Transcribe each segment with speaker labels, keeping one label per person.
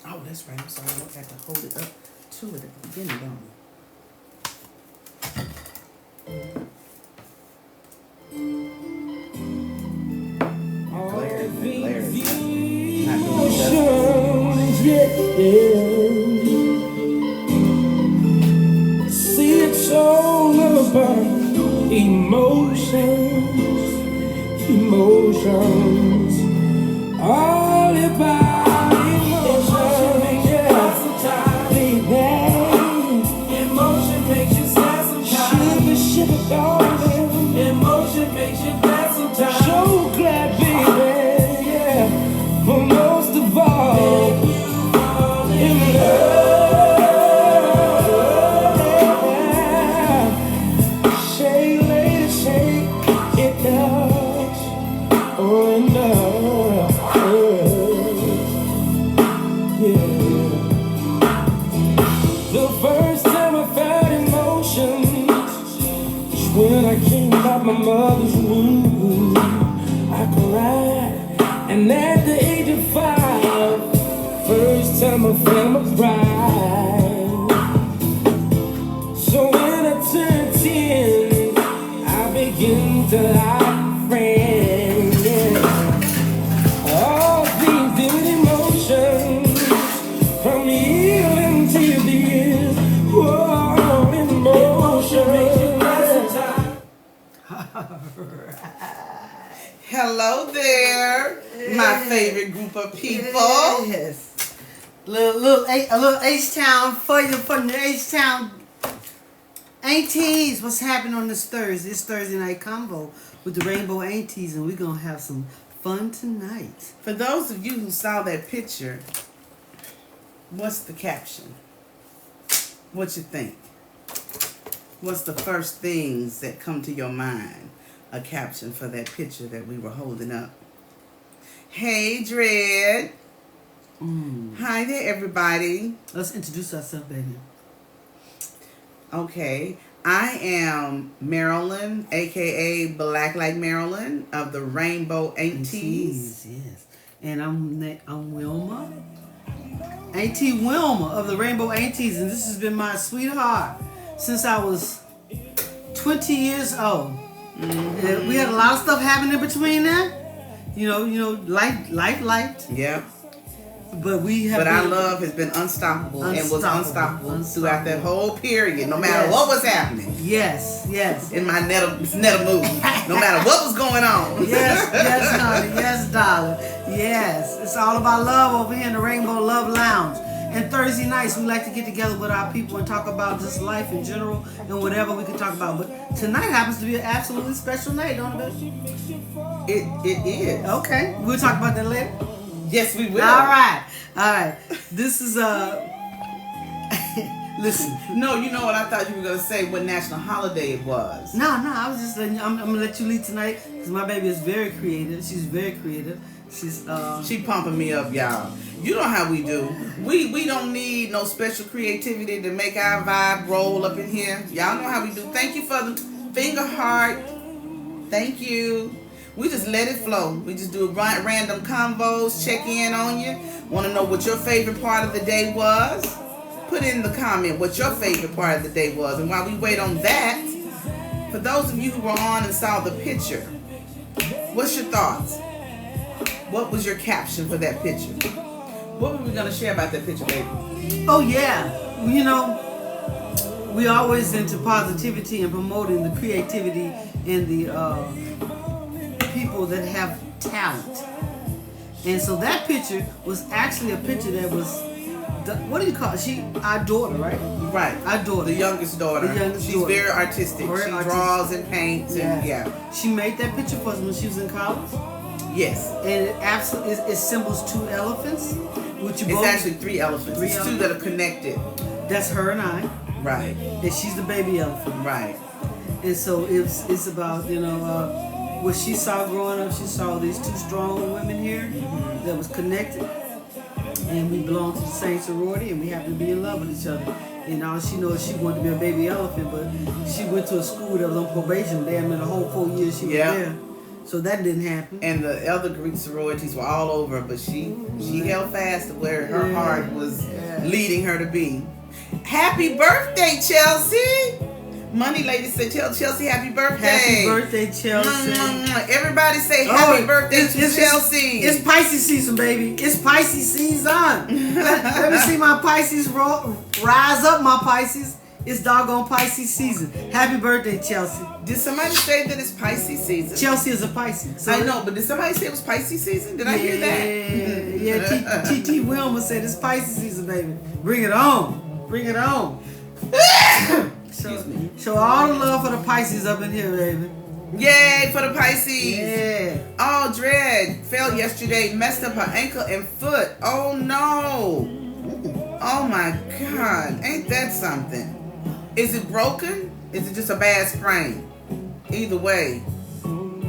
Speaker 1: Oh, that's right. I'm sorry. I had to hold it up to it at the beginning, don't I? Glare. Not doing
Speaker 2: yeah. See, it's all about emotions, all about emotions, yeah. Baby, emotion makes you sad sometimes. Sugar, darling. Emotion makes you glad sometimes. So glad, baby, yeah. But most of all, in love. Shake, lady, shake it down. Oh, in love, yeah. The first time I felt emotions was when I came out my mother's womb. I cried, and at the age of 5, first time I felt my pride. So when I turned 10, I began to have friends. Yeah. All these different emotions, from healing to the years. Whoa, emotion.
Speaker 1: Hello there, my favorite group of people.
Speaker 3: Yes. A little H-Town for you, from the H-Town Aunties. What's happening on this Thursday? It's Thursday night convo with the Rainbow Aunties, and we're gonna have some fun tonight.
Speaker 1: For those of you who saw that picture, what's the caption? What you think? What's the first things that come to your mind? A caption for that picture that we were holding up. Hey, Dread. Hi there, everybody.
Speaker 3: Let's introduce ourselves, baby.
Speaker 1: Okay, I am Marilyn, aka Black Like Marilyn of the Rainbow Aunties.
Speaker 3: Yes. And I'm Wilma. Auntie Wilma of the Rainbow Aunties, and this has been my sweetheart since I was 20 years old. And we had a lot of stuff happening in between that. You know, life.
Speaker 1: Yep.
Speaker 3: But we have.
Speaker 1: But our love has been unstoppable and was unstoppable throughout that whole period, no matter what was happening.
Speaker 3: Yes.
Speaker 1: In my netta mood, no matter what was going on.
Speaker 3: Yes, honey. Yes, darling. Yes. It's all about love over here in the Rainbow Love Lounge. And Thursday nights, we like to get together with our people and talk about just life in general and whatever we can talk about. But tonight happens to be an absolutely special night, don't it?
Speaker 1: It is.
Speaker 3: Okay. We'll talk about that later.
Speaker 1: Yes, we will.
Speaker 3: All right. This is listen.
Speaker 1: No, you know what I thought you were gonna say? What national holiday it was?
Speaker 3: No. I was just letting you, I'm gonna let you lead tonight because my baby is very creative. She's very creative.
Speaker 1: She pumping me up, y'all. You know how we do. We don't need no special creativity to make our vibe roll up in here. Y'all know how we do. Thank you for the finger heart. Thank you. We just let it flow. We just do random convos, check in on you. Want to know what your favorite part of the day was? Put in the comment what your favorite part of the day was. And while we wait on that, for those of you who were on and saw the picture, what's your thoughts? What was your caption for that picture? What were we going to share about that picture, baby?
Speaker 3: Oh, yeah. You know, we always into positivity and promoting the creativity and the people that have talent. And so that picture was actually a picture that was, what do you call it? Our daughter, right?
Speaker 1: Right.
Speaker 3: Our daughter.
Speaker 1: The youngest daughter. She's very artistic. She draws and paints. And, yeah.
Speaker 3: She made that picture for us when she was in college.
Speaker 1: Yes.
Speaker 3: And it absolutely it symbols 2 elephants. Which
Speaker 1: it's actually 3 elephants. It's 2 that are connected.
Speaker 3: That's her and I.
Speaker 1: Right.
Speaker 3: And she's the baby elephant.
Speaker 1: Right.
Speaker 3: And so it's about, you know, what she saw growing up. She saw these 2 strong women here that was connected. And we belong to the same sorority, and we happen to be in love with each other. And all she knows, she wanted to be a baby elephant, but she went to a school that was on probation. Damn, in the whole 4 years she was there. So that didn't happen.
Speaker 1: And the other Greek sororities were all over, but she held fast to where her heart was leading her to be. Happy birthday, Chelsea! Money lady said, tell Chelsea happy birthday.
Speaker 3: Happy birthday, Chelsea.
Speaker 1: Everybody say happy birthday to Chelsea.
Speaker 3: It's Pisces season, baby. It's Pisces season. Let me see my Pisces rise up, my Pisces. It's doggone Pisces season. Happy birthday, Chelsea.
Speaker 1: Did somebody say that it's Pisces season?
Speaker 3: Chelsea is a Pisces.
Speaker 1: So I know, but did somebody say it was Pisces season? Did I hear that?
Speaker 3: Yeah, T.T. Wilma said it's Pisces season, baby. Bring it on. Bring it on. Show all the love for the Pisces up in here, baby.
Speaker 1: Yay for the Pisces.
Speaker 3: Yeah.
Speaker 1: Oh, Dread fell yesterday, messed up her ankle and foot. Oh, no. Oh, my God. Ain't that something? Is it broken? Is it just a bad sprain? Either way,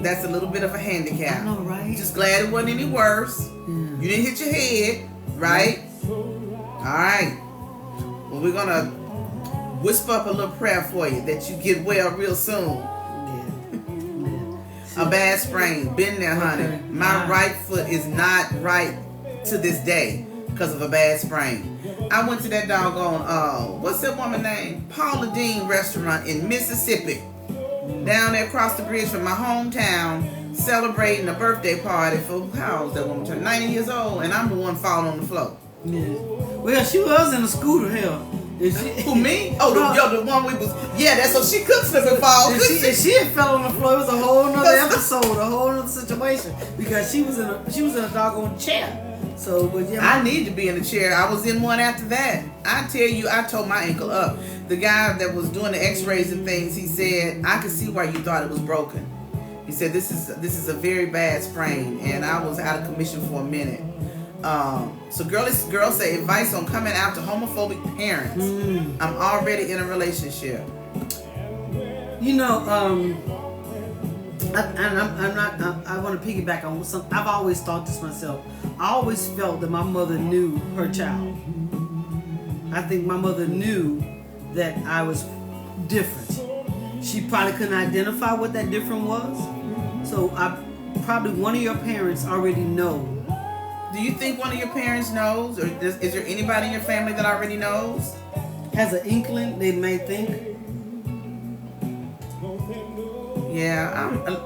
Speaker 1: that's a little bit of a handicap.
Speaker 3: I know, right?
Speaker 1: Just glad it wasn't any worse. You didn't hit your head, right? All right. Well, we're going to whisper up a little prayer for you that you get well real soon. A bad sprain. Been there, honey. My right foot is not right to this day because of a bad sprain. I went to that doggone, what's that woman name? Paula Dean restaurant in Mississippi. Down there across the bridge from my hometown, celebrating a birthday party for, how old was that woman? 90 years old, and I'm the one falling on the floor.
Speaker 3: Yeah. Well, she was in a scooter, hell.
Speaker 1: Who, me? Oh, the one we was. Yeah, that's so she could slip and fall.
Speaker 3: If she had fell on the floor, it was a whole nother episode, a whole nother situation because she was in a doggone chair. So, but yeah,
Speaker 1: I need to be in a chair. I was in one after that. I tell you, I tore my ankle up. The guy that was doing the X-rays and things, he said, I could see why you thought it was broken. He said this is a very bad sprain, and I was out of commission for a minute. So girls say advice on coming out to homophobic parents. I'm already in a relationship.
Speaker 3: You know, I want to piggyback on something. I've always thought this myself. I always felt that my mother knew her child. I think my mother knew that I was different. She probably couldn't identify what that different was. So probably one of your parents already know.
Speaker 1: Do you think one of your parents knows, or is there anybody in your family that already knows?
Speaker 3: Has an inkling, they may think.
Speaker 1: Yeah,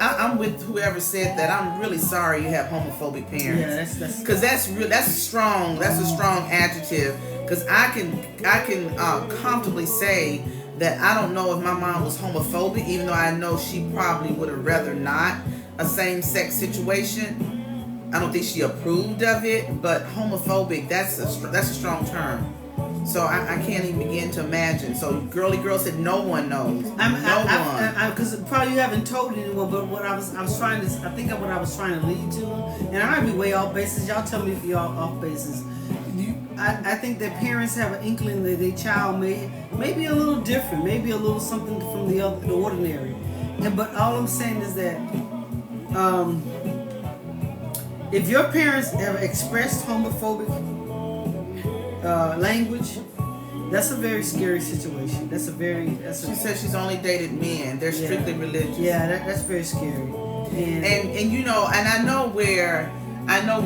Speaker 1: I'm with whoever said that. I'm really sorry you have homophobic parents.
Speaker 3: Yeah, that's
Speaker 1: because that's a strong adjective. Because I can comfortably say that I don't know if my mom was homophobic, even though I know she probably would have rather not a same-sex situation. I don't think she approved of it, but homophobic, that's a strong term. So I can't even begin to imagine. So girly girl said no one knows. Because
Speaker 3: probably you haven't told anyone, but what I was trying to, I think what I was trying to lead to, and I might be way off basis. Y'all tell me if y'all off basis. I think that parents have an inkling that their child may be a little different, maybe a little something from the ordinary. But all I'm saying is that if your parents have expressed homophobic language, that's a very scary situation. She
Speaker 1: says she's only dated men. They're strictly religious.
Speaker 3: Yeah, that's very scary.
Speaker 1: And you know, and I know where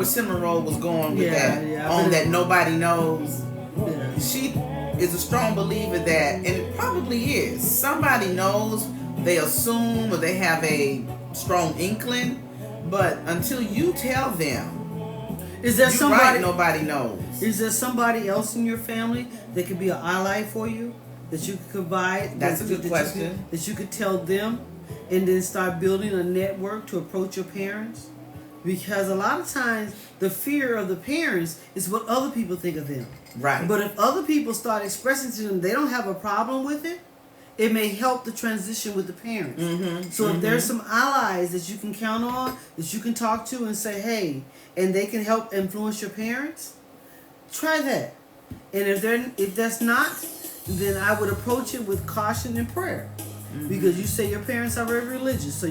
Speaker 1: Cinnamon Roll was going with that nobody knows.
Speaker 3: Yeah.
Speaker 1: She is a strong believer that, and it probably is. Somebody knows, they assume, or they have a strong inkling, but until you tell them, nobody knows.
Speaker 3: Is there somebody else in your family that could be an ally for you, that you could provide?
Speaker 1: That's a good question.
Speaker 3: That you could tell them, and then start building a network to approach your parents? Because a lot of times, the fear of the parents is what other people think of them.
Speaker 1: Right.
Speaker 3: But if other people start expressing to them they don't have a problem with it, it may help the transition with the parents. So if there's some allies that you can count on, that you can talk to and say, hey, and they can help influence your parents, try that. And if that's not, then I would approach it with caution and prayer. Because you say your parents are very religious, so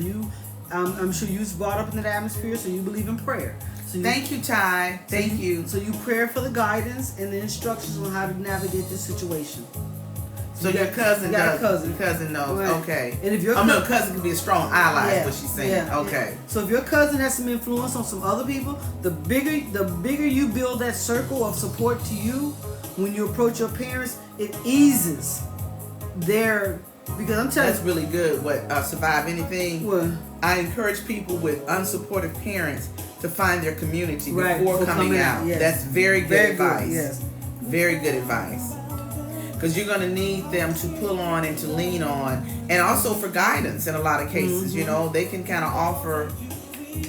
Speaker 3: I'm sure you was brought up in that atmosphere, so you believe in prayer. So
Speaker 1: thank you, Ty. Thank you.
Speaker 3: So you pray for the guidance and the instructions on how to navigate this situation.
Speaker 1: So your cousin
Speaker 3: got a
Speaker 1: does.
Speaker 3: cousin.
Speaker 1: Your cousin knows.
Speaker 3: Right.
Speaker 1: Okay.
Speaker 3: And if your
Speaker 1: no, cousin can be a strong ally. Is what she's saying.
Speaker 3: Yeah.
Speaker 1: Okay.
Speaker 3: So if your cousin has some influence on some other people, the bigger you build that circle of support to you, when you approach your parents, it eases their. Because I'm telling
Speaker 1: That's really good. What survive anything?
Speaker 3: Well,
Speaker 1: I encourage people with unsupportive parents to find their community
Speaker 3: Right,
Speaker 1: before
Speaker 3: before
Speaker 1: coming
Speaker 3: coming
Speaker 1: out.
Speaker 3: out, yes.
Speaker 1: That's very good
Speaker 3: Very
Speaker 1: advice.
Speaker 3: good, yes.
Speaker 1: Very good advice. Because you're going to need them to pull on and to lean on, and also for guidance in a lot of cases. You know, they can kind of offer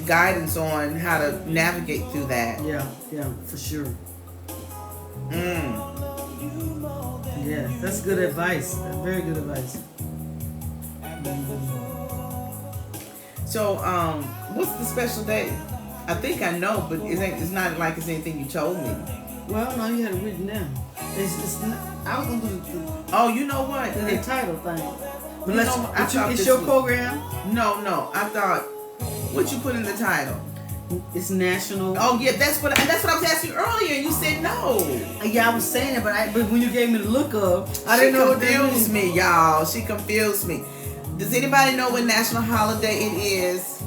Speaker 1: guidance on how to navigate through that.
Speaker 3: yeah, for sure. Yeah, that's good advice. That's very good advice.
Speaker 1: So, what's the special day? I think I know, but it's not like it's anything you told me.
Speaker 3: Well, no, you had it written down. It's not, I was gonna do
Speaker 1: Oh, you know what?
Speaker 3: the title thing. But
Speaker 1: You know, I thought
Speaker 3: it's
Speaker 1: this
Speaker 3: your
Speaker 1: was-
Speaker 3: program.
Speaker 1: No. I thought, what you put in the title?
Speaker 3: It's national.
Speaker 1: Oh yeah, that's what I was asking you earlier. You said no.
Speaker 3: Yeah, I was saying it, but when you gave me the look up, I didn't know what that
Speaker 1: confused
Speaker 3: means.
Speaker 1: me, y'all. She confused me. Does anybody know what national holiday it is?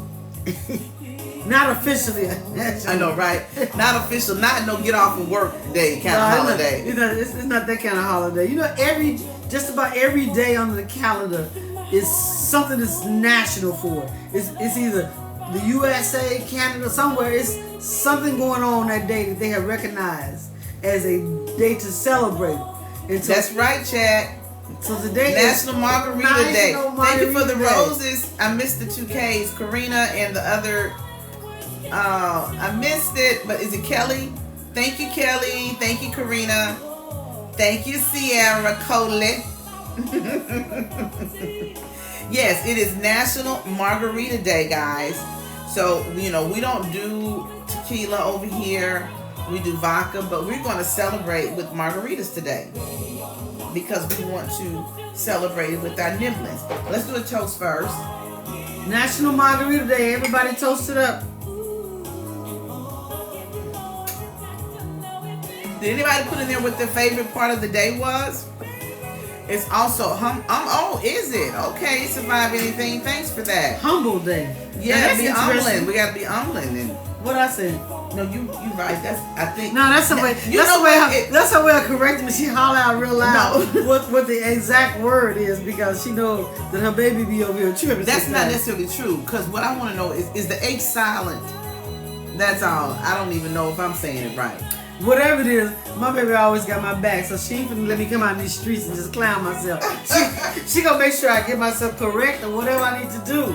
Speaker 3: Not officially.
Speaker 1: I know, right? Not official, not no get off of work day kind of holiday.
Speaker 3: It's not that kind of holiday. You know, just about every day on the calendar is something that's national for. It's either the USA, Canada, somewhere. It's something going on that day that they have recognized as a day to celebrate. And so,
Speaker 1: That's right, Chad.
Speaker 3: so today
Speaker 1: National
Speaker 3: is
Speaker 1: Margarita Day.
Speaker 3: National
Speaker 1: Thank you for the
Speaker 3: Margarita Day.
Speaker 1: roses. I missed the 2Ks. Karina and the other. I missed it, but is it Kelly? Thank you, Kelly. Thank you, Karina. Thank you, Sierra Coley. Yes, it is National Margarita Day, guys. So, you know, we don't do tequila over here. We do vodka, but we're going to celebrate with margaritas today because we want to celebrate it with our nibblings. Let's do a toast first.
Speaker 3: National Margarita Day. Everybody toast it up.
Speaker 1: Did anybody put in there what their favorite part of the day was? It's also is it? Okay, survive anything. Thanks for that.
Speaker 3: Humble Day.
Speaker 1: Yeah,
Speaker 3: Now, that's
Speaker 1: be
Speaker 3: interesting.
Speaker 1: humbling. We gotta be humbling. And
Speaker 3: What I said?
Speaker 1: no, you right. I think.
Speaker 3: No, that's the way.
Speaker 1: You
Speaker 3: That's
Speaker 1: know
Speaker 3: the way.
Speaker 1: what?
Speaker 3: That's the way I correct me. She holler out real loud
Speaker 1: No.
Speaker 3: what the exact word is because she knows that her baby be over here tripping.
Speaker 1: That's not
Speaker 3: sometimes.
Speaker 1: necessarily true. Because what I want to know is the H silent? That's all. I don't even know if I'm saying it right.
Speaker 3: Whatever it is, my baby always got my back, so she ain't finna let me come out in these streets and just clown myself. She gonna make sure I get myself correct or whatever I need to do,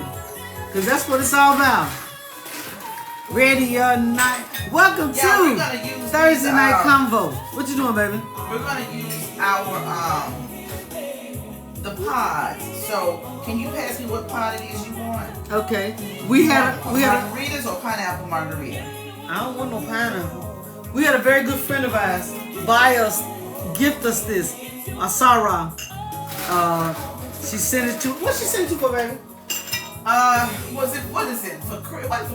Speaker 3: cause that's what it's all about. Ready or not? Welcome
Speaker 1: Yeah, we're gonna
Speaker 3: to
Speaker 1: use
Speaker 3: Thursday
Speaker 1: these,
Speaker 3: Night Convo. What you doing, baby?
Speaker 1: We're gonna use our the pods. So can you pass me what pod it is you want?
Speaker 3: Okay, we had
Speaker 1: margaritas or pineapple margarita.
Speaker 3: I don't want no pineapple. We had a very good friend of ours gift us this, Asara. She sent it to. What she sent it to for, baby?
Speaker 1: What is it for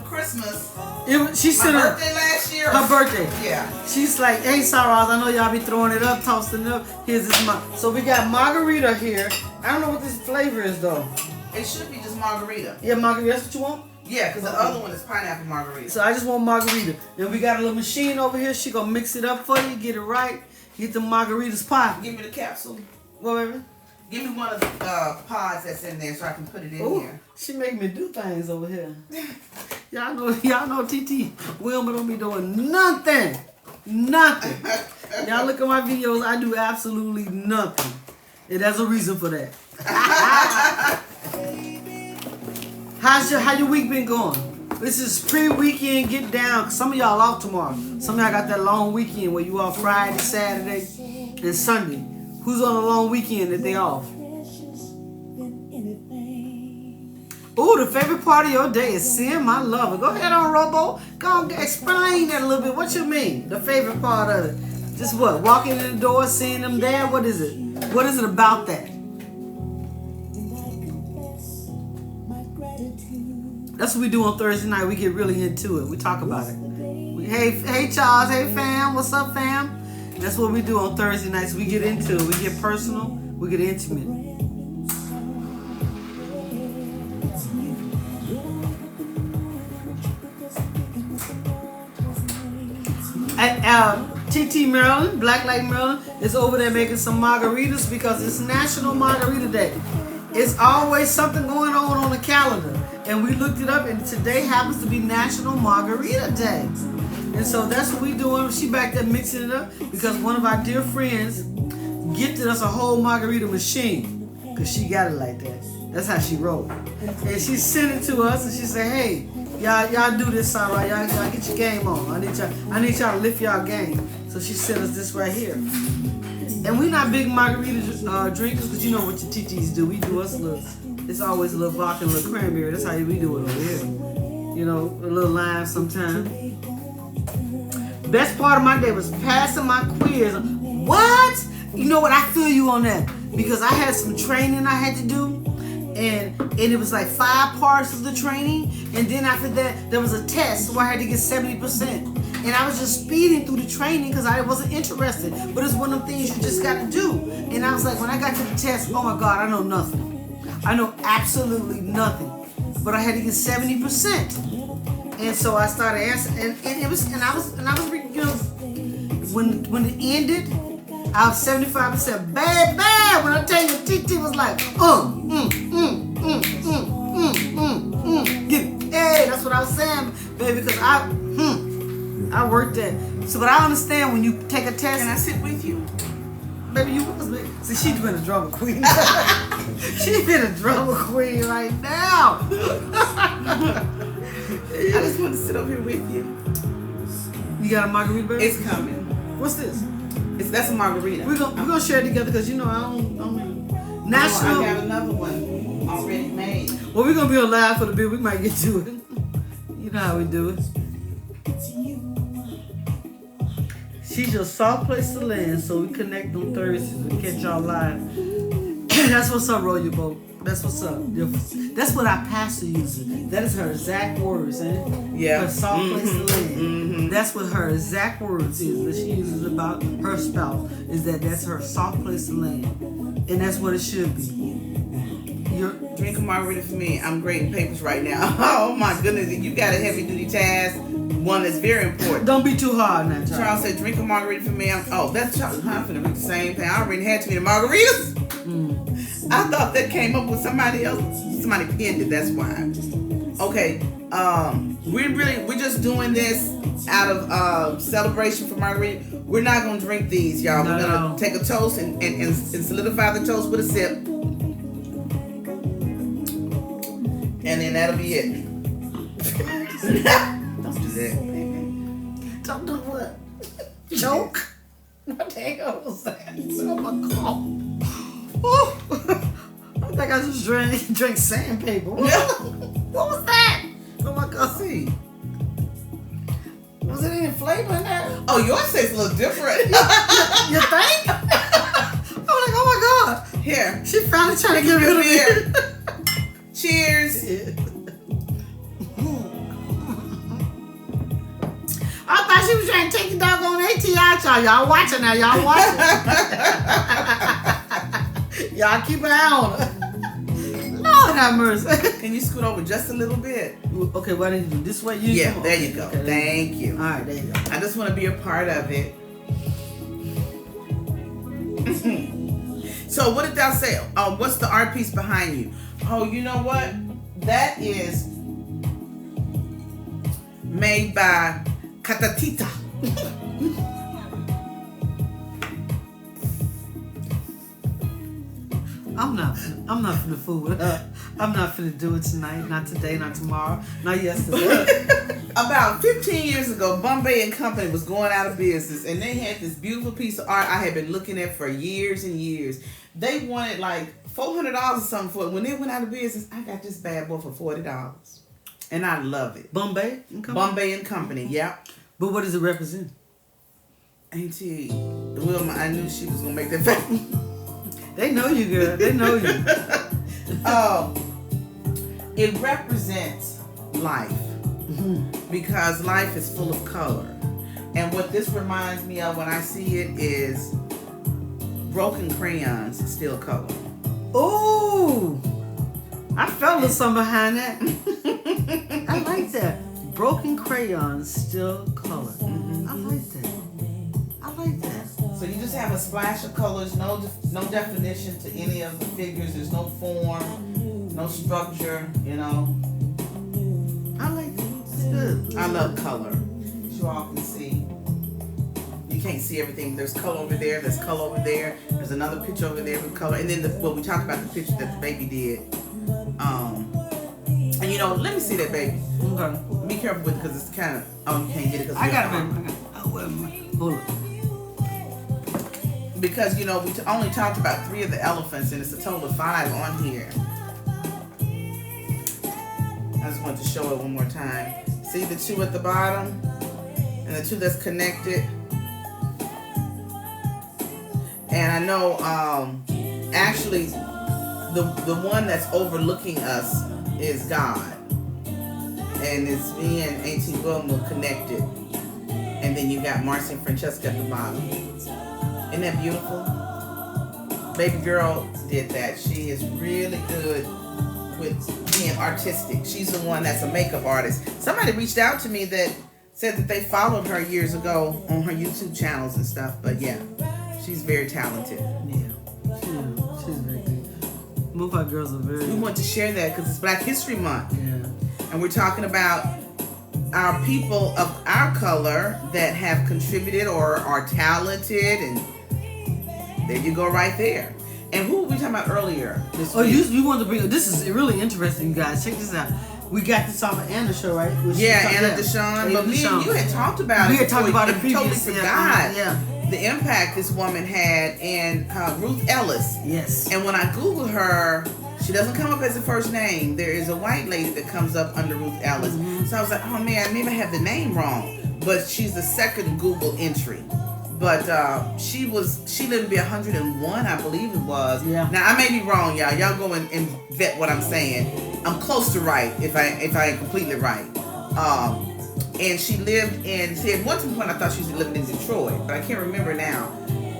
Speaker 1: Christmas?
Speaker 3: She
Speaker 1: My
Speaker 3: sent
Speaker 1: birthday last year.
Speaker 3: her birthday.
Speaker 1: Yeah.
Speaker 3: She's like, hey, Saras, I know y'all be throwing it up, toasting it up. Here's this So we got margarita here. I don't know what this flavor is though.
Speaker 1: It should be just margarita.
Speaker 3: Yeah, margarita. That's what you want?
Speaker 1: Yeah, because the other one is pineapple margarita.
Speaker 3: So I just want margarita. And we got a little machine over here. She gonna mix it up for you, get it right, get the margaritas popping.
Speaker 1: Give me the capsule.
Speaker 3: What, baby?
Speaker 1: Give me one of the pods that's in there so I can put it in
Speaker 3: Ooh,
Speaker 1: here.
Speaker 3: she make me do things over here. Y'all know TT Wilma don't be doing nothing. Nothing. Y'all look at my videos, I do absolutely nothing. And there's a reason for that. How your week been going? This is pre-weekend get down. Some of y'all off tomorrow. Some of y'all got that long weekend where you off Friday, Saturday, and Sunday. Who's on a long weekend that they off? Ooh, the favorite part of your day is seeing my lover. Go ahead on, Robo. Go on, explain that a little bit. What you mean? The favorite part of it? Just what? Walking in the door, seeing them there? What is it? What is it about that? That's what we do on Thursday night. We get really into it. We talk about it. Hey Charles. Hey fam. What's up, fam? That's what we do on Thursday nights. We get into it. We get personal. We get intimate. TT Maryland, Black Light Maryland, is over there making some margaritas because it's National Margarita Day. It's always something going on the calendar. And we looked it up, and today happens to be National Margarita Day. And so that's what we doing. She back there mixing it up because one of our dear friends gifted us a whole margarita machine because she got it like that. That's how she rolled. And she sent it to us, and she said, "Hey, y'all do this, all right? Y'all get your game on. I need y'all to lift y'all game." So she sent us this right here. And we not big margarita drinkers, because you know what your TTs do. We do us a little. It's always a little vodka and a little cranberry. That's how we do it over here. You know, a little lime sometimes. Best part of my day was passing my quiz. What? You know what? I feel you on that because I had some training I had to do. And it was like 5 parts of the training, and then after that there was a test where I had to get 70%. And I was just speeding through the training because I wasn't interested. But it's one of the things you just got to do. And I was like, when I got to the test, oh my God, I know nothing. I know absolutely nothing. But I had to get 70%. And so I started answering, and I was, you know, when it ended, I was 75%. Bad. When I tell you, TT was like, get it. Hey, that's what I was saying, baby, because I worked that. So, but I understand when you take a test.
Speaker 1: Can I sit with you?
Speaker 3: Baby, you was me. See, she's been a drama queen. She's been a drama queen right now.
Speaker 1: I just want to sit over here with you.
Speaker 3: You got a margarita, baby?
Speaker 1: It's coming.
Speaker 3: What's this?
Speaker 1: That's a margarita.
Speaker 3: We're gonna share it together because you know I don't National.
Speaker 1: I got another one already made.
Speaker 3: Well, we're gonna be on live for the bit. We might get to it. You know how we do it. She's your soft place to land, so we connect on Thursdays. We catch y'all live. That's what's up, Roll Your Boat. That's what's up. That's what our pastor uses. That is her exact words,
Speaker 1: Yeah.
Speaker 3: Her soft place to land. That's what her exact words is that she uses about her spouse. Is that's her soft place to land, and that's what it should be.
Speaker 1: Drink a margarita for me. I'm grading papers right now. Oh my goodness, you got a heavy duty task. One that's very important.
Speaker 3: Don't be too hard now, Charles.
Speaker 1: Charles said, "Drink a margarita for me." That's Charles. I'm finna read the same thing. I already had too many margaritas. I thought that came up with somebody else. Somebody pinned it. That's why. Okay. We're just doing this out of celebration for margarita. We're not gonna drink these, y'all. We're gonna take a toast and solidify the toast with a sip, and then that'll be it. Don't do that.
Speaker 3: Don't do what? Choke? What the hell was that? Oh my God. Oh, I think I just drank sandpaper. What was that? Oh my God.
Speaker 1: See.
Speaker 3: Was it any flavor in there?
Speaker 1: Oh, yours tastes a little different.
Speaker 3: You think? I was like, oh my God.
Speaker 1: Here.
Speaker 3: She finally trying to get rid of
Speaker 1: Beer. Cheers.
Speaker 3: I thought she was trying to take the doggone ATI, y'all. Y'all watching now. Y'all watching. Y'all keep an eye on her. Lord have mercy.
Speaker 1: Can you scoot over just a little bit?
Speaker 3: Okay, what did you do? This way?
Speaker 1: Yeah, there you go. Okay, thank you.
Speaker 3: All right, there you go.
Speaker 1: I just want to be a part of it. So what did thou say? What's the art piece behind you? Oh, you know what? That is made by Catatita.
Speaker 3: I'm not finna fool it up. I'm not finna do it tonight, not today, not tomorrow, not yesterday.
Speaker 1: About 15 years ago, Bombay and Company was going out of business, and they had this beautiful piece of art I had been looking at for years and years. They wanted like $400 or something for it. When they went out of business, I got this bad boy for $40, and I love it.
Speaker 3: Bombay and Company?
Speaker 1: Bombay and Company, yeah.
Speaker 3: But what does it represent?
Speaker 1: Auntie, Wilma, I knew she was gonna make that face.
Speaker 3: They know you, girl. They know you.
Speaker 1: It represents life, because life is full of color. And what this reminds me of when I see it is Broken crayons, still color.
Speaker 3: Ooh, I felt a little something behind that. I like that. Broken crayons, still color. I like that. I like that.
Speaker 1: So you just have a splash of colors, no definition to any of the figures. There's no form, no structure, you know.
Speaker 3: I like that. It's good.
Speaker 1: I love color. As you all can see. You can't see everything. There's color over there, there's color over there, there's another picture over there with color. And then we talked about the picture that the baby did. And you know, let me see that baby.
Speaker 3: Okay.
Speaker 1: Be careful with it because it's kind of, you can't get it because
Speaker 3: I got it, baby. Hold on.
Speaker 1: Because, you know, we only talked about 3 of the elephants, and it's a total of 5 on here. I just wanted to show it one more time. See the 2 at the bottom? And the 2 that's connected? And I know, actually, the one that's overlooking us is God. And it's me and Auntie Wilma connected. And then you got Marcy and Francesca at the bottom. Isn't that beautiful? Baby girl did that. She is really good with being artistic. She's the one that's a makeup artist. Somebody reached out to me that said that they followed her years ago on her YouTube channels and stuff. But yeah, she's very talented.
Speaker 3: Yeah. She's very good. Both our girls are very
Speaker 1: We want to share that because it's Black History Month.
Speaker 3: Yeah.
Speaker 1: And we're talking about our people of our color that have contributed or are talented, and there you go right there. And who were we talking about earlier?
Speaker 3: You wanted to bring, this is really interesting, you guys. Check this out. We got this off of Anna's show, right?
Speaker 1: Anna Deshawn. But me and you had talked about it.
Speaker 3: We had talked about it
Speaker 1: previously.
Speaker 3: previously.
Speaker 1: Totally forgot the impact this woman had, and Ruth Ellis.
Speaker 3: Yes.
Speaker 1: And when I Google her, she doesn't come up as a first name. There is a white lady that comes up under Ruth Ellis. So I was like, oh man, maybe I have the name wrong. But she's the second Google entry. But she lived to be 101, I believe it was. Yeah. Now I may be wrong, y'all. Y'all go and vet what I'm saying. I'm close to right if I ain't completely right. And she lived in. See, at one point I thought she was living in Detroit, but I can't remember now.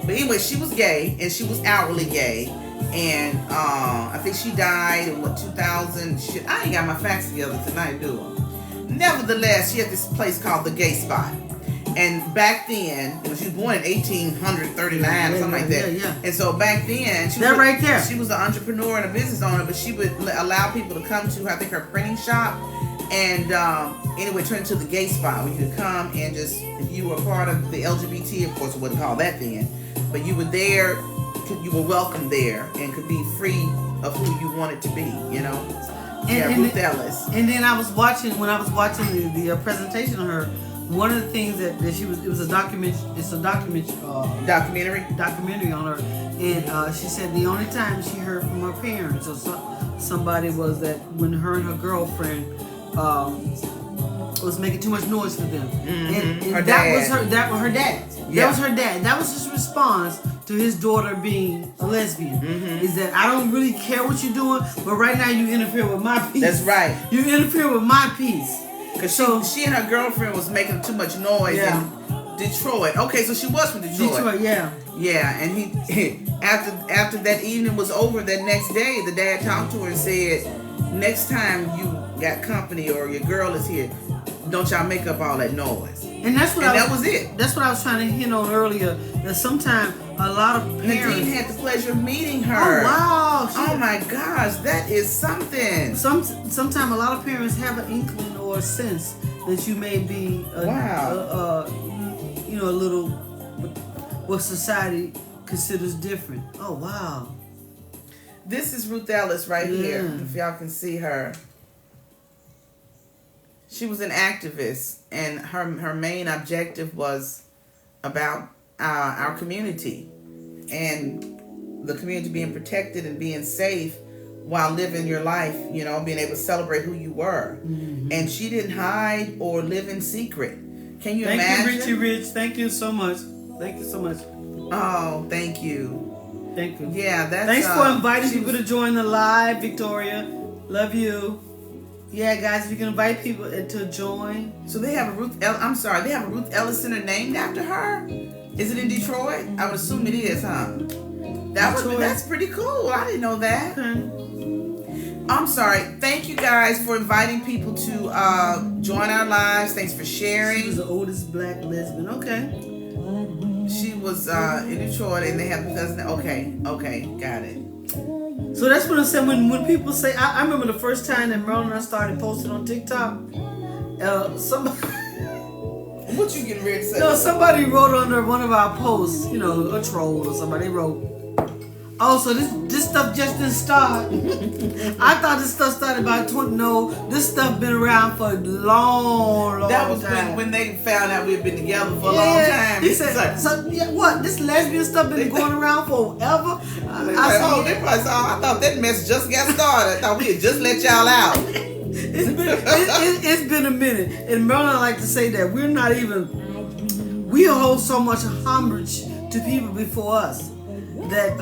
Speaker 1: But anyway, she was gay and she was outwardly gay. And I think she died in 2000. Shit, I ain't got my facts together tonight, do I? Nevertheless, she had this place called the Gay Spot. And back then, she was born in 1839 or something like that.
Speaker 3: Yeah.
Speaker 1: And so back then, she was an entrepreneur and a business owner, but she would allow people to come to, I think, her printing shop. And anyway, turn into the Gay Spot where you could come and just, if you were part of the LGBT, of course, it wasn't called that then, but you were there, you were welcome there and could be free of who you wanted to be, you know. Ruth Ellis. And then when I was watching
Speaker 3: the presentation of her, one of the things that she was, it was a documentary on her, and she said the only time she heard from her parents or somebody was that when her and her girlfriend was making too much noise for them, and that was her dad.
Speaker 1: Yeah.
Speaker 3: That was her dad. That was his response to his daughter being a lesbian. Is that I don't really care what you're doing, but right now you interfere with my peace.
Speaker 1: That's right.
Speaker 3: You interfere with my peace.
Speaker 1: Because she and her girlfriend was making too much noise in Detroit. Okay, so she was from Detroit.
Speaker 3: Yeah.
Speaker 1: Yeah, and he after that evening was over, that next day, the dad talked to her and said, next time you got company or your girl is here, don't y'all make up all that noise.
Speaker 3: And that was it. That's what I was trying to hint on earlier. That sometimes a lot of parents.
Speaker 1: Nadine had the pleasure of meeting her.
Speaker 3: Oh wow!
Speaker 1: Oh my gosh, that is something.
Speaker 3: Sometimes a lot of parents have an inkling or a sense that you may be a little what society considers different. Oh wow!
Speaker 1: This is Ruth Ellis right here. If y'all can see her. She was an activist, and her main objective was about our community and the community being protected and being safe while living your life, you know, being able to celebrate who you were. And she didn't hide or live in secret. Can you imagine?
Speaker 3: Thank you, Richie Rich. Thank you so much. Thank you so much.
Speaker 1: Oh, thank you.
Speaker 3: Thank you.
Speaker 1: Yeah, that's.
Speaker 3: Thanks for inviting people to join the live, Victoria. Love you. Yeah, guys, if you can invite people to join.
Speaker 1: So they have a Ruth Ellis Center named after her? Is it in Detroit? I would assume it is, huh? That's pretty cool. I didn't know that.
Speaker 3: Okay.
Speaker 1: I'm sorry. Thank you guys for inviting people to join our lives. Thanks for sharing.
Speaker 3: She was the oldest black lesbian. Okay.
Speaker 1: She was in Detroit, and they have a cousin. Okay, got it.
Speaker 3: So that's what I'm saying. When people say, I remember the first time that Merle and I started posting on TikTok. Somebody.
Speaker 1: What you getting ready to say?
Speaker 3: No, somebody wrote under one of our posts, a troll or somebody wrote, "Oh, so this stuff just didn't start." I thought this stuff started about 20. No, this stuff been around for a long time.
Speaker 1: That was when they found out we'd been together for a long time.
Speaker 3: He said, what? This lesbian stuff been going around forever?
Speaker 1: I thought that mess just got started. I thought we had just let y'all out.
Speaker 3: It's been a minute, and Merlin like to say that we hold so much homage to people before us that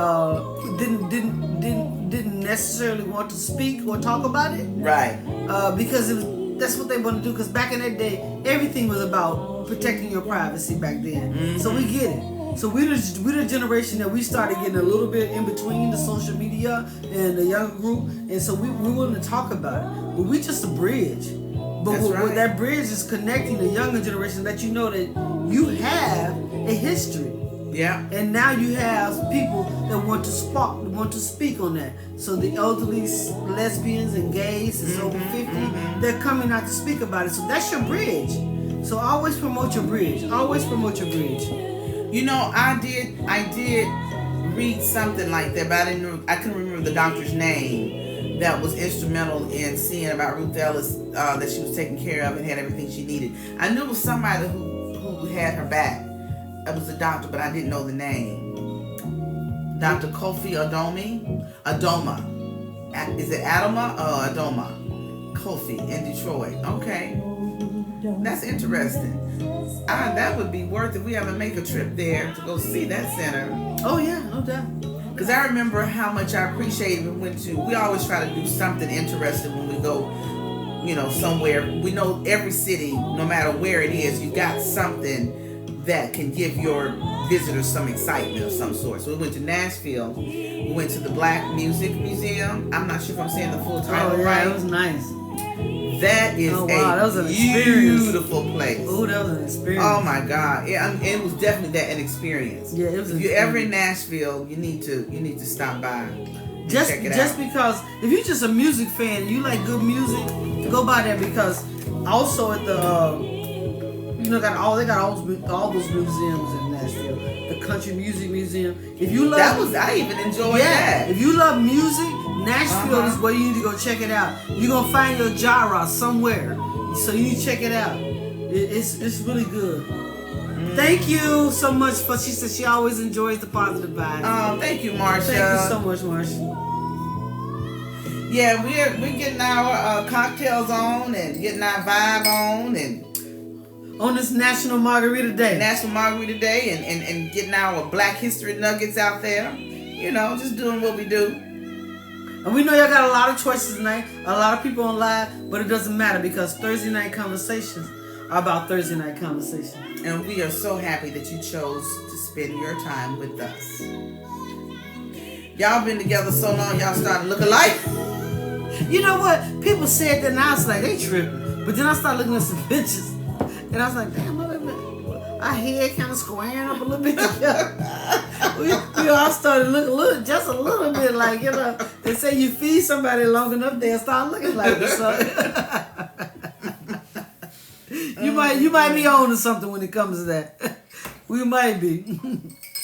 Speaker 3: didn't necessarily want to speak or talk about it,
Speaker 1: right?
Speaker 3: Because that's what they want to do. Because back in that day, everything was about protecting your privacy back then. Mm-hmm. So we get it. So we're the generation that we started getting a little bit in between the social media and the younger group, and so we willing to talk about it. But we just a bridge. But what that bridge is connecting the younger generation, that you know that you have a history.
Speaker 1: Yeah.
Speaker 3: And now you have people that want to speak on that. So the elderly lesbians and gays that's over 50, they're coming out to speak about it. So that's your bridge. So always promote your bridge. Always promote your bridge.
Speaker 1: I did read something like that, but I couldn't remember the doctor's name that was instrumental in seeing about Ruth Ellis, that she was taken care of and had everything she needed. I knew it was somebody who had her back. It was a doctor, but I didn't know the name. Dr. Kofi Adoma. Is it Adoma or Adoma? Kofi in Detroit. Okay. That's interesting. That would be worth it. We have to make a trip there to go see that center.
Speaker 3: Oh yeah, no doubt.
Speaker 1: Because I remember how much I appreciated we always try to do something interesting when we go, somewhere. We know every city, no matter where it is, you got something that can give your visitors some excitement of some sort. So we went to Nashville. We went to the Black Music Museum. I'm not sure if I'm saying the full title right.
Speaker 3: That was nice.
Speaker 1: That is
Speaker 3: that was an
Speaker 1: beautiful place.
Speaker 3: Oh, that was an experience.
Speaker 1: Oh my God! Yeah, it was definitely an experience.
Speaker 3: Yeah, it was.
Speaker 1: If you're ever in Nashville, you need to stop by.
Speaker 3: Just
Speaker 1: check it out.
Speaker 3: Because if you're just a music fan, you like good music, go by there. Because also at the they got all those museums in Nashville. The Country Music Museum. If you love
Speaker 1: I even enjoyed that.
Speaker 3: If you love music, Nashville is where you need to go check it out. You're gonna find your genre somewhere, so you need to check it out. It's really good. Thank you so much she said she always enjoys the positive vibes.
Speaker 1: Thank you, Marsha.
Speaker 3: Thank you so much, Marsha.
Speaker 1: Yeah, we're getting our cocktails on and getting our vibe on and
Speaker 3: on this National Margarita Day.
Speaker 1: National Margarita Day and getting our Black History nuggets out there. Just doing what we do.
Speaker 3: And we know y'all got a lot of choices tonight, a lot of people on live, but it doesn't matter because Thursday night conversations are about Thursday night conversations.
Speaker 1: And we are so happy that you chose to spend your time with us. Y'all been together so long, y'all starting to look alike.
Speaker 3: You know what? People said that and I was like, they tripping. But then I started looking at some pictures. And I was like, damn, our head kind of squaring up a little bit. we all started looking just a little bit like, they say you feed somebody long enough, they'll start looking like this. So you might be on to something when it comes to that. We might be.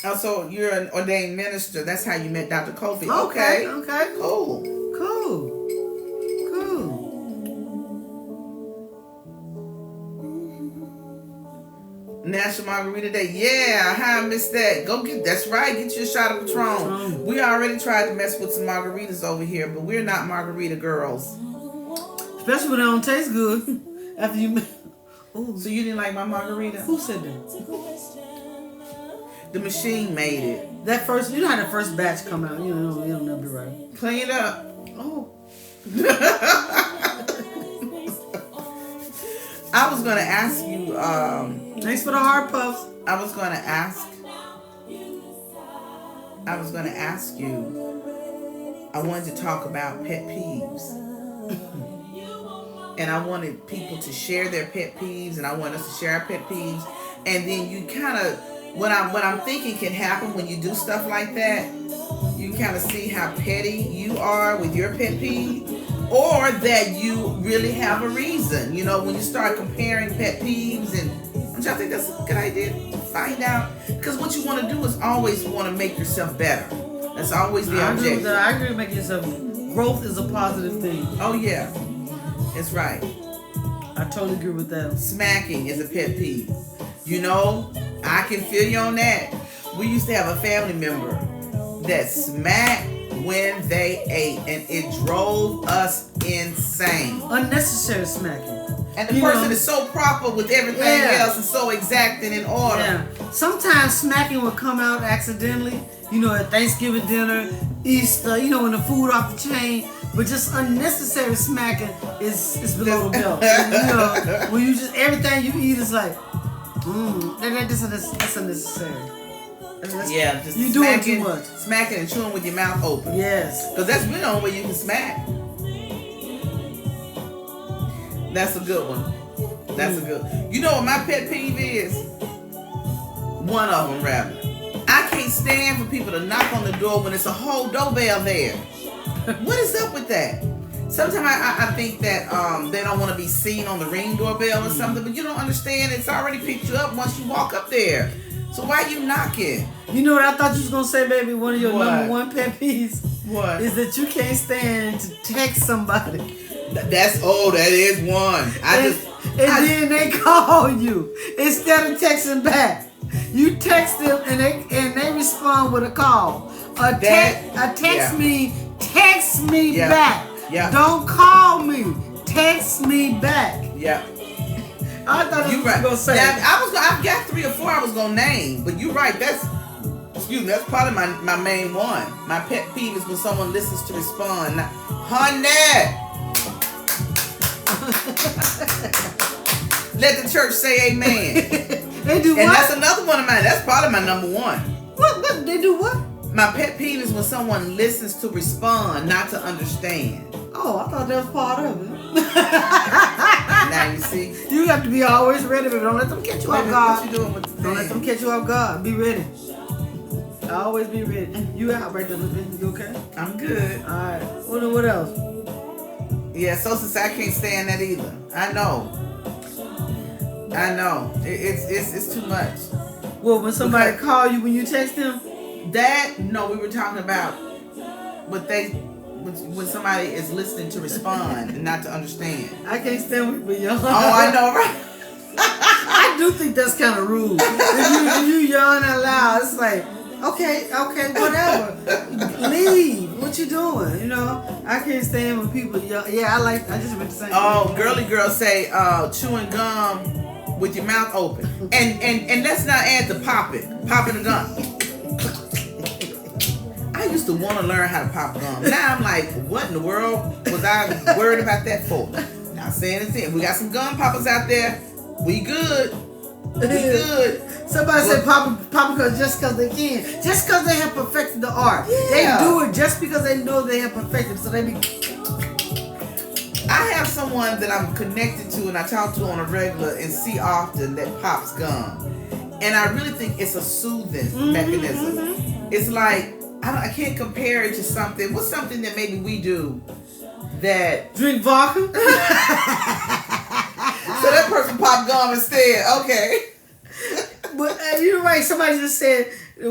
Speaker 1: Also, you're an ordained minister. That's how you met Dr. Kofi.
Speaker 3: Okay.
Speaker 1: Cool. National Margarita Day. Yeah, how I missed that. That's right. Get you a shot of Patron. We already tried to mess with some margaritas over here, but we're not margarita girls.
Speaker 3: Especially when they don't taste good. After you...
Speaker 1: Ooh. So you didn't like my margarita?
Speaker 3: Who said that?
Speaker 1: The machine made it.
Speaker 3: That first... You know how the first batch come out. You don't never be right.
Speaker 1: Clean it up.
Speaker 3: Oh.
Speaker 1: I was going to ask you...
Speaker 3: Thanks for the hard puffs.
Speaker 1: I was going to ask I was going to ask you, I wanted to talk about pet peeves. And I wanted people to share their pet peeves, and I want us to share our pet peeves. And then you kind of, what I'm thinking can happen when you do stuff like that, you kind of see how petty you are with your pet peeve, or that you really have a reason. You know, when you start comparing pet peeves, and don't y'all think that's a good idea to find out? Because what you want to do is always want to make yourself better. That's always the objective.
Speaker 3: I agree with making yourself. Growth is a positive thing.
Speaker 1: Oh yeah, it's right.
Speaker 3: I totally agree with that.
Speaker 1: Smacking is a pet peeve. You know, I can feel you on that. We used to have a family member that smacked when they ate, and it drove us insane.
Speaker 3: Unnecessary smacking.
Speaker 1: And the person is so proper with everything else and so exact and in order.
Speaker 3: Yeah. Sometimes smacking will come out accidentally. You know, at Thanksgiving dinner, Easter, you know, when the food off the chain. But just unnecessary smacking is below the belt. You know, when you just, everything you eat is like, that's unnecessary.
Speaker 1: Yeah, just
Speaker 3: you
Speaker 1: smacking,
Speaker 3: doing too much.
Speaker 1: Smacking and chewing with your mouth open.
Speaker 3: Yes.
Speaker 1: Because that's really the only way you can smack. That's a good one. That's a good one. You know what my pet peeve is? One of them, rather. I can't stand for people to knock on the door when it's a whole doorbell there. What is up with that? Sometimes I think that they don't want to be seen on the Ring doorbell or something, but you don't understand. It's already picked you up once you walk up there. So why are you knocking?
Speaker 3: You know what I thought you was going to say, baby? One of your
Speaker 1: What?
Speaker 3: number one pet peeves
Speaker 1: What?
Speaker 3: is that you can't stand to text somebody.
Speaker 1: That is one.
Speaker 3: Then they call you instead of texting back. You text them and they respond with a call. Text me back.
Speaker 1: Yeah.
Speaker 3: Don't call me. Text me back.
Speaker 1: Yeah.
Speaker 3: I thought you were gonna say.
Speaker 1: I've got 3 or 4 I was gonna name, but you're right. That's probably my main one. My pet peeve is when someone listens to respond. Honey. Let the church say amen.
Speaker 3: They do what?
Speaker 1: And that's another one of mine. That's probably my number one.
Speaker 3: What? They do what?
Speaker 1: My pet peeve is when someone listens to respond, not to understand.
Speaker 3: Oh, I thought that was part of it.
Speaker 1: Now you see.
Speaker 3: You have to be always ready, but don't let them catch you off guard.
Speaker 1: What you doing with the
Speaker 3: Don't let them catch you off guard. Be ready. Always be ready. You out right there, you okay?
Speaker 1: I'm good.
Speaker 3: Alright. What else?
Speaker 1: Yeah, social side, I can't stand that either. I know. It's too much.
Speaker 3: Well, when somebody call you when you text them?
Speaker 1: No, we were talking about when somebody is listening to respond and not to understand.
Speaker 3: I can't stand when people yawn.
Speaker 1: Oh, I know, right?
Speaker 3: I do think that's kind of rude. If you yawn out loud, it's like, okay, whatever. Leave. What you doing? You know, I can't stand when people yawn. Yeah, I just meant to say.
Speaker 1: Oh, girly girls say chewing gum with your mouth open. And let's not add the popping the gum. I used to want to learn how to pop gum. Now I'm like, what in the world was I worried about that for? Not saying it's in. We got some gum poppers out there. We good. We good.
Speaker 3: Somebody said pop because just because they can. Just because they have perfected the art.
Speaker 1: Yeah.
Speaker 3: They do it just because they know they have perfected it. So they be...
Speaker 1: I have someone that I'm connected to and I talk to on a regular and see often that pops gum. And I really think it's a soothing mechanism. Mm-hmm. It's like, I can't compare it to something. What's something that maybe we do that...
Speaker 3: Drink vodka?
Speaker 1: So that person popped gum instead. Okay.
Speaker 3: But you're right. Somebody just said, they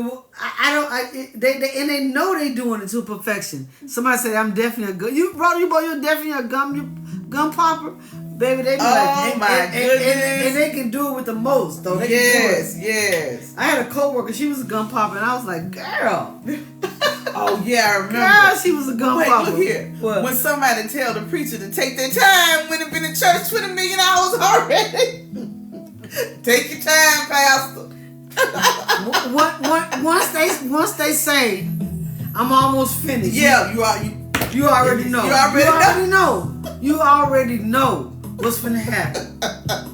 Speaker 3: know they doing it to perfection. somebody said, I'm definitely a gum. You're definitely a gum popper. Baby, they be like,
Speaker 1: my goodness.
Speaker 3: And they can do it with the most, though.
Speaker 1: Yes.
Speaker 3: I had a coworker, she was a gum popper, and I was like, girl.
Speaker 1: Oh, yeah, I remember.
Speaker 3: Girl, she was a gum popper.
Speaker 1: Look here.
Speaker 3: What?
Speaker 1: When somebody tell the preacher to take their time, when it's been in church 20 million hours already. Take your time, Pastor.
Speaker 3: Once they say, I'm almost finished.
Speaker 1: Yeah,
Speaker 3: you already know. You already know what's finna happen.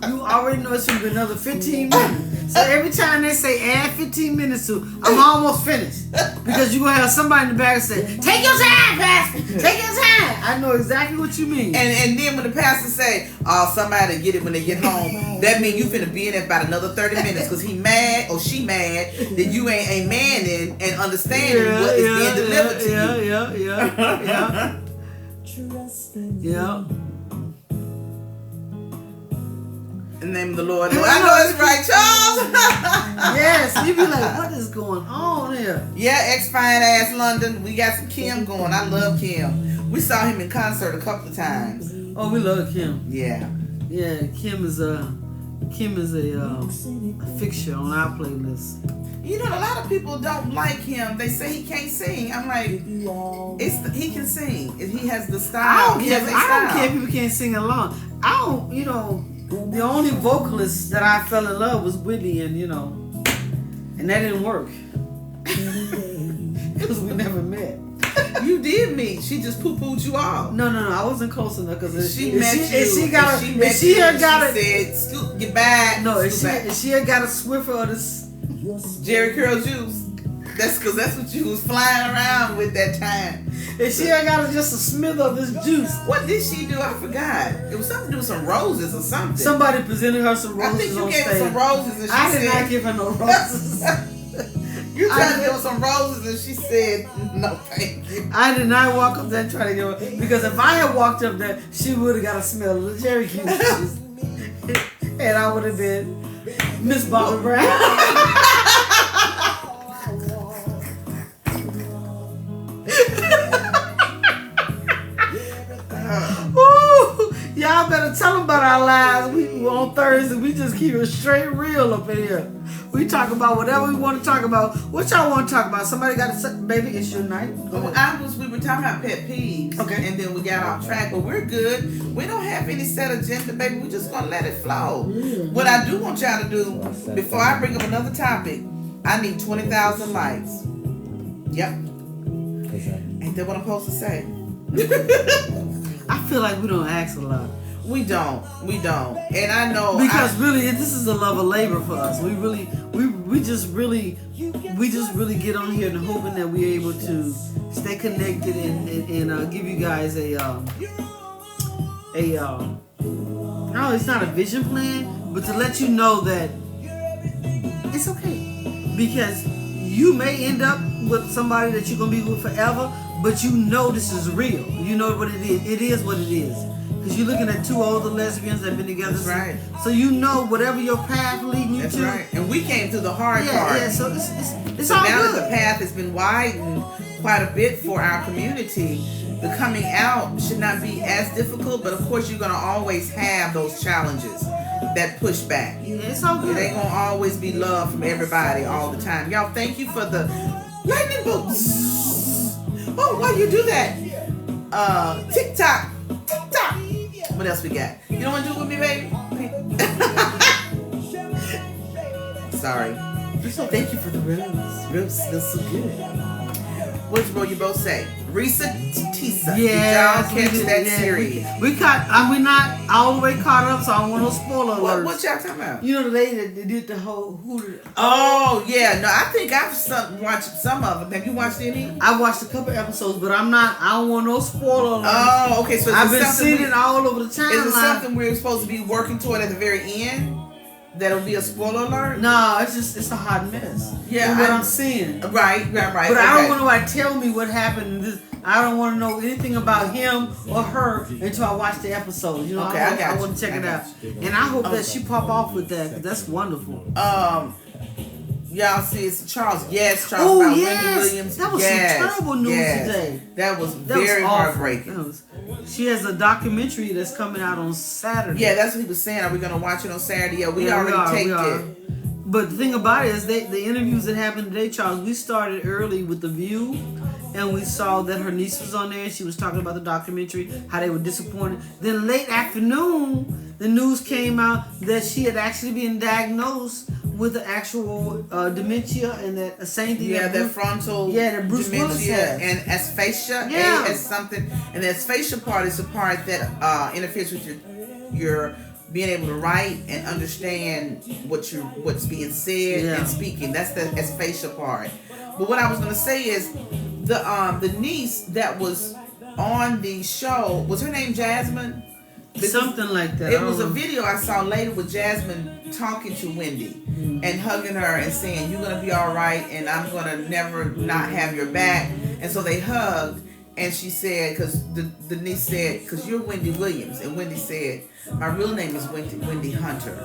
Speaker 3: You already know it's gonna be another 15 minutes. So every time they say add 15 minutes to, I'm almost finished. Because you're going to have somebody in the back say, take your time, Pastor. Take your time. I know exactly what you mean.
Speaker 1: And then when the pastor say, oh, somebody get it when they get home, that means you finna be in it about another 30 minutes because he mad or she mad that you ain't a man in and understanding what is being delivered to you.
Speaker 3: Yeah.
Speaker 1: In the name of the Lord. I know it's right, Charles.
Speaker 3: Yes, you be like, what is going on here?
Speaker 1: Yeah, ex-fine ass London. We got some Kim going. I love Kim. We saw him in concert a couple of times.
Speaker 3: Oh, we love Kim.
Speaker 1: Yeah.
Speaker 3: Yeah, Kim is a fixture on our playlist.
Speaker 1: You know, a lot of people don't like him. They say he can't sing. I'm like, he can sing. He has the style.
Speaker 3: I don't care if people can't sing along. I don't, you know, the only vocalist that I fell in love was Whitney, and you know, and that didn't work because we never met.
Speaker 1: You did meet. She just poo-pooed you off.
Speaker 3: No, I wasn't close enough because
Speaker 1: she said, "Scoot, get back."
Speaker 3: No, if she had got a Swiffer or this
Speaker 1: Jerry Curl juice. That's because that's what you was flying around with that time.
Speaker 3: If she had got just a smith of this juice.
Speaker 1: What did she do? I forgot. It was something to do with some roses or something.
Speaker 3: Somebody presented her some roses.
Speaker 1: I think you
Speaker 3: on
Speaker 1: gave
Speaker 3: stage.
Speaker 1: her some roses and she
Speaker 3: I
Speaker 1: said,
Speaker 3: did not give her no roses.
Speaker 1: You tried to give her some roses and she said, no thank you.
Speaker 3: I did not walk up there and try to give her, because if I had walked up there, she would have got a smell of the cherry juice. And I would have been Miss Bobby Brown. Y'all better tell them about our lives. We on Thursday. We just keep it straight real up in here. We talk about whatever we want to talk about. What y'all want to talk about? Somebody got to say, baby, it's your night.
Speaker 1: We were talking about pet peeves.
Speaker 3: Okay.
Speaker 1: And then we got off track, but we're good. We don't have any set agenda, baby. We're just gonna let it flow. What I do want y'all to do before I bring up another topic, I need 20,000 likes. Yep. Ain't that what I'm supposed to say?
Speaker 3: I feel like we don't ask a lot.
Speaker 1: We don't. And I know
Speaker 3: because really, this is a love of labor for us. We just really get on here and hoping that we're able to stay connected and give you guys no, it's not a vision plan, but to let you know that it's okay, because you may end up with somebody that you're gonna be with forever, but you know this is real. You know what it is. It is what it is. Because you're looking at two older lesbians that have been together.
Speaker 1: That's right.
Speaker 3: So you know whatever your path leading you to.
Speaker 1: That's right. And we came through the hard part.
Speaker 3: Yeah, so it's
Speaker 1: so
Speaker 3: all
Speaker 1: now
Speaker 3: good.
Speaker 1: that the path has been widened quite a bit for our community, the coming out should not be as difficult, but of course you're going to always have those challenges that push back.
Speaker 3: Yeah, it's all good.
Speaker 1: It ain't going to always be love from everybody all the time. Y'all, thank you for the lightning bolts. Oh, why you do that? TikTok. What else we got? You don't want to do it with me, baby? Sorry. Thank you for the rose. Rose smells so good. Which will you both say? Risa Tisa.
Speaker 3: Yeah,
Speaker 1: did y'all catch that series?
Speaker 3: We caught. We're not all the way caught up, so I don't want no spoiler alerts.
Speaker 1: What y'all talking about?
Speaker 3: You know the lady that did the whole Hooter.
Speaker 1: Oh yeah, no, I think I've watched some of them. Have you watched any?
Speaker 3: I watched a couple episodes, but I don't want no spoiler alerts.
Speaker 1: Oh, okay. So
Speaker 3: I've been seeing it all over the timeline.
Speaker 1: Is it something we're supposed to be working toward at the very end? That'll be a spoiler alert?
Speaker 3: No, it's a hot mess.
Speaker 1: Yeah,
Speaker 3: what I'm seeing.
Speaker 1: Right. But
Speaker 3: I don't want nobody to tell me what happened in this. I don't want to know anything about him or her until I watch the episode. You know,
Speaker 1: okay,
Speaker 3: I want to check it out. And I hope that she pop off with that, because that's wonderful.
Speaker 1: Y'all see it's Charles. Yes, Charles.
Speaker 3: Oh,
Speaker 1: about
Speaker 3: yes.
Speaker 1: Wendy Williams.
Speaker 3: That was some terrible news today.
Speaker 1: That was very heartbreaking.
Speaker 3: She has a documentary that's coming out on Saturday.
Speaker 1: Yeah, that's what he was saying. Are we going to watch it on Saturday? Yeah, we already taped it.
Speaker 3: But the thing about it is, the interviews that happened today, Charles, we started early with The View, and we saw that her niece was on there, and she was talking about the documentary, how they were disappointed. Then late afternoon, the news came out that she had actually been diagnosed with the actual dementia, and that same thing.
Speaker 1: Yeah, that frontal
Speaker 3: that Bruce
Speaker 1: dementia and aphasia.
Speaker 3: Yeah.
Speaker 1: As something, and the aphasia part is the part that interferes with your being able to write and understand what's being said and speaking. That's the facial part. But what I was gonna say is the niece that was on the show, was her name Jasmine?
Speaker 3: Something like that.
Speaker 1: It was a video I saw later with Jasmine talking to Wendy and hugging her and saying, "You're gonna be all right, and I'm gonna never not have your back." And so they hugged, and she said, because the niece said, "Because you're Wendy Williams," and Wendy said, "My real name is Wendy Hunter."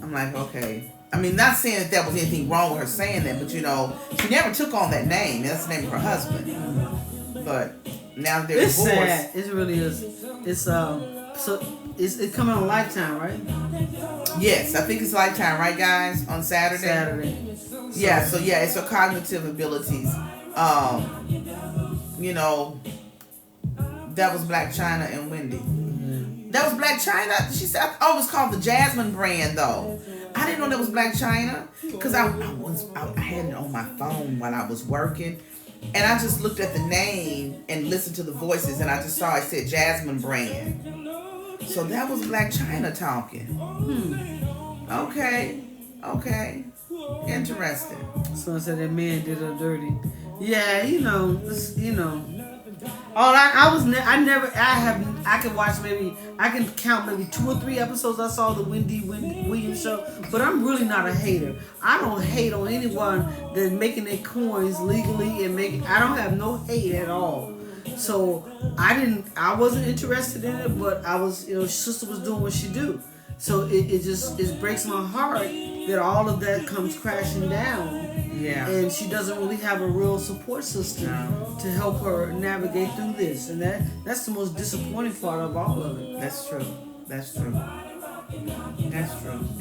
Speaker 1: I'm like, okay. I mean, not saying that there was anything wrong with her saying that, but she never took on that name. That's the name of her husband. But now they're divorced.
Speaker 3: Sad. It really is. It's so it's coming on Lifetime, right?
Speaker 1: Yes, I think it's Lifetime, right, guys? On Saturday. Yeah. So it's her cognitive abilities. That was Black China and Wendy. That was Black China. She said, "Oh, it was called the Jasmine brand, though." I didn't know that was Black China because I had it on my phone while I was working, and I just looked at the name and listened to the voices, and I just saw it said Jasmine brand. So that was Black China talking. Okay. Interesting.
Speaker 3: So I said that man did her dirty. Yeah, I can watch I can count maybe 2 or 3 episodes I saw the Wendy Williams show, but I'm really not a hater. I don't hate on anyone that's making their coins legally I don't have no hate at all. So I wasn't interested in it, but I was, sister was doing what she do. So it breaks my heart that all of that comes crashing down.
Speaker 1: Yeah.
Speaker 3: And she doesn't really have a real support system to help her navigate through this. And that's the most disappointing part of all of it.
Speaker 1: That's true.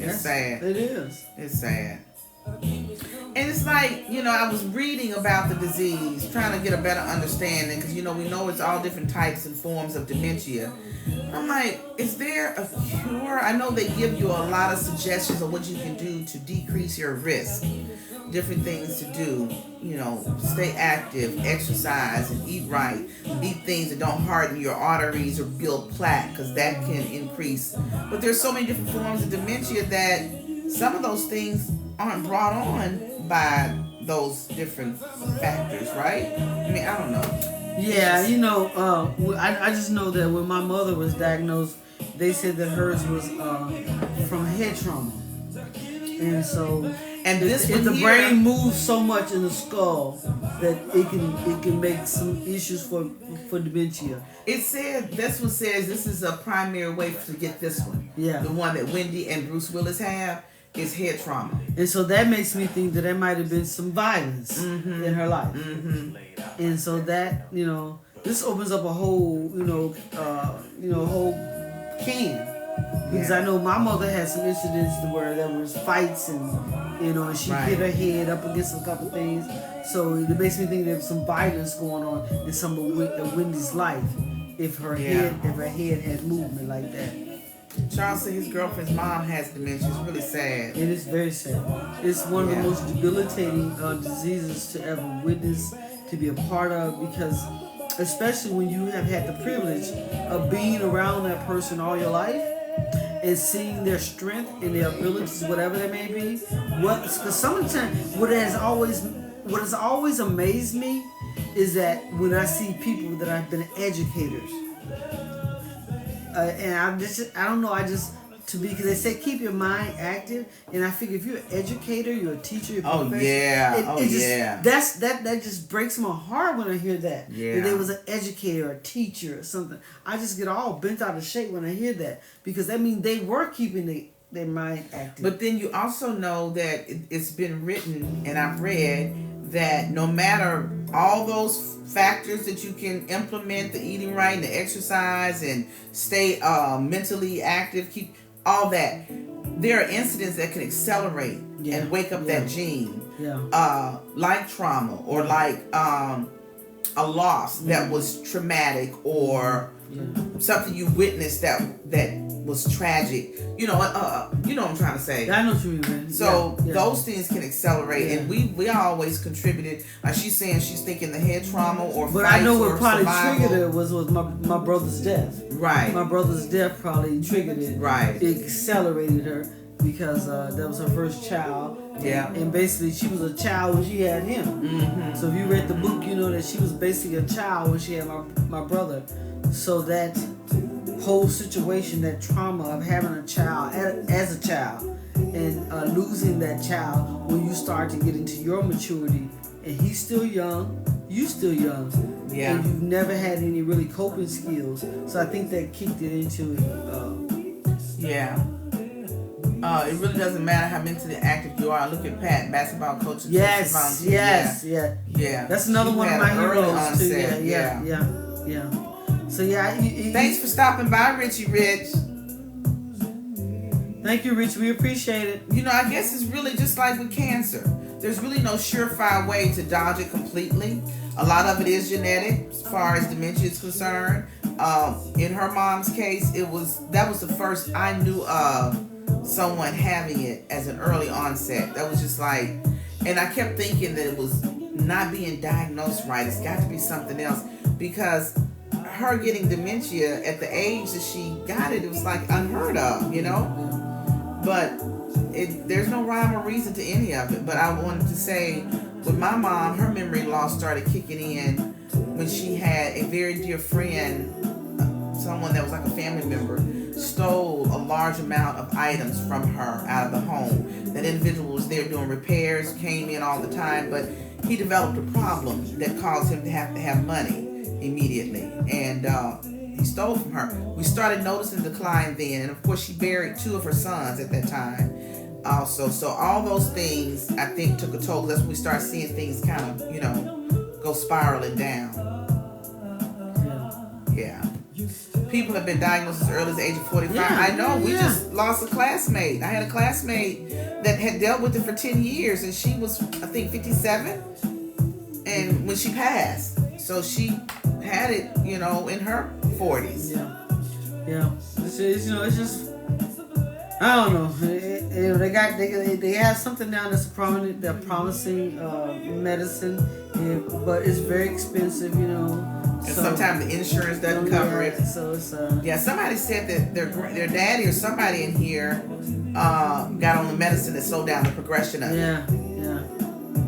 Speaker 1: It's sad.
Speaker 3: It is.
Speaker 1: It's sad. And it's like, I was reading about the disease, trying to get a better understanding, because, we know it's all different types and forms of dementia. I'm like, is there a cure? I know they give you a lot of suggestions of what you can do to decrease your risk. Different things to do, stay active, exercise, and eat right. Eat things that don't harden your arteries or build plaque, because that can increase. But there's so many different forms of dementia that some of those things aren't brought on by those different factors, right? I mean, I don't know.
Speaker 3: Yeah, I just know that when my mother was diagnosed, they said that hers was from head trauma. And so, if the brain moves so much in the skull that it can make some issues for dementia.
Speaker 1: It said, this one says this is a primary way to get this one.
Speaker 3: Yeah.
Speaker 1: The one that Wendy and Bruce Willis have is head trauma.
Speaker 3: And so that makes me think that there might have been some violence in her life. And so that, this opens up a whole, whole can. Because I know my mother had some incidents where there was fights and she hit her head up against a couple things. So it makes me think there's some violence going on in some of Wendy's life if her head had movement like that.
Speaker 1: Charles said his girlfriend's mom has dementia. It's really sad.
Speaker 3: It is very sad. It's one of the most debilitating diseases to ever witness, to be a part of, because especially when you have had the privilege of being around that person all your life and seeing their strength and their abilities, whatever they may be. Because sometimes what has always amazed me is that when I see people that have been educators, and because they say keep your mind active, and I figure if you're an educator, you're a teacher, you're a professor. That just breaks my heart when I hear that.
Speaker 1: Yeah.
Speaker 3: That there was an educator, a teacher, or something. I just get all bent out of shape when I hear that, because that means they were keeping their mind active.
Speaker 1: But then you also know that it's been written, and I've read that no matter all those factors that you can implement, the eating right and the exercise and stay mentally active, keep all that, there are incidents that can accelerate and wake up that gene, like trauma or like a loss that was traumatic or something you witnessed that was tragic. You know what I'm trying to say.
Speaker 3: I know what you mean.
Speaker 1: So those things can accelerate, and we always contributed. Like she's saying, she's thinking the head trauma or
Speaker 3: but
Speaker 1: fights
Speaker 3: I know
Speaker 1: or
Speaker 3: what probably
Speaker 1: survival.
Speaker 3: triggered it was my brother's death.
Speaker 1: Right.
Speaker 3: My brother's death probably triggered it.
Speaker 1: Right.
Speaker 3: It accelerated her because that was her first child.
Speaker 1: Yeah.
Speaker 3: And basically, she was a child when she had him.
Speaker 1: Mm-hmm.
Speaker 3: So if you read the book, you know that she was basically a child when she had my brother. So that whole situation, that trauma of having a child as a child and losing that child when you start to get into your maturity, and he's still young, you still young, and you've never had any really coping skills. So I think that kicked it into
Speaker 1: it really doesn't matter how mentally active you are. Look at Pat, basketball coach.
Speaker 3: Yes. That's another one of my heroes too. Yeah. So
Speaker 1: thanks for stopping by, Richie Rich.
Speaker 3: Thank you, Rich. We appreciate it.
Speaker 1: You know, I guess it's really just like with cancer. There's really no surefire way to dodge it completely. A lot of it is genetic, as far as dementia is concerned. In her mom's case, that was the first I knew of someone having it as an early onset. That was just like, and I kept thinking that it was not being diagnosed right. It's got to be something else, because her getting dementia at the age that she got it was like unheard of, you know. But there's no rhyme or reason to any of it. But I wanted to say, with my mom, her memory loss started kicking in when she had a very dear friend, someone that was like a family member, stole a large amount of items from her out of the home. That individual was there doing repairs, came in all the time, but he developed a problem that caused him to have money immediately, and he stole from her. We started noticing decline then, and of course she buried 2 of her sons at that time also. So all those things I think took a toll. That's when we started seeing things kind of, go spiraling down. Yeah. People have been diagnosed as early as the age of 45. I know. We just lost a classmate. I had a classmate that had dealt with it for 10 years, and she was, I think, 57 and when she passed. So she had it, in her 40s.
Speaker 3: Yeah. It's just, I don't know. They have something now that's prominent. They're promising medicine, but it's very expensive, And
Speaker 1: sometimes the insurance doesn't cover it.
Speaker 3: So it's
Speaker 1: somebody said that their daddy or somebody in here got on the medicine that slowed down the progression of it.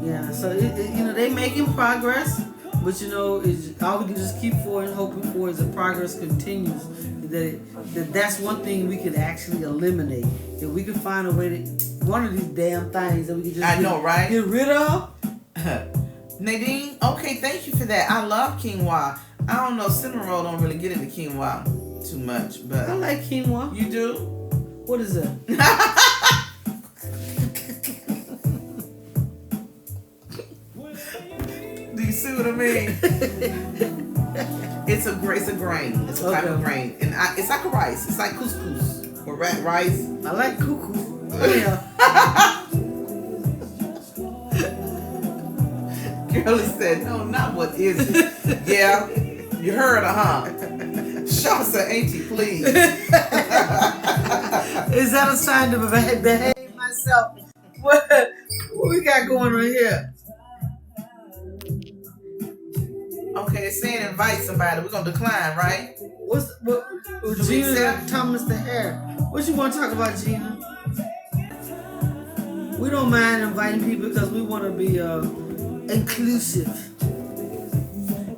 Speaker 3: Yeah. So they making progress. But all we can just keep for and hoping for is that progress continues. That's one thing we can actually eliminate. If we can find a way to one of these damn things that we can just get rid of.
Speaker 1: Nadine, okay, thank you for that. I love quinoa. I don't know, cinnamon roll don't really get into quinoa too much, but
Speaker 3: I like quinoa.
Speaker 1: You do?
Speaker 3: What is that?
Speaker 1: Do you see what I mean? It's a grain. It's a type of grain, and it's like a rice. It's like couscous or rice.
Speaker 3: I like cuckoo. Oh yeah.
Speaker 1: Girlie said, "No, not what is it?" Yeah, you heard her, huh? Shaw said, "Auntie, please."
Speaker 3: Is that a sign to behave myself? What we got going on here?
Speaker 1: Okay, it's saying invite somebody. We're gonna decline, right?
Speaker 3: What Gina Thomas the hair. What you want to talk about, Gina? We don't mind inviting people because we want to be inclusive.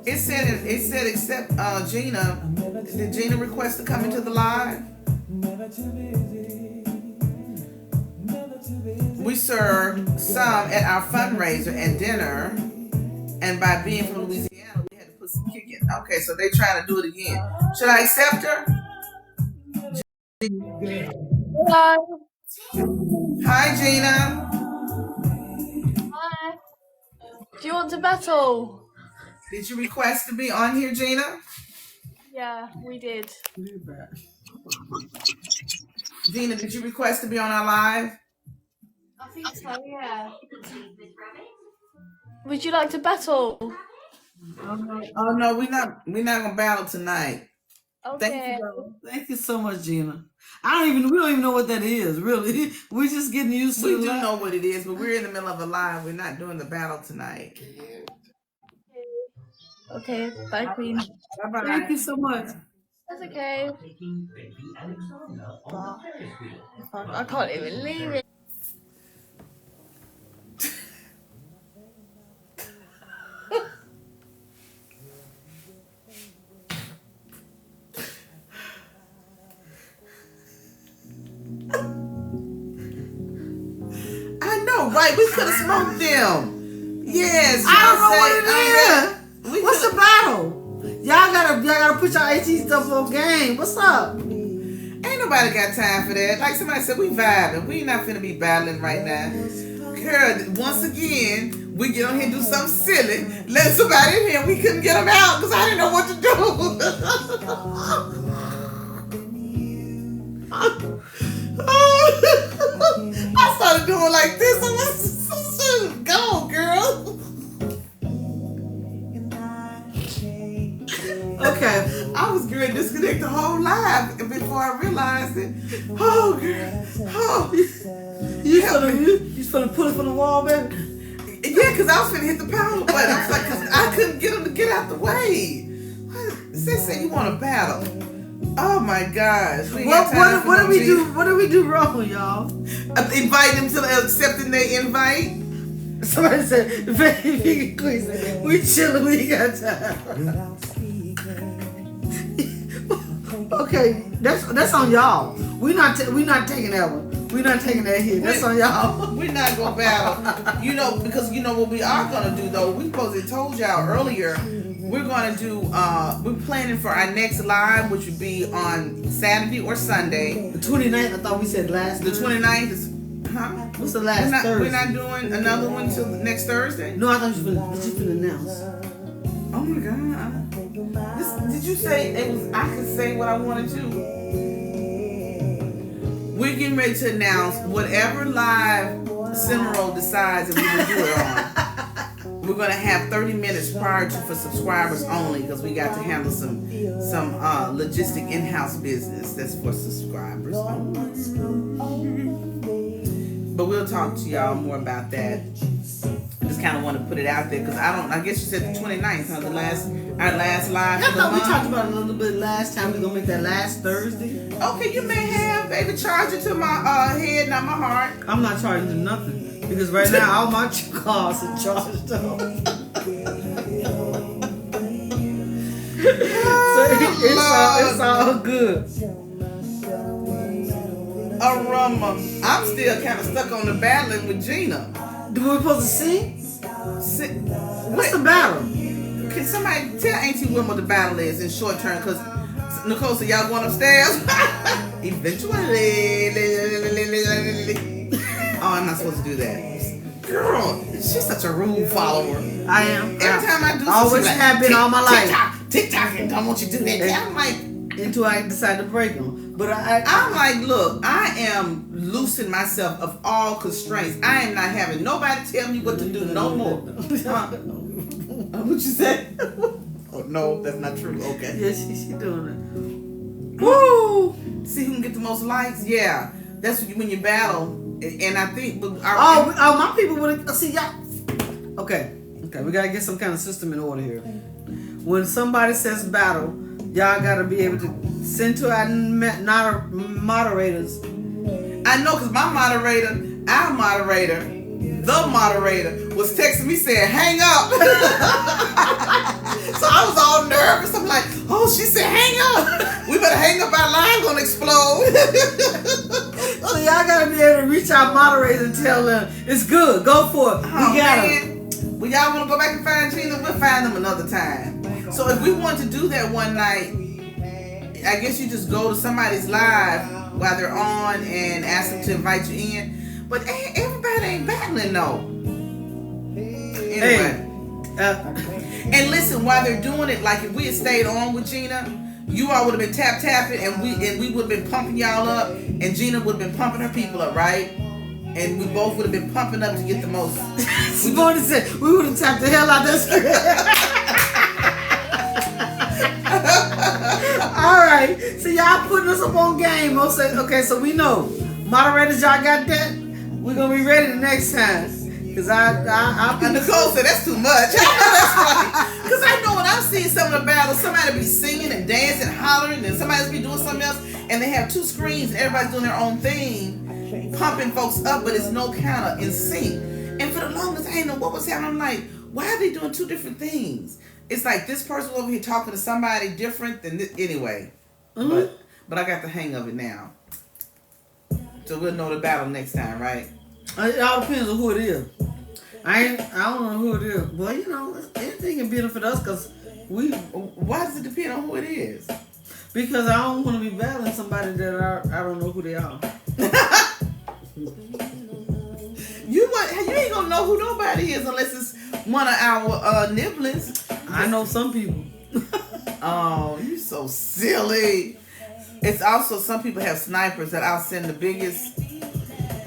Speaker 1: It said except Gina. Did Gina request to come into the live? We served some at our fundraiser and dinner, and by being from Louisiana, we had to put some kick in. Okay, so they're trying to do it again. Should I accept her?
Speaker 4: Hi.
Speaker 1: Hi, Gina.
Speaker 4: Hi. Do you want to battle?
Speaker 1: Did you request to be on here, Gina?
Speaker 4: Yeah, we did.
Speaker 1: Gina, did you request to be on our live?
Speaker 4: I think so, yeah. Would you like to battle?
Speaker 1: Oh no, we're not gonna battle tonight. Thank
Speaker 4: Okay.
Speaker 1: you, girl.
Speaker 3: Thank you so much, Gina. We don't even know what that is, really. We're just getting used to
Speaker 1: We
Speaker 3: the
Speaker 1: do
Speaker 3: live.
Speaker 1: know what it is, but we're in the middle of a live. We're not doing the battle tonight.
Speaker 4: Okay. Bye, Queen.
Speaker 1: Bye-bye.
Speaker 3: Thank you so much.
Speaker 4: That's okay. Fuck, I can't even leave it.
Speaker 1: I know, right? We could have smoked them. Yes.
Speaker 3: I don't know what it is.
Speaker 1: We
Speaker 3: What's the battle? Y'all gotta put your AT stuff on game. What's up?
Speaker 1: Ain't nobody got time for that. Like somebody said, we vibing. We not finna be battling right now. Girl, once again, we get on here and do something silly. Let somebody in here. We couldn't get them out because I didn't know what to do. I started doing like this. I was go, girl.
Speaker 3: Okay.
Speaker 1: I was going to disconnect the whole live before I realized it. Oh, girl. Oh.
Speaker 3: You finna pull it from the wall, baby?
Speaker 1: Yeah, because I was finna hit the power button. I was like, because I couldn't get them to get out the way. Sis said you want to battle. Oh my gosh.
Speaker 3: What do we do? What do we do wrong, y'all?
Speaker 1: Invite them to accepting their invite.
Speaker 3: Somebody said, "Baby, please, we chilling. We ain't got time." Okay, that's on y'all. We not taking that one. We're not taking that here. That's on y'all.
Speaker 1: We're not gonna battle. Because what we are gonna do though. We supposed to told y'all earlier. We're gonna do. We're planning for our next live, which would be on Saturday or Sunday.
Speaker 3: The 29th, I thought we said last.
Speaker 1: The 29th is. Huh?
Speaker 3: What's the last Thursday?
Speaker 1: We're not doing another one till next Thursday?
Speaker 3: No, I thought you finna announce.
Speaker 1: Oh my God. Did you say it was I could say what I wanted to? We're getting ready to announce whatever live Cimarron decides that we will do it on. We're gonna have 30 minutes prior to for subscribers only because we got to handle some logistic in-house business that's for subscribers only. But we'll talk to y'all more about that. Just kind of want to put it out there because I guess you said the 29th, huh? Our last live.
Speaker 3: I thought we talked about it a little bit last time. We're gonna make that last Thursday.
Speaker 1: Okay, you may have, baby, charge it to my head, not my heart.
Speaker 3: I'm not charging them nothing because right now all my cars are charged up. So it's all good.
Speaker 1: I'm still kind of stuck on the battling with Gina.
Speaker 3: Do we supposed to sing? What's the battle?
Speaker 1: Can somebody tell Auntie Wilma what the battle is in short term? Because Nicole said y'all going upstairs. Eventually. Oh, I'm not supposed to do that. Girl, she's such a rule follower.
Speaker 3: I am.
Speaker 1: Every time I do something,
Speaker 3: always
Speaker 1: like,
Speaker 3: have been all my life.
Speaker 1: TikTok, and I want you to do that. I'm like,
Speaker 3: until I decide to break them. But
Speaker 1: I'm like, look, I am loosing myself of all constraints. I am not having nobody tell me what to do no more. What you say? Oh no, that's not true. Okay.
Speaker 3: Yeah, she doing it.
Speaker 1: Woo! See who can get the most likes? Yeah, that's when you battle. And I think,
Speaker 3: my people would see y'all. Okay, we gotta get some kind of system in order here. When somebody says battle, y'all gotta be able to send to our moderators.
Speaker 1: I know, cause our moderator, the moderator, was texting me saying, "Hang up." So I was all nervous. I'm like, "Oh, she said hang up. We better hang up. Our line gonna explode."
Speaker 3: So y'all gotta be able to reach our moderators and tell them it's good. Go for it. We got them.
Speaker 1: Well, y'all want to go back and find Gina? We'll find them another time. So if we want to do that one night, I guess you just go to somebody's live while they're on and ask them to invite you in. But everybody ain't battling though. Anyway. And listen, while they're doing it, like if we had stayed on with Gina, you all would have been tapping, and we would have been pumping y'all up, and Gina would have been pumping her people up, right? And we both would have been pumping up to get the most.
Speaker 3: Simone said we would have tapped the hell out of this. All right. right. So y'all putting us up on game. Okay, so we know. Moderators, y'all got that? We're gonna be ready the next time. Cause I'll be
Speaker 1: Nicole said that's too much. I know that's funny. Cause I know when I'm seeing some of the battles, somebody be singing and dancing, hollering, and somebody's be doing something else, and they have two screens and everybody's doing their own thing, pumping folks up, but it's no counter in sync. And for the longest, I didn't know what was happening. I'm like, why are they doing two different things? It's like this person over here talking to somebody different than this. Anyway.
Speaker 3: Mm-hmm.
Speaker 1: But I got the hang of it now. So we'll know the battle next time, right?
Speaker 3: It all depends on who it is. I don't know who it is. Well, you know, anything can benefit us because we.
Speaker 1: Why does it depend on who it is?
Speaker 3: Because I don't want to be battling somebody that I don't know who they are.
Speaker 1: You ain't gonna know who nobody is unless it's one of our nibblings.
Speaker 3: I know some people.
Speaker 1: Oh, you so silly. It's also some people have snipers that I'll send the biggest.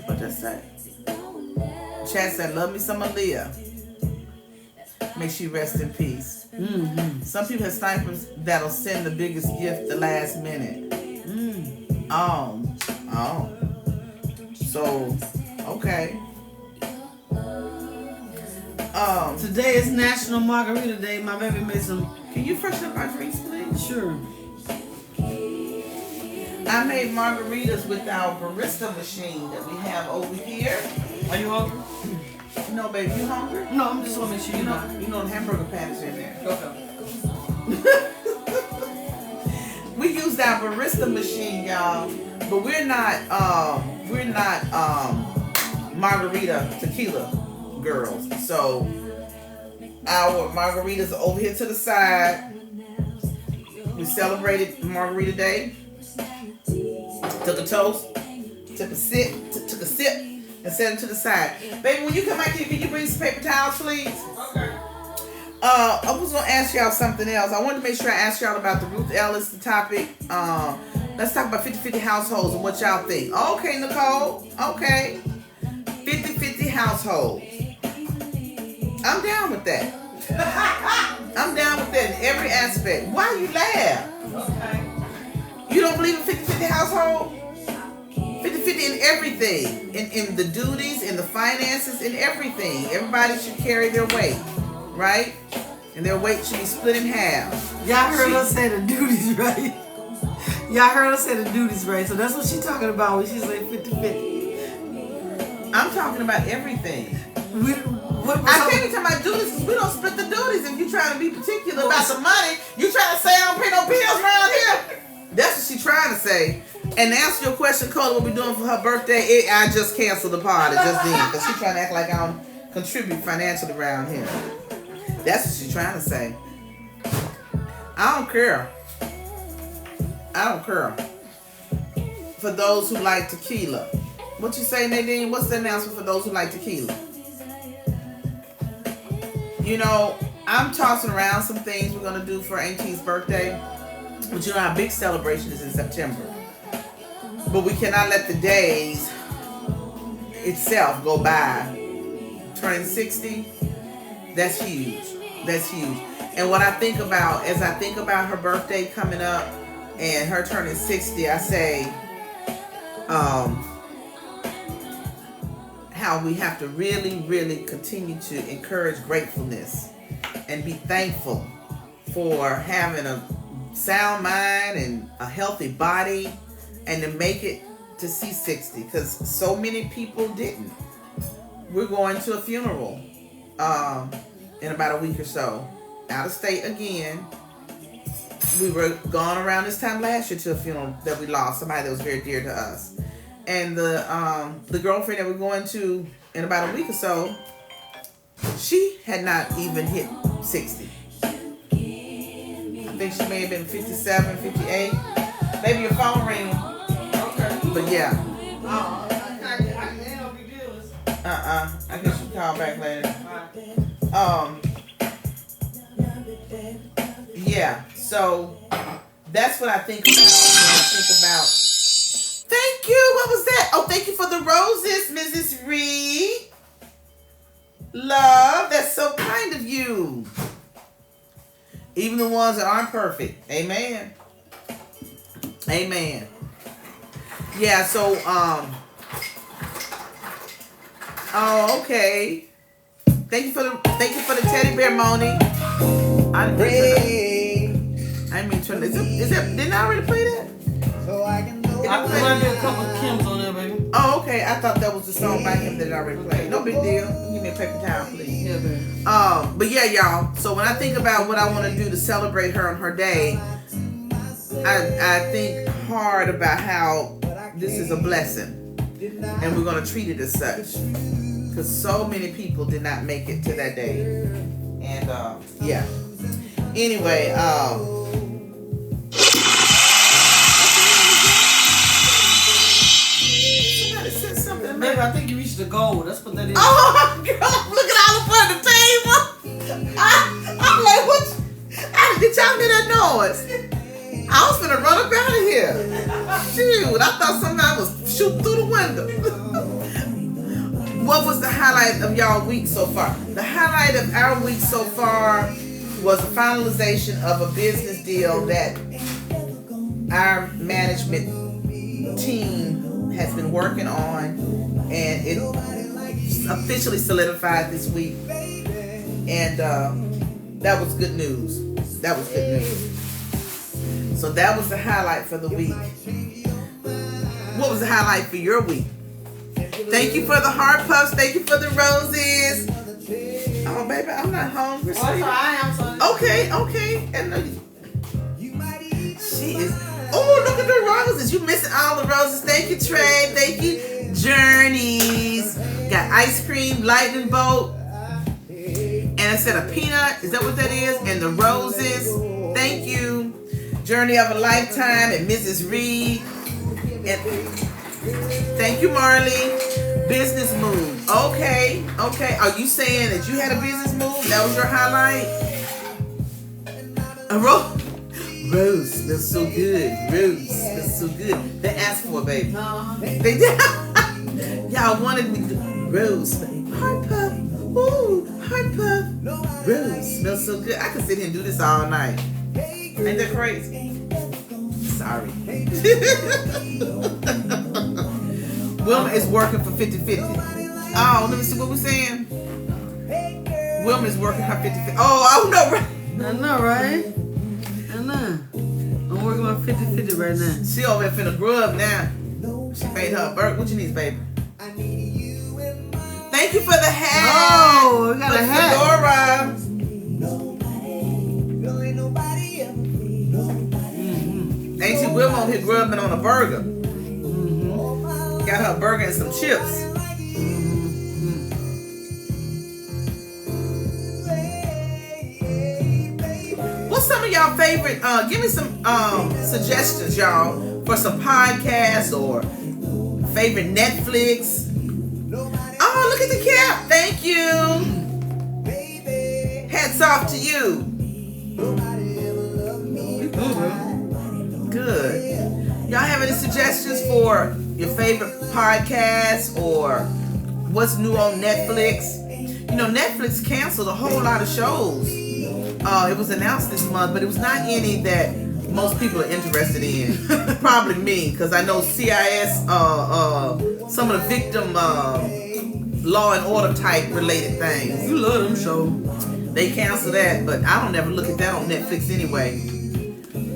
Speaker 1: What that say? Chat said, "Love me some Aaliyah. May she rest in peace."
Speaker 3: Mm-hmm.
Speaker 1: Some people have snipers that'll send the biggest gift the last minute. Oh. So, okay.
Speaker 3: Today is National Margarita Day. My baby made some.
Speaker 1: Can you freshen up our drinks, please?
Speaker 3: Sure.
Speaker 1: I made margaritas with our barista machine that we have over here.
Speaker 3: Are you hungry?
Speaker 1: No, baby, you hungry?
Speaker 3: No, I'm just want to make sure
Speaker 1: You know the hamburger patties in there.
Speaker 3: Okay.
Speaker 1: We used our barista machine, y'all, but we're not margarita tequila girls. So our margaritas are over here to the side. We celebrated Margarita Day. Took a toast, took a sip, and set them to the side. Baby, when you come back here, can you bring some paper towels, please?
Speaker 3: Okay.
Speaker 1: I was gonna ask y'all something else. I wanted to make sure I asked y'all about the Ruth Ellis, the topic. Let's talk about 50-50 households and what y'all think. Okay, Nicole. Okay. 50-50 households. I'm down with that. I'm down with that in every aspect. Why you laugh?
Speaker 3: Okay.
Speaker 1: You don't believe in 50-50 household? 50-50 in everything. In the duties, in the finances, in everything. Everybody should carry their weight, right? And their weight should be split in half.
Speaker 3: Y'all heard us say the duties right. Y'all heard us say the duties right. So that's what she's talking about when she say 50-50.
Speaker 1: I'm talking about everything.
Speaker 3: I
Speaker 1: can't be talking about duties because we don't split the duties. If you trying to be particular about the money, you trying to say I don't pay no bills around here. That's what she's trying to say. And to answer your question, Cola, what we doing for her birthday, I just canceled the party just then because she's trying to act like I don't contribute financially around here. That's what she's trying to say. I don't care. For those who like tequila. What you say, Nadine? What's the announcement for those who like tequila? You know, I'm tossing around some things we're going to do for Auntie's birthday. But you know our big celebration is in September. But we cannot let the days itself go by. Turning 60, that's huge. That's huge. And what I think about, as I think about her birthday coming up and her turning 60, I say how we have to really, really continue to encourage gratefulness and be thankful for having a sound mind and a healthy body and to make it to see 60 because so many people didn't. We're going to a funeral in about a week or so, out of state again. We were gone around this time last year to a funeral that we lost, somebody that was very dear to us. And the girlfriend that we're going to in about a week or so, she had not even hit 60. I think she may have been 57, 58. Maybe your phone ringing. Okay. But yeah. I guess you call back later. Yeah. So that's what I think about when I think about. Thank you. What was that? Oh, thank you for the roses, Mrs. Reed. Love. That's so kind of you. Even the ones that aren't perfect. Amen. Amen. Yeah, so oh, okay. Thank you for the teddy bear, Moni. I didn't mean to turn. Is that didn't I already play that?
Speaker 3: I did a couple of Kims on there, baby.
Speaker 1: Oh, okay. I thought that was the song by him that I already played. No big deal. Give me a paper towel, please.
Speaker 3: Yeah, baby.
Speaker 1: But yeah, y'all. So when I think about what I want to do to celebrate her on her day, I think hard about how this is a blessing, and we're gonna treat it as such, because so many people did not make it to that day, and yeah. Anyway, somebody said something.
Speaker 3: Baby, I think you reached the goal. That's what that is.
Speaker 1: Oh, girl, I'm looking all up on the table. I'm like, what? Did y'all hear that noise? I was gonna run up out of here. Shoot, I thought somebody was shooting through the window. What was the highlight of y'all week so far? The highlight of our week so far was the finalization of a business deal that our management team has been working on, and it officially solidified this week. And that was good news. That was good news. So that was the highlight for the week. What was the highlight for your week? Thank you for the heart puffs. Thank you for the roses. Oh, baby, I'm not hungry. Okay. And she is. Oh, look at the roses. You missing all the roses. Thank you, Trey. Thank you, Journeys. Got ice cream, lightning bolt. And I said a peanut. Is that what that is? And the roses. Thank you. Journey of a Lifetime and Mrs. Reed. And thank you, Marley. Business move. Okay. Are you saying that you had a business move? That was your highlight? A Rose smells so good. Rose smells so good. They asked for it, baby. They did. Y'all wanted me to. Rose. Heart puff. Ooh, heart puff. Rose smells so good. I could sit here and do this all night. Ain't that crazy? Sorry. Wilma is working for 50-50. Oh, let me see what we're saying. Wilma is working her 50-50. Oh, no, right?
Speaker 3: I know, right? I know. I'm working on 50-50 right now.
Speaker 1: She over there finna grub now. She made her a burger. What you need, baby? Thank you for the hat.
Speaker 3: Oh, we got a hat.
Speaker 1: Fedora. Ain't she Wilma on here grubbing on a burger? Got her a burger and some chips. What's some of y'all favorite? Give me some suggestions, y'all, for some podcasts or favorite Netflix. Oh, look at the cap. Thank you. Hats off to you. Good. Y'all have any suggestions for your favorite podcasts or what's new on Netflix? You know, Netflix canceled a whole lot of shows. It was announced this month, but it was not any that most people are interested in. Probably me, because I know CIS, some of the victim law and order type related things.
Speaker 3: You love them shows.
Speaker 1: They canceled that, but I don't ever look at that on Netflix anyway.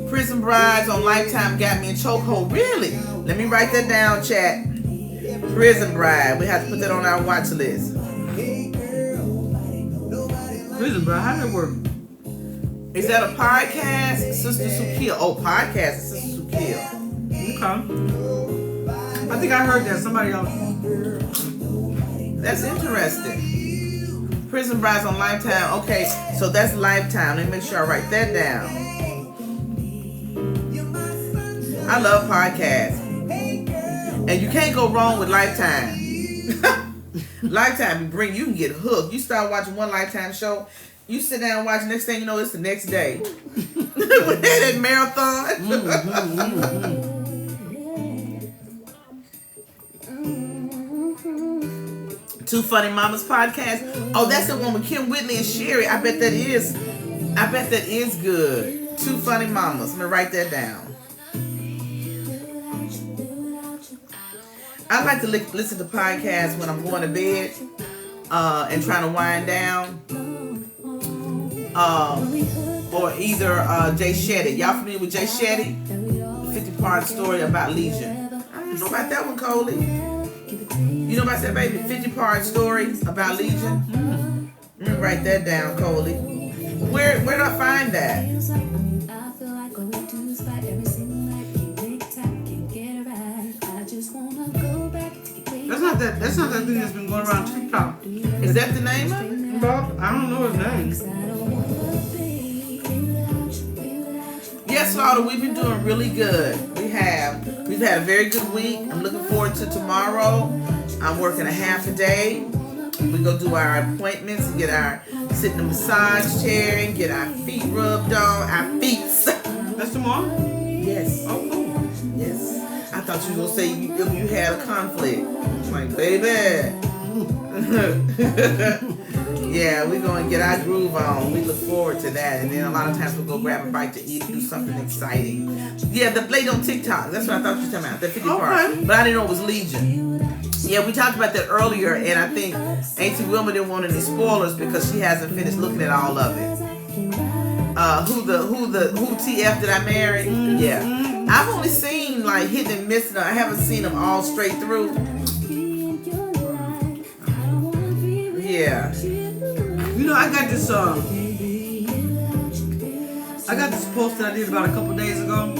Speaker 1: Prison Brides on Lifetime got me in chokehold. Really? Let me write that down, chat. Prison Bride. We have to put that on our watch list.
Speaker 3: Prison Bride, how that work?
Speaker 1: Is that a podcast? Sisters Who Kill. Oh, podcast Sisters Who Kill.
Speaker 3: Okay. I think I heard that. Somebody else.
Speaker 1: That's interesting. Prison Brides on Lifetime. Okay, so that's Lifetime. Let me make sure I write that down. I love podcasts. And you can't go wrong with Lifetime. Lifetime, you can get hooked. You start watching one Lifetime show, you sit down and watch, next thing you know, it's the next day. With that marathon. Two Funny Mamas podcast. Oh, that's the one with Kim Whitley and Sherry. I bet that is good. Two Funny Mamas. I'm gonna write that down. I like to listen to podcasts when I'm going to bed and trying to wind down. Or either Jay Shetty. Y'all familiar with Jay Shetty? The 50-part story about Legion. I don't know about that one, Coley. You know about that, baby? 50-part story about Legion? Let me write that down, Coley. Where do I find that?
Speaker 3: That's not that thing that's been going around TikTok.
Speaker 1: Is that the name of it?
Speaker 3: Bob, I don't know his name.
Speaker 1: Yes, Lauder, we've been doing really good. We've had a very good week. I'm looking forward to tomorrow. I'm working a half a day. We go do our appointments and sit in the massage chair and get our feet rubbed on. Our feet.
Speaker 3: That's tomorrow?
Speaker 1: Yes.
Speaker 3: Oh, cool.
Speaker 1: Yes. I thought you were gonna say you had a conflict. I'm like, baby. Yeah, we're gonna get our groove on. We look forward to that. And then a lot of times we'll go grab a bite to eat and do something exciting. Yeah, the lady on TikTok. That's what I thought you were talking about. The 50 part. But I didn't know it was Legion. Yeah, we talked about that earlier, and I think Auntie Wilma didn't want any spoilers because she hasn't finished looking at all of it. Who TF did I marry? Yeah. I've only seen like hitting and missing. I haven't seen them all straight through. Yeah.
Speaker 3: You know, I got this post that I did about a couple days ago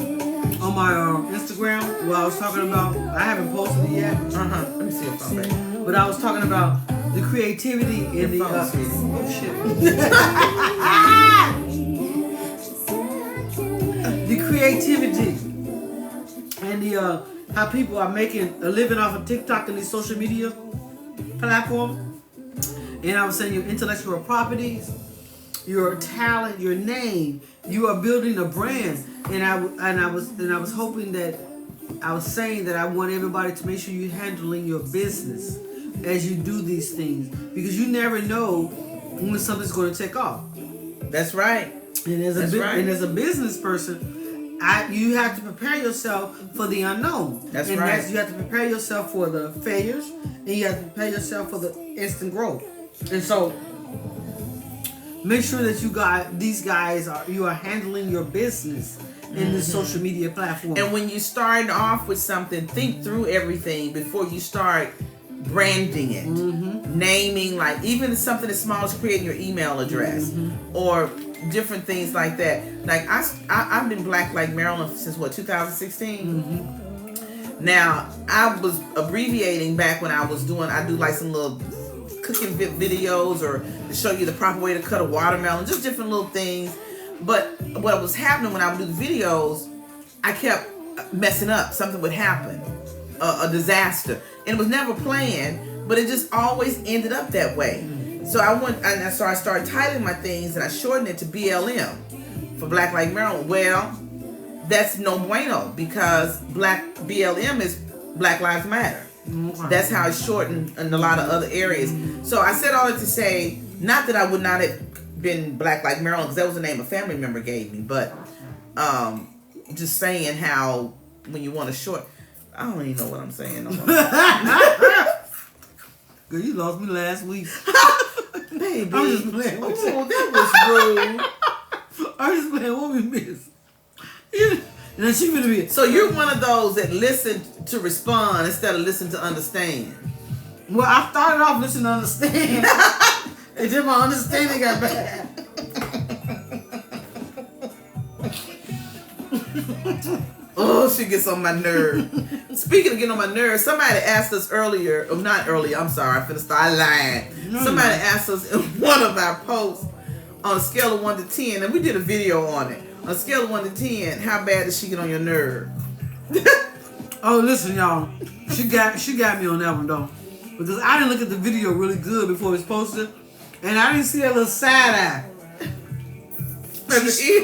Speaker 3: on my Instagram where I was talking about, I haven't posted it yet.
Speaker 1: Let me see your phone, baby.
Speaker 3: But I was talking about the creativity in the
Speaker 1: phone,
Speaker 3: oh shit. The creativity and the how people are making a living off of TikTok and these social media platforms. And I was saying your intellectual properties, your talent, your name, you are building a brand. And I was hoping that I was saying that I want everybody to make sure you're handling your business as you do these things, because you never know when something's going to take off.
Speaker 1: That's right.
Speaker 3: And as a business person, you have to prepare yourself for the unknown.
Speaker 1: That's right.
Speaker 3: You have to prepare yourself for the failures, and you have to prepare yourself for the instant growth. And so, make sure that you are handling your business in this social media platform.
Speaker 1: And when you start off with something, think through everything before you start branding it, naming, like even something as small as creating your email address or different things like that. Like I've been Black like Maryland since 2016. Now I was abbreviating back when I do like some little cooking videos or to show you the proper way to cut a watermelon, just different little things. But what was happening when I would do the videos, I kept messing up. Something would happen, a disaster, and it was never planned, but it just always ended up that way. So I started titling my things, and I shortened it to BLM for Black Like Maryland. Well, that's no bueno, because BLM is Black Lives Matter. That's how it's shortened in a lot of other areas. So I said all that to say, not that I would not have been Black Like Maryland, because that was the name a family member gave me, but just saying how when you want to short, I don't even know what I'm saying no more.
Speaker 3: Girl, you lost me last week.
Speaker 1: Baby.
Speaker 3: I'm just playing with you.
Speaker 1: Oh, that was rude.
Speaker 3: I'm just playing what we missed. And then she gonna be.
Speaker 1: So you're one of those that listen to respond instead of listen to understand.
Speaker 3: Well, I started off listening to understand, and then my understanding got bad.
Speaker 1: Oh, she gets on my nerve. Speaking of getting on my nerves, somebody asked us earlier, or not earlier, I'm sorry, I'm finna start lying. Somebody asked us in one of our posts on a scale of 1 to 10, and we did a video on it. On a scale of 1 to 10, how bad does she get on your nerve?
Speaker 3: Oh, listen, y'all. She got me on that one, though. Because I didn't look at the video really good before it was posted, and I didn't see that little side eye. She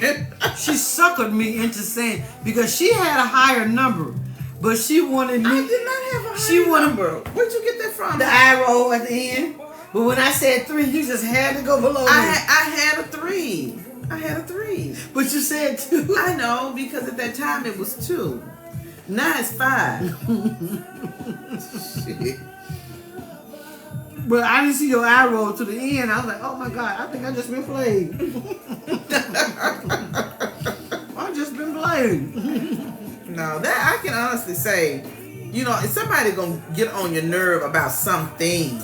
Speaker 3: suckered me into saying, because she had a higher number, but she wanted me.
Speaker 1: I did not have a higher number. Where'd you get that from?
Speaker 3: The eye roll at the end. But when I said 3, you just had to go below me.
Speaker 1: I had a 3. I had a 3.
Speaker 3: But you said 2.
Speaker 1: I know, because at that time it was 2. Now it's 5. Shit.
Speaker 3: But I didn't see your eye roll to the end. I was like, oh my God, I think I just been played. I just been played.
Speaker 1: No, that I can honestly say, you know, if somebody gonna get on your nerve about something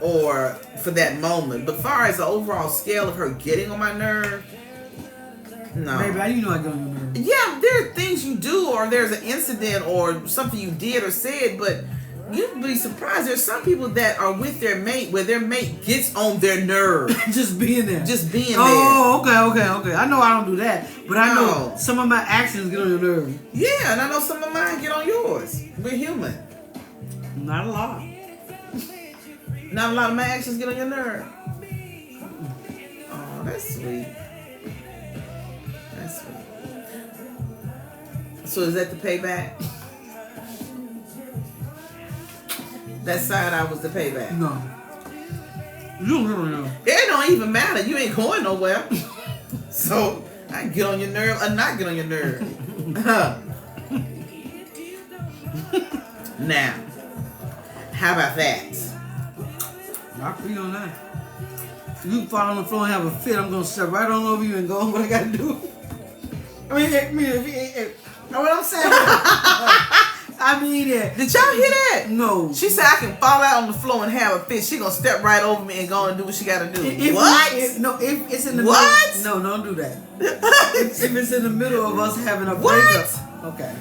Speaker 1: or for that moment, but far as the overall scale of her getting on my nerve, no.
Speaker 3: Baby, you know I get on your nerve.
Speaker 1: Yeah, there are things you do, or there's an incident or something you did or said, but you'd be surprised. There's some people that are with their mate where their mate gets on their nerve.
Speaker 3: Just being there.
Speaker 1: Just being there.
Speaker 3: Oh, okay. I know I don't do that, but I know some of my actions get on your nerve.
Speaker 1: Yeah, and I know some of mine get on yours. We're human.
Speaker 3: Not a lot.
Speaker 1: Not a lot of my actions get on your nerve. Oh, that's sweet. That's sweet. So is that the payback? That side eye was the payback.
Speaker 3: No. You don't know.
Speaker 1: It don't even matter. You ain't going nowhere. So I can get on your nerve or not get on your nerve. Now, how about that?
Speaker 3: I feel on that. You can fall on the floor and have a fit. I'm gonna step right on over you and go on what I gotta do. Know what I'm saying?
Speaker 1: Did y'all hear that?
Speaker 3: No.
Speaker 1: She said I can fall out on the floor and have a fit. She gonna step right over me and go and do what she gotta do.
Speaker 3: If it's in the
Speaker 1: what?
Speaker 3: middle. No, don't do that. if it's in the middle of us having a
Speaker 1: what?
Speaker 3: breakup. Okay.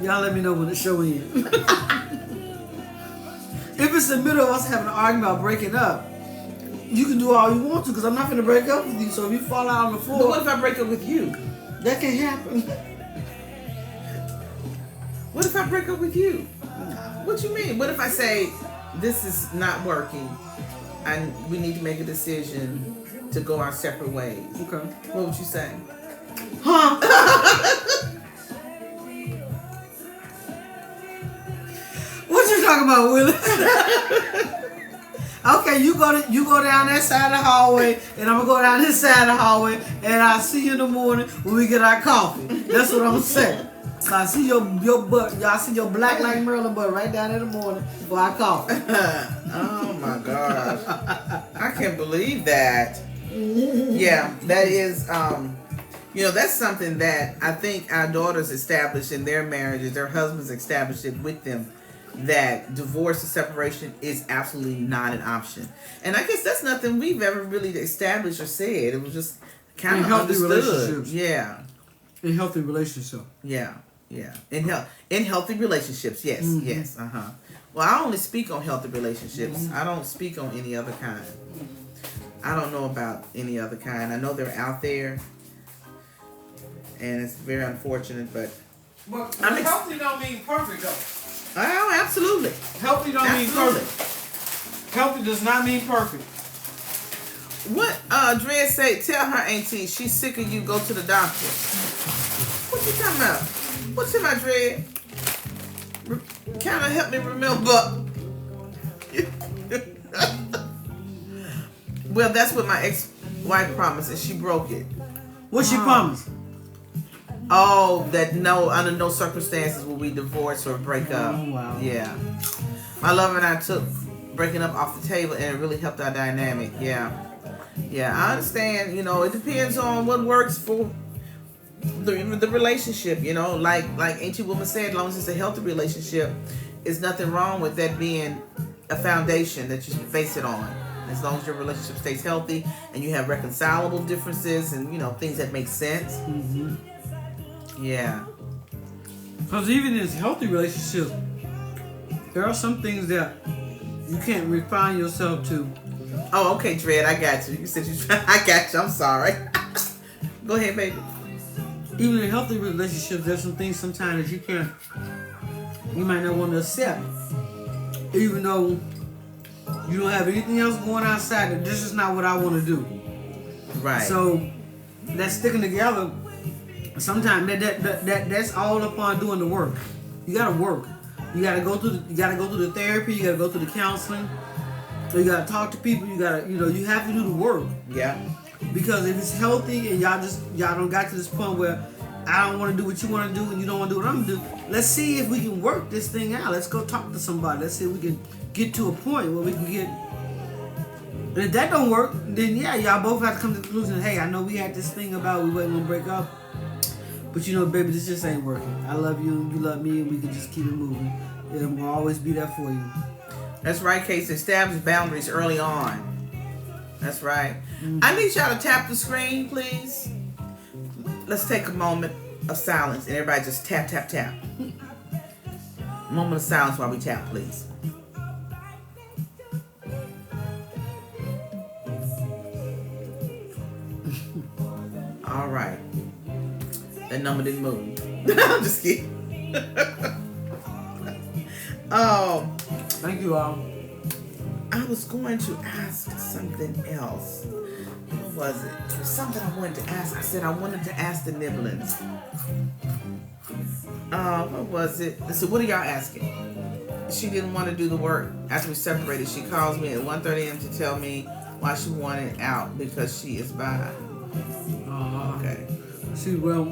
Speaker 3: Y'all let me know when the show ends. If it's in the middle of us having an argument about breaking up, you can do all you want to because I'm not going to break up with you. So if you fall out on the floor.
Speaker 1: But what if I break up with you?
Speaker 3: That can happen.
Speaker 1: What if I break up with you? What you mean? What if I say, this is not working and we need to make a decision to go our separate ways?
Speaker 3: Okay.
Speaker 1: What would you say?
Speaker 3: Huh? What you talking about, Willis? Okay, you go down that side of the hallway, and I'm gonna go down this side of the hallway, and I'll see you in the morning when we get our coffee. That's what I'm gonna say. So I see your butt, y'all see your black like Merlin butt right down in the morning for our coffee.
Speaker 1: Oh my gosh. I can't believe that. Yeah, that is you know, that's something that I think our daughters established in their marriages, their husbands established it with them, that divorce or separation is absolutely not an option. And I guess that's nothing we've ever really established or said. It was just kind of understood.
Speaker 3: Relationships.
Speaker 1: Yeah.
Speaker 3: In healthy relationships.
Speaker 1: Yeah. In healthy relationships, yes,
Speaker 3: Mm-hmm.
Speaker 1: yes, Well, I only speak on healthy relationships. Mm-hmm. I don't speak on any other kind. I don't know about any other kind. I know they're out there, and it's very unfortunate, but
Speaker 3: healthy don't mean perfect, though.
Speaker 1: Oh, absolutely.
Speaker 3: Healthy don't mean perfect. Healthy does not mean perfect.
Speaker 1: What Dred say? Tell her auntie she's sick of you. Go to the doctor. What you talking about? What's in my Dred? Kind of help me remember. Well, that's what my ex-wife promised, and she broke it.
Speaker 3: What she promised?
Speaker 1: Oh, that under no circumstances will we divorce or break up.
Speaker 3: Oh, wow.
Speaker 1: Yeah. My lover and I took breaking up off the table, and it really helped our dynamic. Yeah. Yeah, I understand. You know, it depends on what works for the relationship. You know, like Ancient Woman said, as long as it's a healthy relationship, there's nothing wrong with that being a foundation that you base it on. As long as your relationship stays healthy and you have reconcilable differences and, you know, things that make sense.
Speaker 3: Mm-hmm.
Speaker 1: Yeah.
Speaker 3: Because even in healthy relationships, there are some things that you can't refine yourself to.
Speaker 1: Oh, okay, Dred, I got you. You said I got you. I'm sorry. Go ahead, baby.
Speaker 3: Even in healthy relationships, there's some things sometimes that you might not want to accept. Even though you don't have anything else going outside, that this is not what I want to do.
Speaker 1: Right.
Speaker 3: So that sticking together, sometimes that's all upon doing the work. You gotta work. You gotta go through the therapy. You gotta go through the counseling. So you gotta talk to people. You gotta, you have to do the work.
Speaker 1: Yeah.
Speaker 3: Because if it's healthy and y'all don't got to this point where I don't want to do what you want to do, and you don't want to do what I'm going to do. Let's see if we can work this thing out. Let's go talk to somebody. Let's see if we can get to a point where we can get. And if that don't work, then yeah, y'all both have to come to the conclusion. Hey, I know we had this thing about we wasn't gonna break up, but you know, baby, this just ain't working. I love you, you love me, and we can just keep it moving. And I'm gonna always be there for you.
Speaker 1: That's right, Casey. Establish boundaries early on. That's right. I need y'all to tap the screen, please. Let's take a moment of silence and everybody just tap, tap, tap. Moment of silence while we tap, please. All right. That number didn't move. I'm just kidding.
Speaker 3: Thank you all.
Speaker 1: I was going to ask something else. What was it? There was something I wanted to ask. I said I wanted to ask the Nibblins. What was it? So what are y'all asking? She didn't want to do the work after we separated. She calls me at 1:30 a.m. to tell me why she wanted out because she is bi. Okay.
Speaker 3: See, well,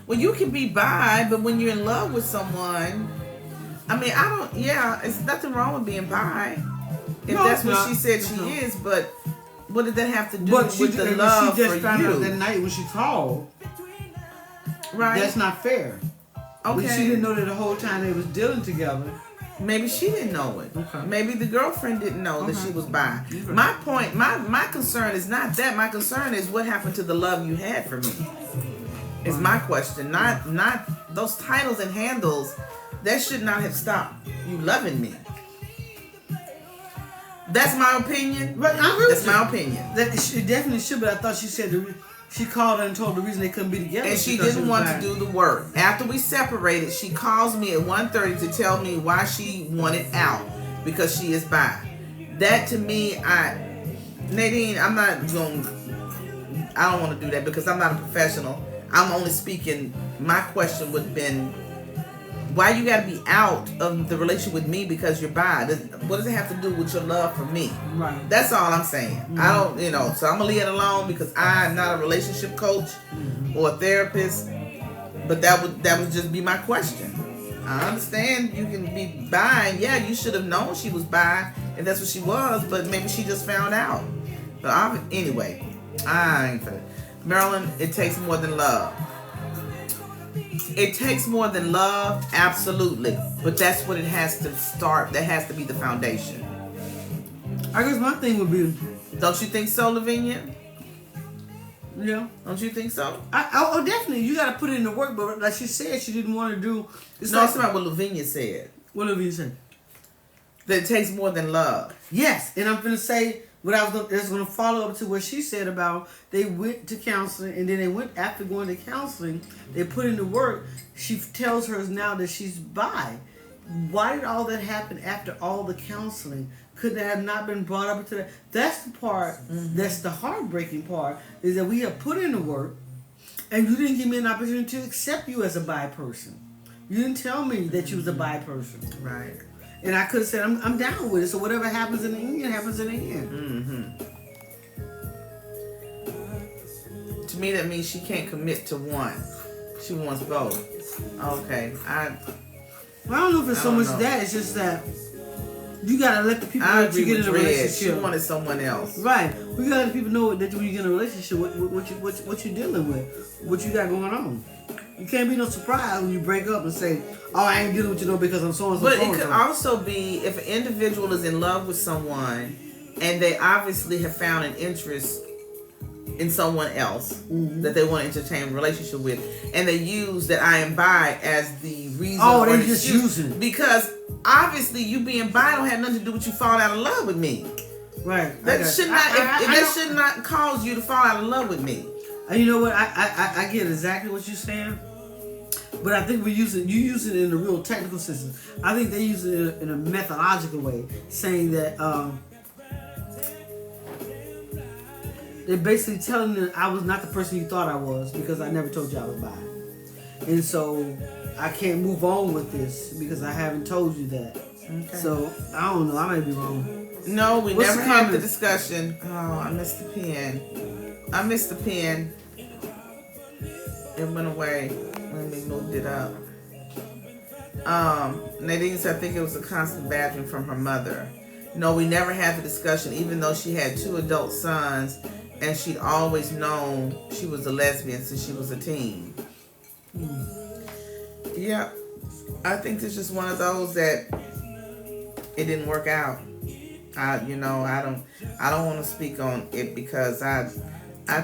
Speaker 1: you can be bi, but when you're in love with someone, I mean, it's nothing wrong with being bi. If
Speaker 3: no,
Speaker 1: that's what she said she is, but what did that have to do with the love
Speaker 3: she just
Speaker 1: for
Speaker 3: found
Speaker 1: you?
Speaker 3: out that night when she called.
Speaker 1: Right.
Speaker 3: That's not fair.
Speaker 1: Okay.
Speaker 3: But she didn't know that the whole time they was dealing together.
Speaker 1: Maybe she didn't know it.
Speaker 3: Okay.
Speaker 1: Maybe the girlfriend didn't know that she was bi.
Speaker 3: Okay.
Speaker 1: My point, my concern is not that. My concern is what happened to the love you had for me. Is my question. Not those titles and handles. That should not have stopped you loving me. That's my opinion.
Speaker 3: Right, I agree
Speaker 1: That's
Speaker 3: with
Speaker 1: my
Speaker 3: you.
Speaker 1: opinion.
Speaker 3: That she definitely should, but I thought she said she called her and told the reason they couldn't be together.
Speaker 1: And she didn't want to do the work. After we separated, she calls me at 1:30 to tell me why she wanted out because she is bi. That to me, Nadine, I don't want to do that because I'm not a professional. I'm only speaking. My question would have been, why you got to be out of the relationship with me because you're bi? What does it have to do with your love for me?
Speaker 3: Right.
Speaker 1: That's all I'm saying. I don't, so I'm going to leave it alone because I'm not a relationship coach or a therapist. But that would just be my question. I understand you can be bi, and yeah, you should have known she was bi if that's what she was, but maybe she just found out. But anyway, I ain't for Marilyn, it takes more than love. It takes more than love, absolutely. But that's what it has to start. That has to be the foundation.
Speaker 3: I guess my thing would be,
Speaker 1: Don't you think so, Lavinia?
Speaker 3: yeah.
Speaker 1: Don't you think so?
Speaker 3: Oh, definitely. You got to put it in the work, but like she said, she didn't want to do.
Speaker 1: It's not about what Lavinia said.
Speaker 3: What did you say?
Speaker 1: That it takes more than love.
Speaker 3: Yes, and I'm going to say what I was going to follow up to what she said about they went to counseling, and then they went after going to counseling, they put in the work. She tells her now that she's bi. Why did all that happen after all the counseling? Could that have not been brought up to that? That's the part, that's the heartbreaking part, is that we have put in the work, and you didn't give me an opportunity to accept you as a bi person. You didn't tell me that you was a bi person.
Speaker 1: Right.
Speaker 3: And I could have said, I'm down with it. So whatever happens in the end, happens in the end.
Speaker 1: To me, that means she can't commit to one. She wants both. Okay.
Speaker 3: I don't know if it's so much that. It's just that you got to let the people know that you get in a relationship.
Speaker 1: She wanted someone else.
Speaker 3: Right. We got to let the people know that when you get in a relationship, what you're dealing with, what you got going on. You can't be no surprise when you break up and say, oh, I ain't dealing with you because I'm so-and-so.
Speaker 1: But it could also be if an individual is in love with someone and they obviously have found an interest in someone else that they want to entertain a relationship with, and they use that I am bi as the reason.
Speaker 3: Oh, they just using it.
Speaker 1: Because obviously you being bi don't have nothing to do with you falling out of love with me.
Speaker 3: Right.
Speaker 1: That should not cause you to fall out of love with me.
Speaker 3: And you know what? I get exactly what you're saying, but I think you use it in a real technical system. I think they use it in a methodological way, saying that they're basically telling them I was not the person you thought I was because I never told you I was bi, and so I can't move on with this because I haven't told you that. Okay. So I don't know. I might be wrong.
Speaker 1: No, we never had the discussion. Oh, I missed the pen. It went away when we moved it up. Nadine said, I think it was a constant badgering from her mother. No, we never had the discussion, even though she had 2 adult sons, and she'd always known she was a lesbian since she was a teen. Yeah, I think it's just one of those that it didn't work out. I don't want to speak on it because I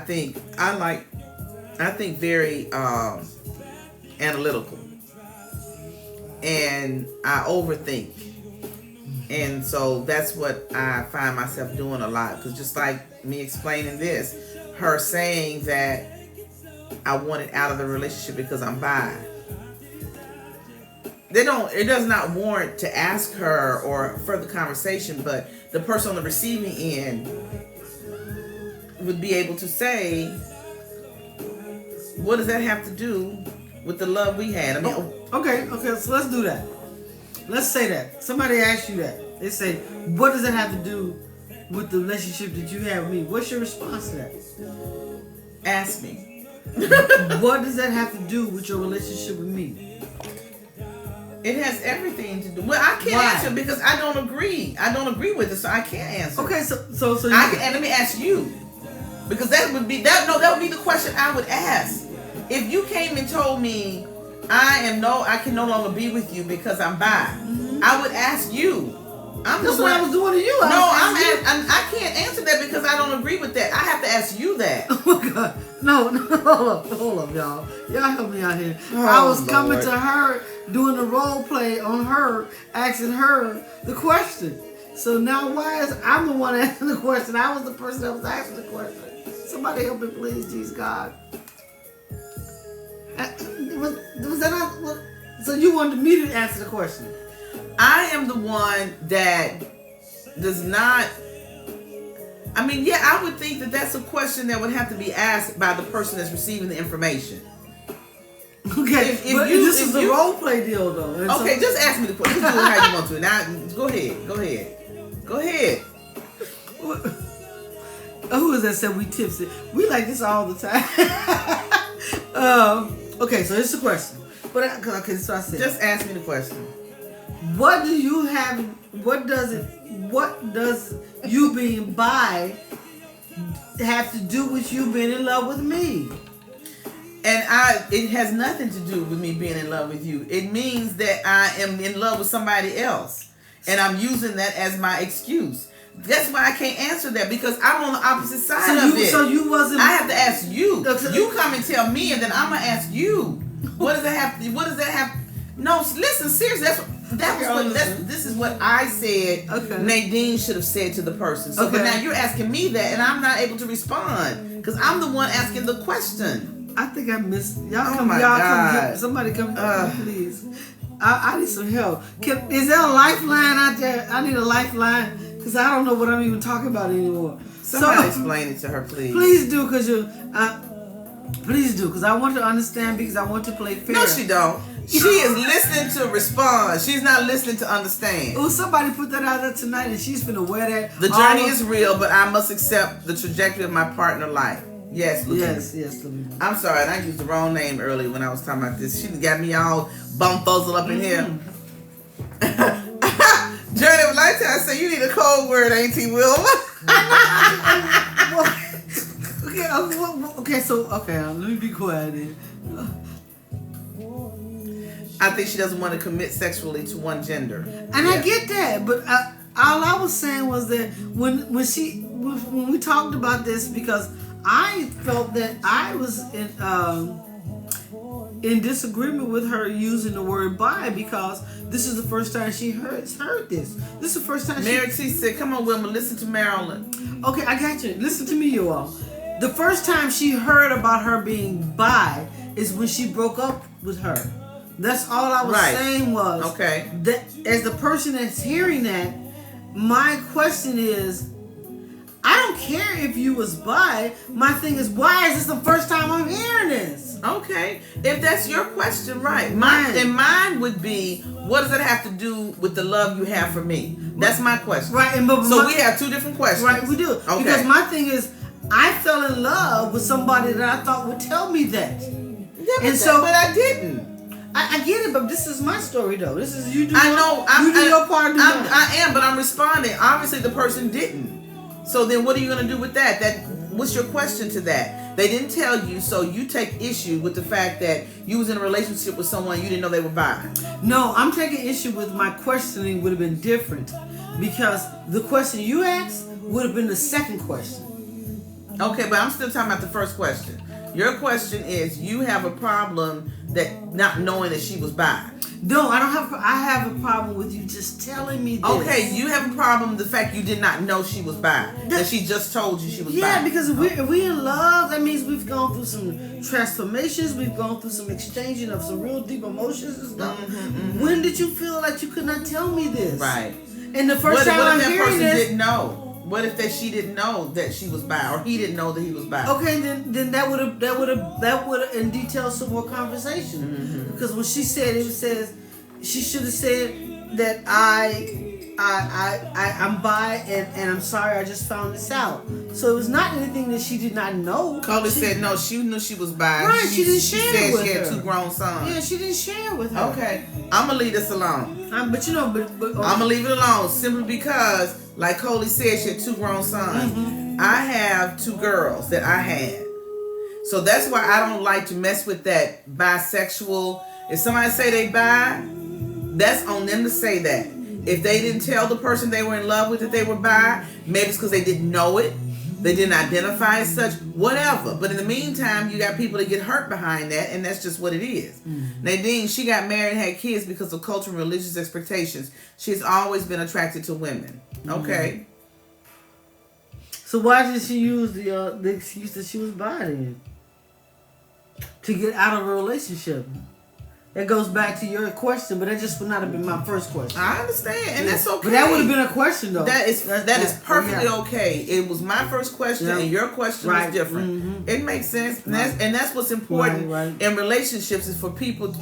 Speaker 1: think very analytical, and I overthink, and so that's what I find myself doing a lot. Because just like me explaining this, her saying that I wanted out of the relationship because I'm bi. It does not warrant to ask her or further conversation, but the person on the receiving end would be able to say, what does that have to do with the love we had? I mean,
Speaker 3: okay, so let's do that. Let's say that. Somebody asked you that. They say, what does that have to do with the relationship that you have with me? What's your response to that?
Speaker 1: Ask me.
Speaker 3: What does that have to do with your relationship with me?
Speaker 1: It has everything to do. Well, I can't answer because I don't agree. I don't agree with it, so I can't answer.
Speaker 3: Okay, so you
Speaker 1: and let me ask you, because that would be the question I would ask. If you came and told me I can no longer be with you because I'm bi, I would ask you.
Speaker 3: That's what I was doing to you.
Speaker 1: I can't answer that because I don't agree with that. I have to ask you that.
Speaker 3: Oh my God. No, hold up, y'all. Y'all help me out here.
Speaker 1: Oh,
Speaker 3: I was
Speaker 1: Lord.
Speaker 3: coming to her, doing the role play on her, asking her the question. So now why is I'm the one asking the question? I was the person that was asking the question. Somebody help me, please, Jesus God. Was that not? So you wanted me to answer the question?
Speaker 1: I am the one that does not. I mean, yeah, I would think that that's a question that would have to be asked by the person that's receiving the information.
Speaker 3: Okay, this is a role play deal, though. And
Speaker 1: okay, just ask me the question. Just do it how you want to. Now, go ahead.
Speaker 3: Who is that said we tipsy? We like this all the time. Okay, so here's the question. So I said,
Speaker 1: just ask me the question.
Speaker 3: What do you have? What does you being bi have to do with you being in love with me?
Speaker 1: And it has nothing to do with me being in love with you. It means that I am in love with somebody else, and I'm using that as my excuse. That's why I can't answer that, because I'm on the opposite side of it.
Speaker 3: So you wasn't.
Speaker 1: I have to ask you. You come and tell me, and then I'm gonna ask you. What does that have? No, listen, seriously. This is what I said.
Speaker 3: Okay.
Speaker 1: Nadine should have said to the person. So, but now you're asking me that, and I'm not able to respond because I'm the one asking the question.
Speaker 3: I think I missed.
Speaker 1: God. Come
Speaker 3: somebody come please. I need some help. Is there a lifeline out there? I need a lifeline because I don't know what I'm even talking about anymore.
Speaker 1: Somebody explain it to her, please.
Speaker 3: Please do, because I want to understand, because I want to play fair.
Speaker 1: No, she don't. She is listening to respond. She's not listening to understand.
Speaker 3: Oh, somebody put that out there tonight, and she's finna wear that.
Speaker 1: The journey is real, but I must accept the trajectory of my partner life. Yes,
Speaker 3: Lavina.
Speaker 1: I'm sorry, and I used the wrong name earlier when I was talking about this. She got me all bumfuzzled up in here. Journey of Lifetime say you need a code word, ain't he, Will?
Speaker 3: Okay, let me be quiet then.
Speaker 1: I think she doesn't want to commit sexually to one gender.
Speaker 3: And I get that, but all I was saying was that when we talked about this, because I felt that I was in disagreement with her using the word bi, because this is the first time she heard this. This is the first time
Speaker 1: Mary T said, come on, Wilma, listen to Marilyn.
Speaker 3: Okay, I got you. Listen to me, you all. The first time she heard about her being bi is when she broke up with her. That's all I was saying was,
Speaker 1: okay,
Speaker 3: that as the person that's hearing that, my question is, I don't care if you was bi. My thing is, why is this the first time I'm hearing this?
Speaker 1: Okay, if that's your question, right. Mine would be, what does it have to do with the love you have for me? That's my question.
Speaker 3: Right,
Speaker 1: so we have two different questions.
Speaker 3: Right, we do. Okay. Because my thing is, I fell in love with somebody that I thought would tell me that.
Speaker 1: Yeah,
Speaker 3: and so
Speaker 1: but I didn't.
Speaker 3: I get it, but this is my story though. This is you do.
Speaker 1: I know.
Speaker 3: You do your part.
Speaker 1: I am, but I'm responding. Obviously, the person didn't. So then, what are you going to do with that? What's your question to that? They didn't tell you, so you take issue with the fact that you was in a relationship with someone you didn't know they were bi.
Speaker 3: No, I'm taking issue with my questioning would have been different because the question you asked would have been the second question.
Speaker 1: Okay, but I'm still talking about the first question. Your question is you have a problem that not knowing that she was bi.
Speaker 3: No, I don't have. I have a problem with you just telling me this.
Speaker 1: Okay, you have a problem with the fact you did not know she was bi. That she just told you she was bi.
Speaker 3: Yeah, because if we in love, that means we've gone through some transformations. We've gone through some exchanging of some real deep emotions and stuff. When did you feel like you could not tell me this?
Speaker 1: Right.
Speaker 3: And the first time I'm hearing this,
Speaker 1: didn't know? What if she didn't know that she was bi, or he didn't know that he was bi?
Speaker 3: Okay, then that would have in detail some more conversation. Because when she said it says she should have said that I'm bi and I'm sorry I just found this out. So it was not anything that she did not know.
Speaker 1: Coley said no, she knew she was bi.
Speaker 3: Right, she didn't share it with her.
Speaker 1: She said she had 2 grown sons.
Speaker 3: Yeah, she didn't share with her.
Speaker 1: Okay, I'm gonna leave this alone.
Speaker 3: But you know, but
Speaker 1: I'm gonna leave it alone simply because, like Coley said, she had 2 grown sons. I have 2 girls that I had, so that's why I don't like to mess with that bisexual. If somebody say they bi, that's on them to say that. If they didn't tell the person they were in love with that they were bi, maybe it's because they didn't know it. They didn't identify as such, whatever. But in the meantime, you got people that get hurt behind that, and that's just what it is. Nadine, she got married and had kids because of cultural and religious expectations. She's always been attracted to women. Okay.
Speaker 3: So why did she use the excuse that she was bi then? To get out of a relationship? That goes back to your question, but that just would not have been my first question.
Speaker 1: I understand, and that's okay.
Speaker 3: But that would have been a question, though.
Speaker 1: That is perfectly okay. It was my first question, and your question was different. It makes sense, and that's what's important in relationships is for people.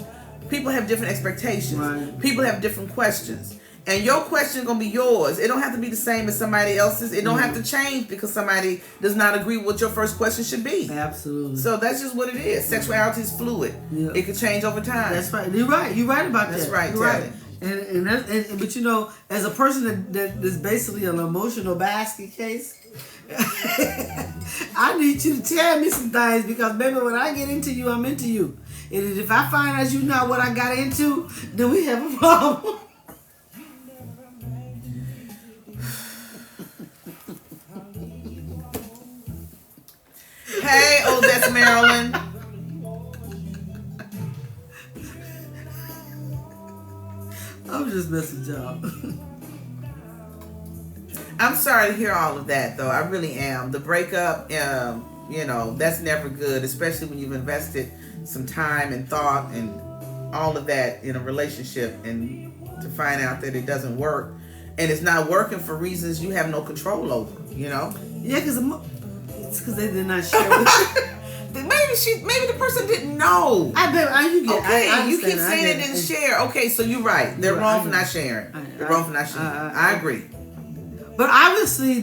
Speaker 1: People have different expectations. People have different questions. And your question is going to be yours. It don't have to be the same as somebody else's. It don't have to change because somebody does not agree with what your first question should be.
Speaker 3: Absolutely.
Speaker 1: So that's just what it is. Sexuality is fluid. Yeah. It can change over time.
Speaker 3: That's right. You're right. You're right about that.
Speaker 1: That's right.
Speaker 3: You're right. But you know, as a person that is basically an emotional basket case, I need you to tell me some things because, baby, when I get into you, I'm into you. And if I find out you not what I got into, then we have a problem.
Speaker 1: Hey, Odessa, Maryland.
Speaker 3: I'm just messing y'all.
Speaker 1: I'm sorry to hear all of that, though. I really am. The breakup, that's never good, especially when you've invested some time and thought and all of that in a relationship, and to find out that it doesn't work, and it's not working for reasons you have no control over. Yeah,
Speaker 3: because it's because they did not share with you.
Speaker 1: Maybe the person didn't know.
Speaker 3: I bet you get.
Speaker 1: Okay, you keep saying they didn't share. Okay, so you're right. They're wrong for not sharing. They're wrong for not sharing. I agree.
Speaker 3: But obviously,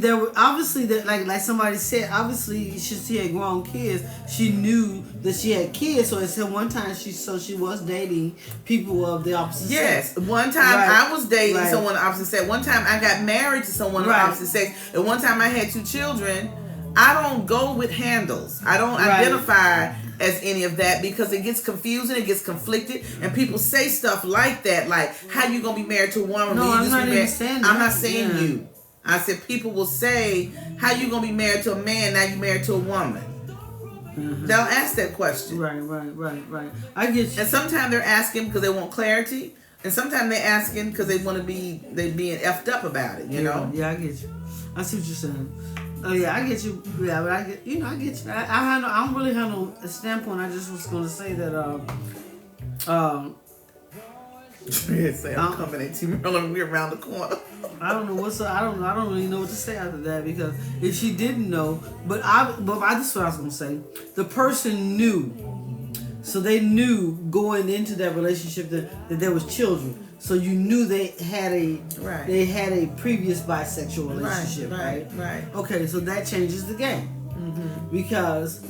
Speaker 3: like somebody said, obviously she had grown kids. She knew that she had kids, so it said one time she was dating people of the opposite sex.
Speaker 1: Yes, one time I was dating someone of the opposite sex. One time I got married to someone of the opposite sex, and one time I had 2 children. I don't go with handles. I don't identify as any of that because it gets confusing, it gets conflicted, and people say stuff like that, like, how you gonna be married to a woman?
Speaker 3: No, I'm not even saying that.
Speaker 1: I'm not saying you. I said people will say, how you gonna be married to a man now you married to a woman? They'll ask that question.
Speaker 3: Right. I get you.
Speaker 1: And sometimes they're asking because they want clarity, and sometimes they're asking because they want to be being effed up about it. You know?
Speaker 3: Yeah, I get you. I see what you're saying. Oh yeah, I get you. Yeah, but I get you. I don't really have no standpoint. I just was gonna say that.
Speaker 1: Say I'm coming at you, Maryland. We're around the corner.
Speaker 3: I don't know what's. I don't really know what to say after that because if she didn't know, but this is what I was gonna say. The person knew, so they knew going into that relationship that there was children. So you knew they had a previous bisexual relationship, right? Okay, so that changes the game because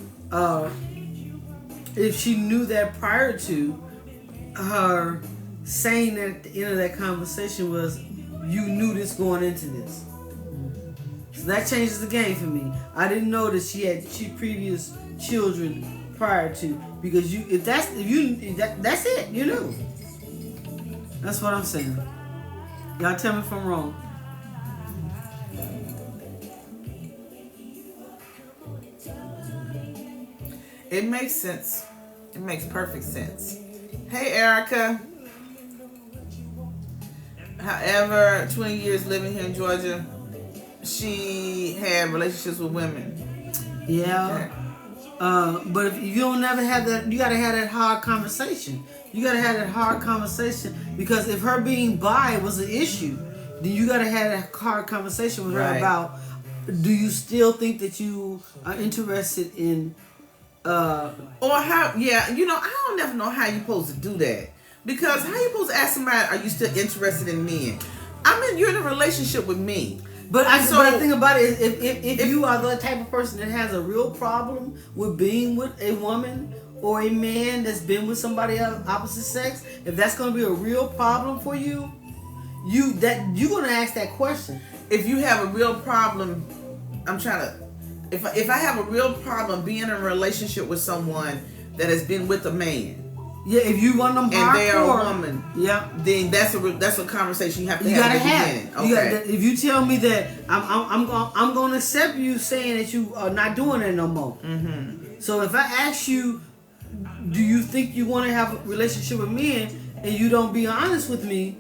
Speaker 3: if she knew that prior to her saying that at the end of that conversation was, you knew this going into this. So that changes the game for me. I didn't know that she had previous children prior to, because that's it, you knew. That's what I'm saying. Y'all tell me if I'm wrong.
Speaker 1: It makes sense. It makes perfect sense. Hey, Erica. However, 20 years living here in Georgia, she had relationships with women.
Speaker 3: Yeah. But if you don't never have that, you gotta have that hard conversation. You gotta have that hard conversation, because if her being bi was an issue, then you gotta have that hard conversation with her about, do you still think that you are interested in
Speaker 1: or how, I don't never know how you're supposed to do that. Because how you supposed to ask somebody, are you still interested in men? I mean, you're in a relationship with me.
Speaker 3: But the thing about it is, if you are the type of person that has a real problem with being with a woman or a man that's been with somebody of opposite sex, if that's going to be a real problem for you, you're going to ask that question.
Speaker 1: If you have a real problem, if I have a real problem being in a relationship with someone that has been with a man,
Speaker 3: yeah, if you want them hardcore,
Speaker 1: and they are a woman,
Speaker 3: yeah,
Speaker 1: then that's a conversation you have to
Speaker 3: have.
Speaker 1: Gotta have.
Speaker 3: Okay. If you tell me that I'm going to accept you saying that you are not doing it no more. Mm-hmm. So if I ask you, do you think you want to have a relationship with men, and you don't be honest with me,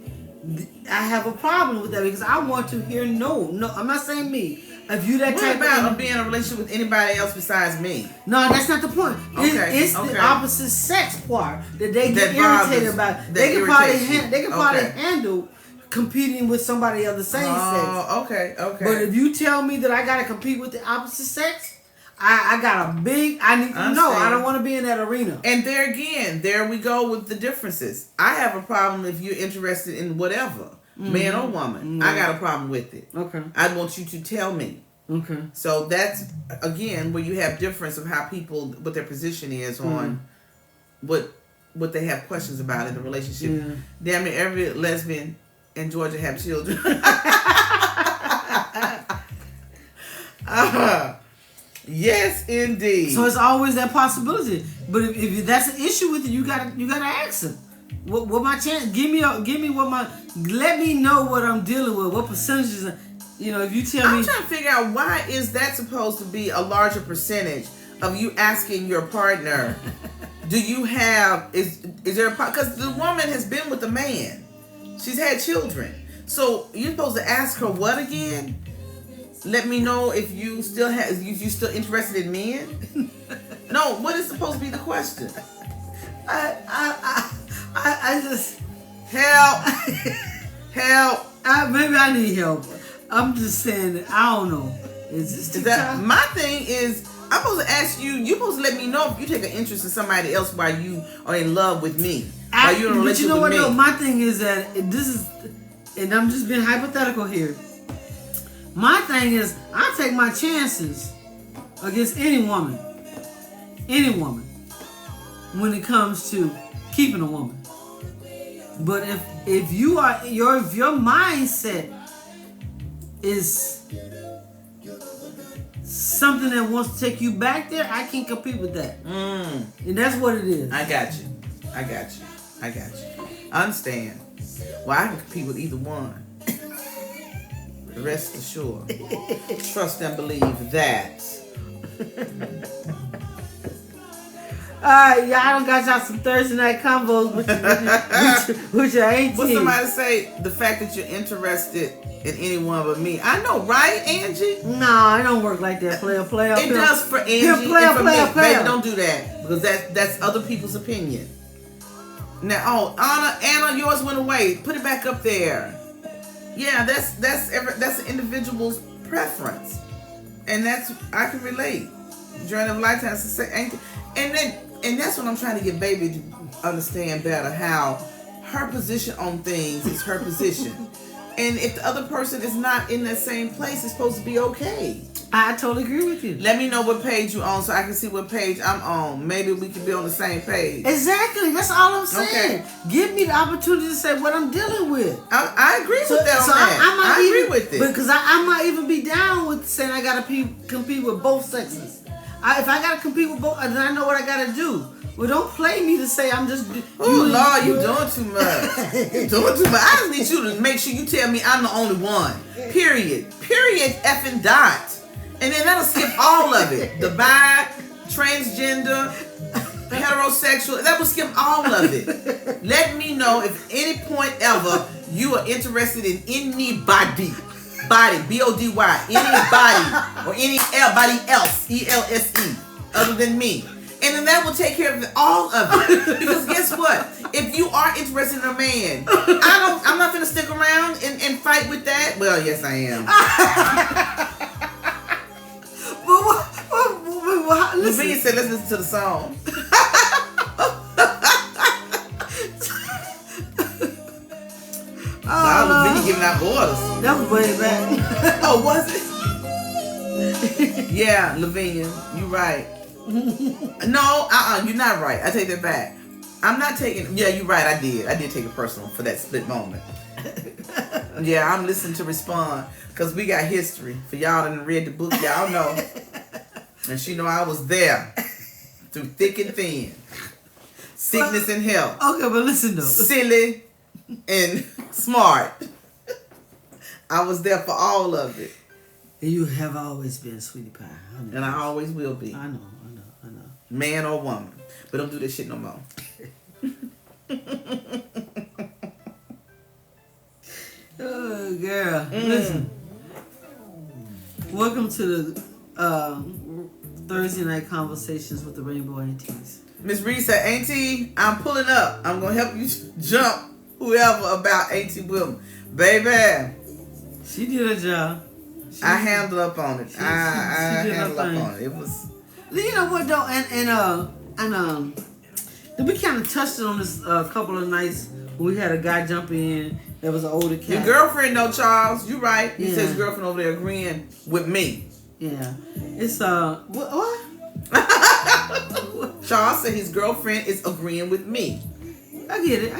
Speaker 3: I have a problem with that, because I want to hear no. I'm not saying me. If you that type
Speaker 1: of being in a relationship with anybody else besides me?
Speaker 3: No, that's not the point. It's the opposite sex part that they get irritated about. They can probably handle competing with somebody of the same sex.
Speaker 1: Oh, okay.
Speaker 3: But if you tell me that I gotta compete with the opposite sex, I got a big. I need to know. I don't want to be in that arena.
Speaker 1: And there we go with the differences. I have a problem if you're interested in whatever. Mm-hmm. Man or woman, mm-hmm. I got a problem with it.
Speaker 3: Okay.
Speaker 1: I want you to tell me.
Speaker 3: Okay.
Speaker 1: So that's again where you have difference of how people, what their position is on what they have questions about in the relationship.
Speaker 3: Yeah.
Speaker 1: Damn near every lesbian in Georgia have children. Yes, indeed.
Speaker 3: So it's always that possibility. But if that's an issue with it, you gotta ask them. What my chance? Let me know what I'm dealing with. What percentages? If you tell me.
Speaker 1: I'm trying to figure out, why is that supposed to be a larger percentage of you asking your partner? Do you have is there because the woman has been with a man, she's had children, so you're supposed to ask her what again? Let me know if you still interested in men. No, what is supposed to be the question?
Speaker 3: I just
Speaker 1: help.
Speaker 3: Maybe I need help. I'm just saying that I don't know.
Speaker 1: My thing is, I'm supposed to ask you. You're supposed to let me know if you take an interest in somebody else while you are in love with me. While you're in a relationship with me.
Speaker 3: No, my thing is that this is, and I'm just being hypothetical here. My thing is, I take my chances against any woman, when it comes to keeping a woman. But if your mindset is something that wants to take you back there, I can't compete with that. And that's what it is.
Speaker 1: I got you. I understand. Well, I can compete with either one. Rest assured. Trust and believe that.
Speaker 3: Alright, y'all got y'all some Thursday night combos with your aunties.
Speaker 1: What somebody say, the fact that you're interested in anyone but me. I know, right, Angie?
Speaker 3: No, it don't work like that. Player.
Speaker 1: It does for Angie and for me. Baby, don't do that, because that's other people's opinion. Now, Anna, yours went away. Put it back up there. Yeah, that's an individual's preference, and I can relate. During them lifetimes, and that's what I'm trying to get baby to understand better, how her position on things is her position. And if the other person is not in that same place, it's supposed to be okay.
Speaker 3: I totally agree with you.
Speaker 1: Let me know what page you on so I can see what page I'm on. Maybe we can be on the same page.
Speaker 3: Exactly. That's all I'm saying.
Speaker 1: Okay.
Speaker 3: Give me the opportunity to say what I'm dealing with.
Speaker 1: I agree with that on that. I agree with it.
Speaker 3: Because I might even be down with saying I got to compete with both sexes. If I got to compete with both, then I know what I got to do. Well, don't play me to say I'm just...
Speaker 1: Oh, Lord, you doing too much. You doing too much. I just need you to make sure you tell me I'm the only one. Period. Period effing dot. And then that'll skip all of it. The bi, transgender, heterosexual. That will skip all of it. Let me know if any point ever you are interested in anybody. Body, B-O-D-Y. Anybody. Or anybody else. E-L-S-E. Other than me. And then that will take care of all of it. Because guess what? If you are interested in a man, I'm not gonna stick around and fight with that. Well, yes I am. Listen. Lavina said, let's listen to the song. Lavina giving out orders.
Speaker 3: That was way back.
Speaker 1: Oh, was it? Yeah, Lavinia, you right. No, you're not right. I take that back. I'm not taking. Yeah, you're right. I did take it personal for that split moment. Yeah, I'm listening to respond because we got history. For y'all that read the book, y'all know. And she know I was there through thick and thin, sickness and health.
Speaker 3: Okay, but listen though,
Speaker 1: silly and smart. I was there for all of it.
Speaker 3: You have always been, sweetie pie.
Speaker 1: And I always will be.
Speaker 3: I know.
Speaker 1: Man or woman. But don't do this shit no more.
Speaker 3: Oh, girl. Listen. Welcome to the Thursday night conversations with the Rainbow Aunties.
Speaker 1: Miss Reed said, Auntie, I'm pulling up. I'm going to help you jump whoever about Auntie Wilma. Baby.
Speaker 3: She did her job.
Speaker 1: I handled up on it. I handled up on it. It was...
Speaker 3: You know what though, and we kind of touched on this a couple of nights when we had a guy jump in. There was an older cat.
Speaker 1: Your girlfriend, though, Charles. You right. He says his girlfriend over there agreeing with me.
Speaker 3: Yeah, it's what?
Speaker 1: Charles said his girlfriend is agreeing with me.
Speaker 3: I get it.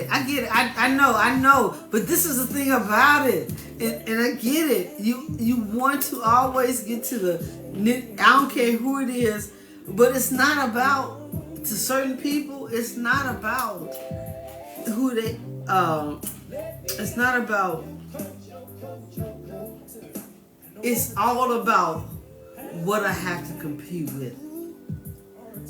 Speaker 3: I know. But this is the thing about it, and I get it. You want to always get to the. I don't care who it is, but it's not about to certain people. It's not about who they. It's not about. It's all about what I have to compete with.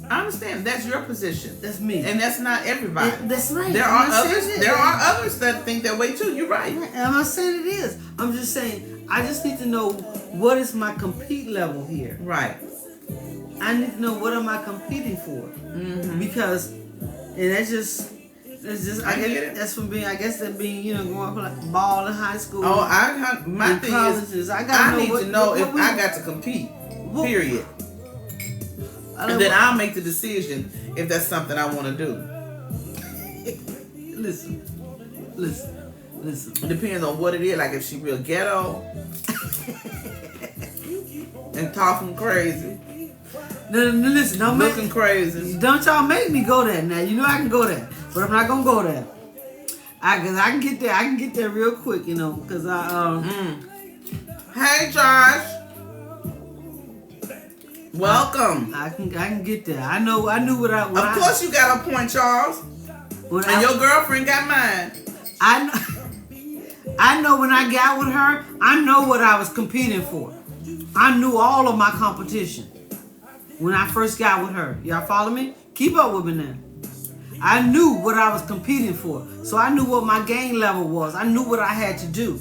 Speaker 1: I understand. That's your position.
Speaker 3: That's me.
Speaker 1: And that's not everybody.
Speaker 3: That's right.
Speaker 1: There are others that think that way too. You're right.
Speaker 3: I'm not saying it is. I'm just saying I just need to know what is my compete level here.
Speaker 1: Right.
Speaker 3: I need to know what am I competing for. Mm-hmm. Because that's just I get it. That's from being going for like ball in high school.
Speaker 1: Oh, my thing
Speaker 3: colleges.
Speaker 1: is
Speaker 3: I
Speaker 1: need to know if I got to compete. Period. And then I'll make the decision if that's something I want to do.
Speaker 3: Listen.
Speaker 1: It depends on what it is. Like if she real ghetto and talking crazy.
Speaker 3: No, listen.
Speaker 1: Looking crazy.
Speaker 3: Don't y'all make me go there now. You know I can go there, but I'm not gonna go there. I can get there. I can get there real quick, because
Speaker 1: Hey, Josh. Welcome.
Speaker 3: I can get there. I knew what I.
Speaker 1: Of course, you got a point, Charles. And your girlfriend got mine.
Speaker 3: I know when I got with her, I know what I was competing for. I knew all of my competition when I first got with her. Y'all follow me? Keep up with me now. I knew what I was competing for, so I knew what my game level was. I knew what I had to do.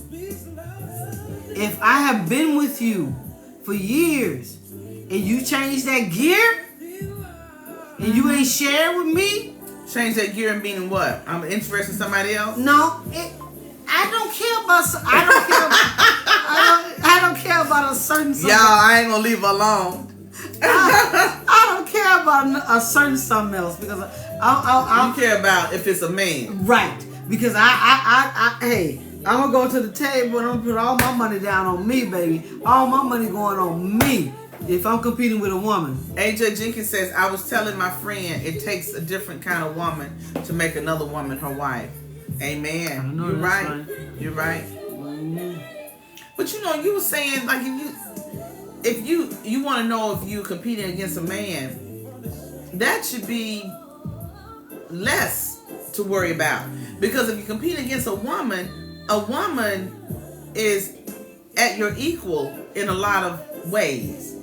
Speaker 3: If I have been with you for years and you change that gear and you ain't share with me,
Speaker 1: change that gear and meaning what? I'm interested in somebody else?
Speaker 3: No, I don't care about. I don't care about a certain.
Speaker 1: Y'all, I ain't gonna leave her alone.
Speaker 3: I don't care about a certain something else because I
Speaker 1: you care about if it's a man,
Speaker 3: right? Because I hey, I'm gonna go to the table and I'm gonna put all my money down on me, baby. All my money going on me if I'm competing with a woman.
Speaker 1: AJ Jenkins says, I was telling my friend it takes a different kind of woman to make another woman her wife. Amen. You're right. You're right.
Speaker 3: Mm-hmm.
Speaker 1: But you know, you were saying like if you want to know if you're competing against a man, that should be less to worry about. Because if you compete against a woman is at your equal in a lot of ways.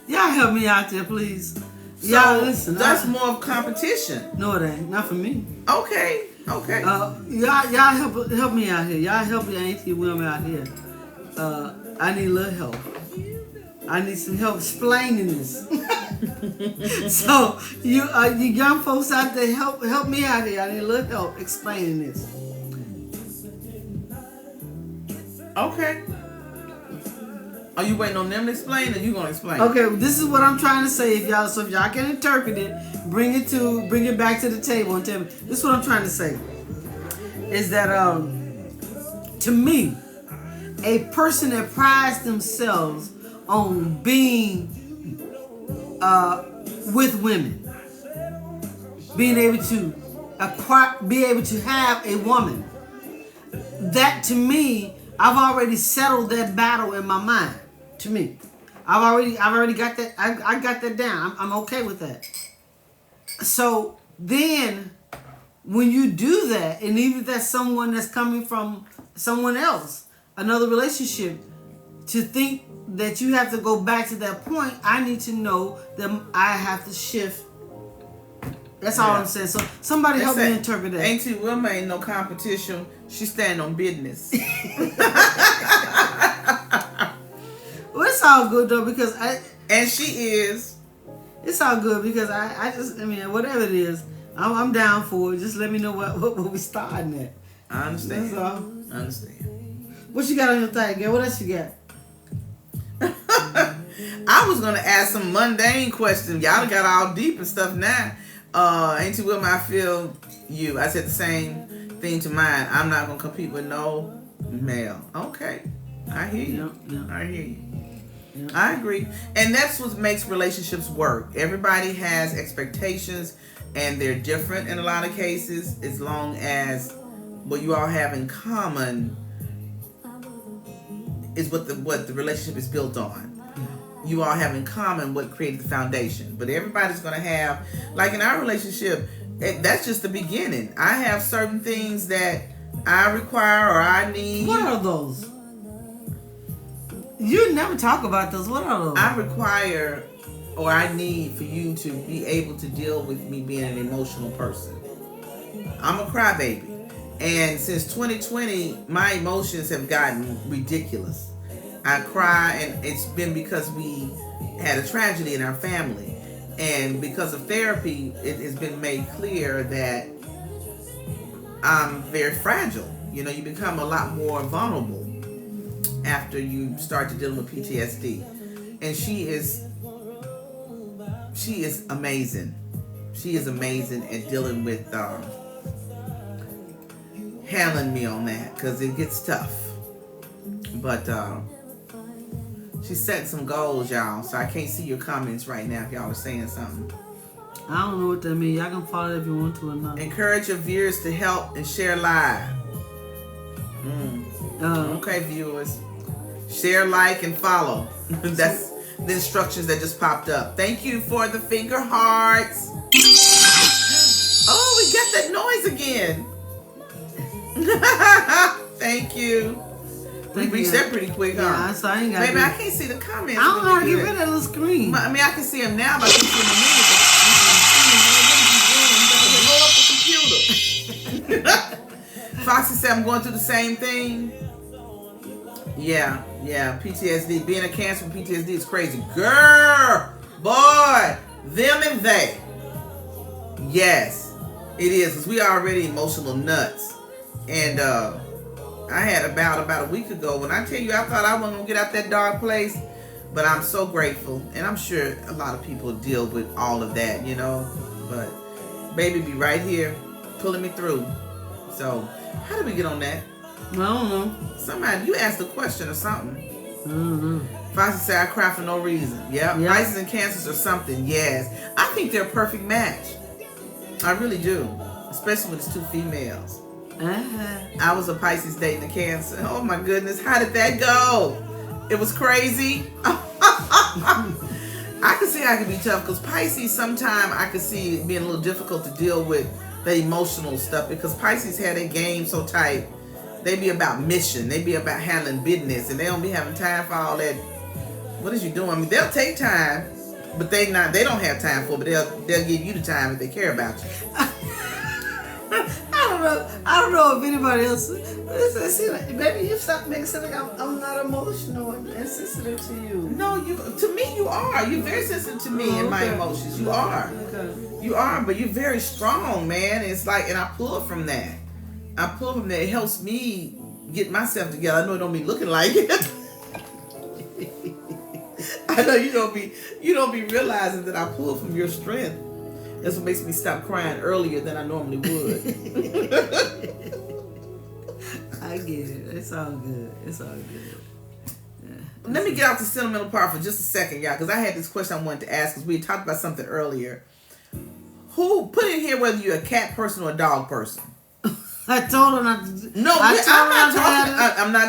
Speaker 3: Y'all help me out there, please.
Speaker 1: So
Speaker 3: Y'all listen.
Speaker 1: That's more of competition.
Speaker 3: No, it ain't. Not for me.
Speaker 1: Okay.
Speaker 3: Y'all help me out here. Y'all help the auntie women out here. I need a little help. I need some help explaining this. So you young folks out there, help me out here. I need a little help explaining this.
Speaker 1: Okay. Are you waiting on them to explain, or you gonna explain?
Speaker 3: Okay, well, this is what I'm trying to say. If y'all can interpret it, bring it back to the table and tell me. This is what I'm trying to say. Is that to me, a person that prides themselves on being with women, being able to have a woman, that to me, I've already settled that battle in my mind. To me, I've already got that. I got that down. I'm okay with that. So then, when you do that, and even if that's someone that's coming from someone else, another relationship, to think that you have to go back to that point, I need to know that I have to shift. That's all I'm saying. So somebody help me interpret that.
Speaker 1: Auntie Wilma ain't no competition. She stand on business.
Speaker 3: Well, it's all good though because
Speaker 1: and she is.
Speaker 3: It's all good because I mean whatever it is, I'm down for it. Just let me know what we starting at.
Speaker 1: I understand.
Speaker 3: That's all.
Speaker 1: I understand.
Speaker 3: What you got on your thing, girl? What else you got?
Speaker 1: I was gonna ask some mundane questions. Y'all got all deep and stuff now. Auntie Wilma, I feel you. I said the same thing to mine. I'm not gonna compete with no male. Okay, I hear you.
Speaker 3: Yep.
Speaker 1: I hear you.
Speaker 3: Yep.
Speaker 1: I agree, and that's what makes relationships work. Everybody has expectations, and they're different in a lot of cases. As long as what you all have in common is what the relationship is built on. You all have in common what created the foundation. But everybody's going to have, like in our relationship, that's just the beginning. I have certain things that I require or I need.
Speaker 3: What are those? You never talk about those. What are those?
Speaker 1: I require or I need for you to be able to deal with me being an emotional person. I'm a crybaby. And since 2020, my emotions have gotten ridiculous. I cry, and it's been because we had a tragedy in our family. And because of therapy, it has been made clear that I'm very fragile. You know, you become a lot more vulnerable after you start to deal with PTSD. And she is amazing. She is amazing at dealing with handling me on that, because it gets tough. But she's setting some goals, y'all, so I can't see your comments right now if y'all are saying something.
Speaker 3: I don't know what that means. Y'all can follow it if you want to or not.
Speaker 1: Encourage your viewers to help and share live. Okay, viewers. Share, like, and follow. That's the instructions that just popped up. Thank you for the finger hearts. Oh, we got that noise again. Thank you. We reached that pretty quick, huh?
Speaker 3: Yeah, so I ain't got.
Speaker 1: Baby, I can't see the comments.
Speaker 3: I don't know how to
Speaker 1: really
Speaker 3: get rid of that little screen.
Speaker 1: I mean, I can see them now, but I can see them in a minute. What are you doing? You better blow up the computer. Foxy said I'm going through the same thing. Yeah. PTSD. Being a cancer with PTSD is crazy. Girl, boy, them and they. Yes, it is. Because we are already emotional nuts. And I had about a week ago when I tell you I thought I wasn't going to get out that dark place. But I'm so grateful. And I'm sure a lot of people deal with all of that, you know. But baby be right here pulling me through. So how did we get on that?
Speaker 3: I don't know.
Speaker 1: Somebody, you asked a question or something.
Speaker 3: I don't know.
Speaker 1: Pisces say I cry for no reason. Yep. Pisces and Cancers or something. Yes. I think they're a perfect match. I really do. Especially when it's two females. I was a Pisces dating a Cancer. Oh my goodness. How did that go? It was crazy. I could see I could be tough because Pisces sometimes I could see it being a little difficult to deal with the emotional stuff because Pisces had a game so tight. They be about mission. They be about handling business and they don't be having time for all that. What is you doing? I mean, they'll take time, but they don't have time for it, but they'll give you the time if they care about you.
Speaker 3: I don't know if anybody else. Maybe you stop making it like I'm not emotional and sensitive to you.
Speaker 1: No, to me you are. You're very sensitive to me and my emotions. You are.
Speaker 3: Okay.
Speaker 1: You are, but you're very strong, man. It's like, and I pull from that. It helps me get myself together. I know it don't be looking like it. I know you don't be realizing that I pull from your strength. That's what makes me stop crying earlier than I normally would.
Speaker 3: I get it. It's all good. It's all good. Yeah.
Speaker 1: Let me get off the sentimental part for just a second, y'all, because I had this question I wanted to ask because we had talked about something earlier. Who put in here whether you're a cat person or a dog person?
Speaker 3: I told her not to.
Speaker 1: No, I'm not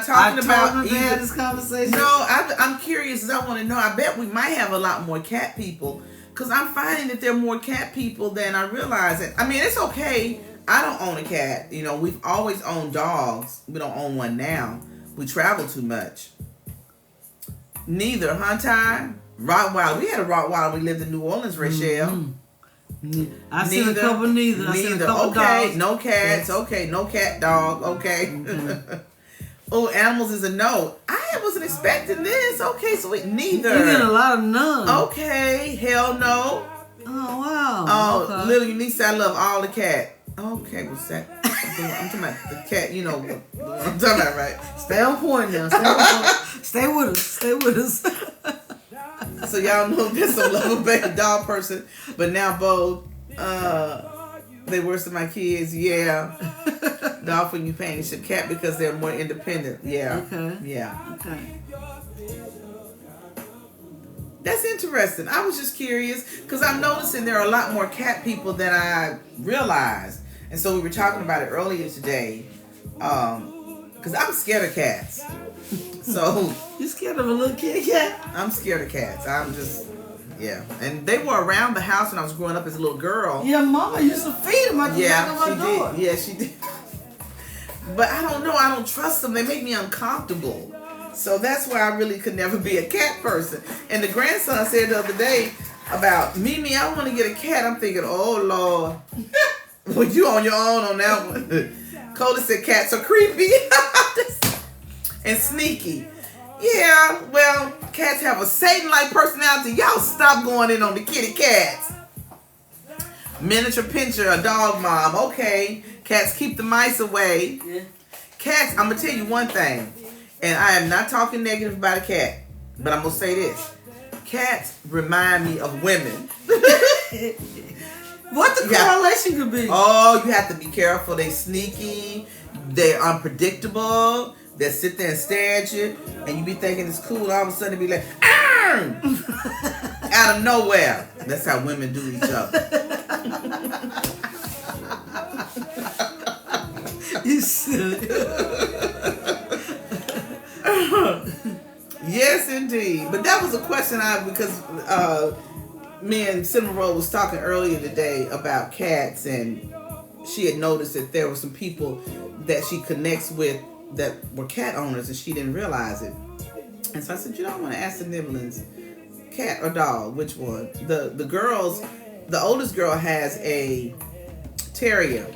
Speaker 1: talking about.
Speaker 3: I told her to have this conversation.
Speaker 1: No, I'm curious. I want to know. I bet we might have a lot more cat people. Because I'm finding that there are more cat people than I realize. I mean, it's okay. I don't own a cat. You know, we've always owned dogs. We don't own one now. We travel too much. Neither, huh, Ty? Rottweiler. We had a Rottweiler. We lived in New Orleans, Rachelle.
Speaker 3: I seen a couple neither. I seen a couple
Speaker 1: okay,
Speaker 3: dogs.
Speaker 1: no cats. Yes. Okay, no cat dog. Okay. Mm-hmm. Oh, animals is a no. I wasn't expecting this. Okay, so neither.
Speaker 3: You get a lot of none.
Speaker 1: Okay, hell no.
Speaker 3: Oh, wow.
Speaker 1: Oh,
Speaker 3: okay.
Speaker 1: Little Eunice, I love all the cat. Okay, what's that? I'm talking about the cat, you know what I'm talking about, right?
Speaker 3: Stay on point now. Stay with us. Stay with us.
Speaker 1: So y'all know there's some love about a dog person, but now both, they worse than my kids, yeah. Dog for companionship, cat because they're more independent, yeah.
Speaker 3: Okay.
Speaker 1: Yeah.
Speaker 3: Okay.
Speaker 1: That's interesting. I was just curious because I'm noticing there are a lot more cat people than I realized. And so we were talking about it earlier today because I'm scared of cats. So
Speaker 3: you scared of a little kitty cat?
Speaker 1: I'm scared of cats. I'm just, yeah. And they were around the house when I was growing up as a little girl.
Speaker 3: Yeah, Mama used to feed them at the back of my door.
Speaker 1: Yeah, she did. But I don't know. I don't trust them. They make me uncomfortable. So that's why I really could never be a cat person. And the grandson said the other day about, Mimi, I want to get a cat. I'm thinking, oh, Lord. Well, you on your own on that one. Cody said cats are creepy and sneaky. Yeah, well, cats have a Satan-like personality. Y'all stop going in on the kitty cats. Miniature pincher, a dog mom. Okay. Cats keep the mice away.
Speaker 3: Yeah.
Speaker 1: Cats, I'm going to tell you one thing. And I am not talking negative about a cat. But I'm going to say this. Cats remind me of women.
Speaker 3: What the correlation could be?
Speaker 1: Oh, you have to be careful. They sneaky. They're unpredictable. They sit there and stare at you. And you be thinking it's cool. All of a sudden be like, out of nowhere. That's how women do each other.
Speaker 3: You silly.
Speaker 1: Yes, indeed. But that was a question because me and Cinema Roll was talking earlier today about cats, and she had noticed that there were some people that she connects with that were cat owners, and she didn't realize it. And so I said, I want to ask the Nibblins, cat or dog, which one? The girls, the oldest girl has a terrier,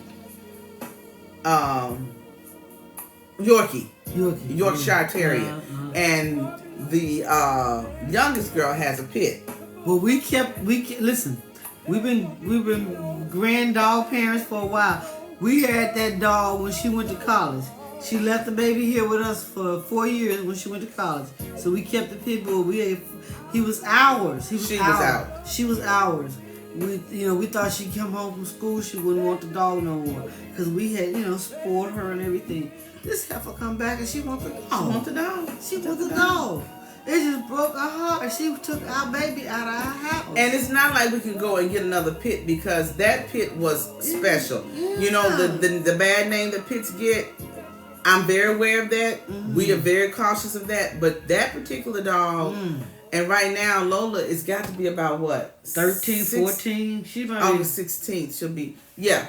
Speaker 1: Yorkshire Terrier, and the youngest girl has a pit.
Speaker 3: Well, listen. We've been grand dog parents for a while. We had that dog when she went to college. She left the baby here with us for 4 years when she went to college. So we kept the pit bull. He was ours. She was ours. We thought she'd come home from school, she wouldn't want the dog no more because we had spoiled her and everything. This heifer come back and she wants the
Speaker 1: She
Speaker 3: dog.
Speaker 1: want the dog.
Speaker 3: She wants the dog. It just broke her heart. She took our baby out of our house.
Speaker 1: And it's not like we can go and get another pit because that pit was special.
Speaker 3: Yeah.
Speaker 1: You know, the bad name that pits get, I'm very aware of that. We are very cautious of that. But that particular dog, and right now Lola it's got to be about what?
Speaker 3: 13, 14. She might
Speaker 1: August 16th. She'll be,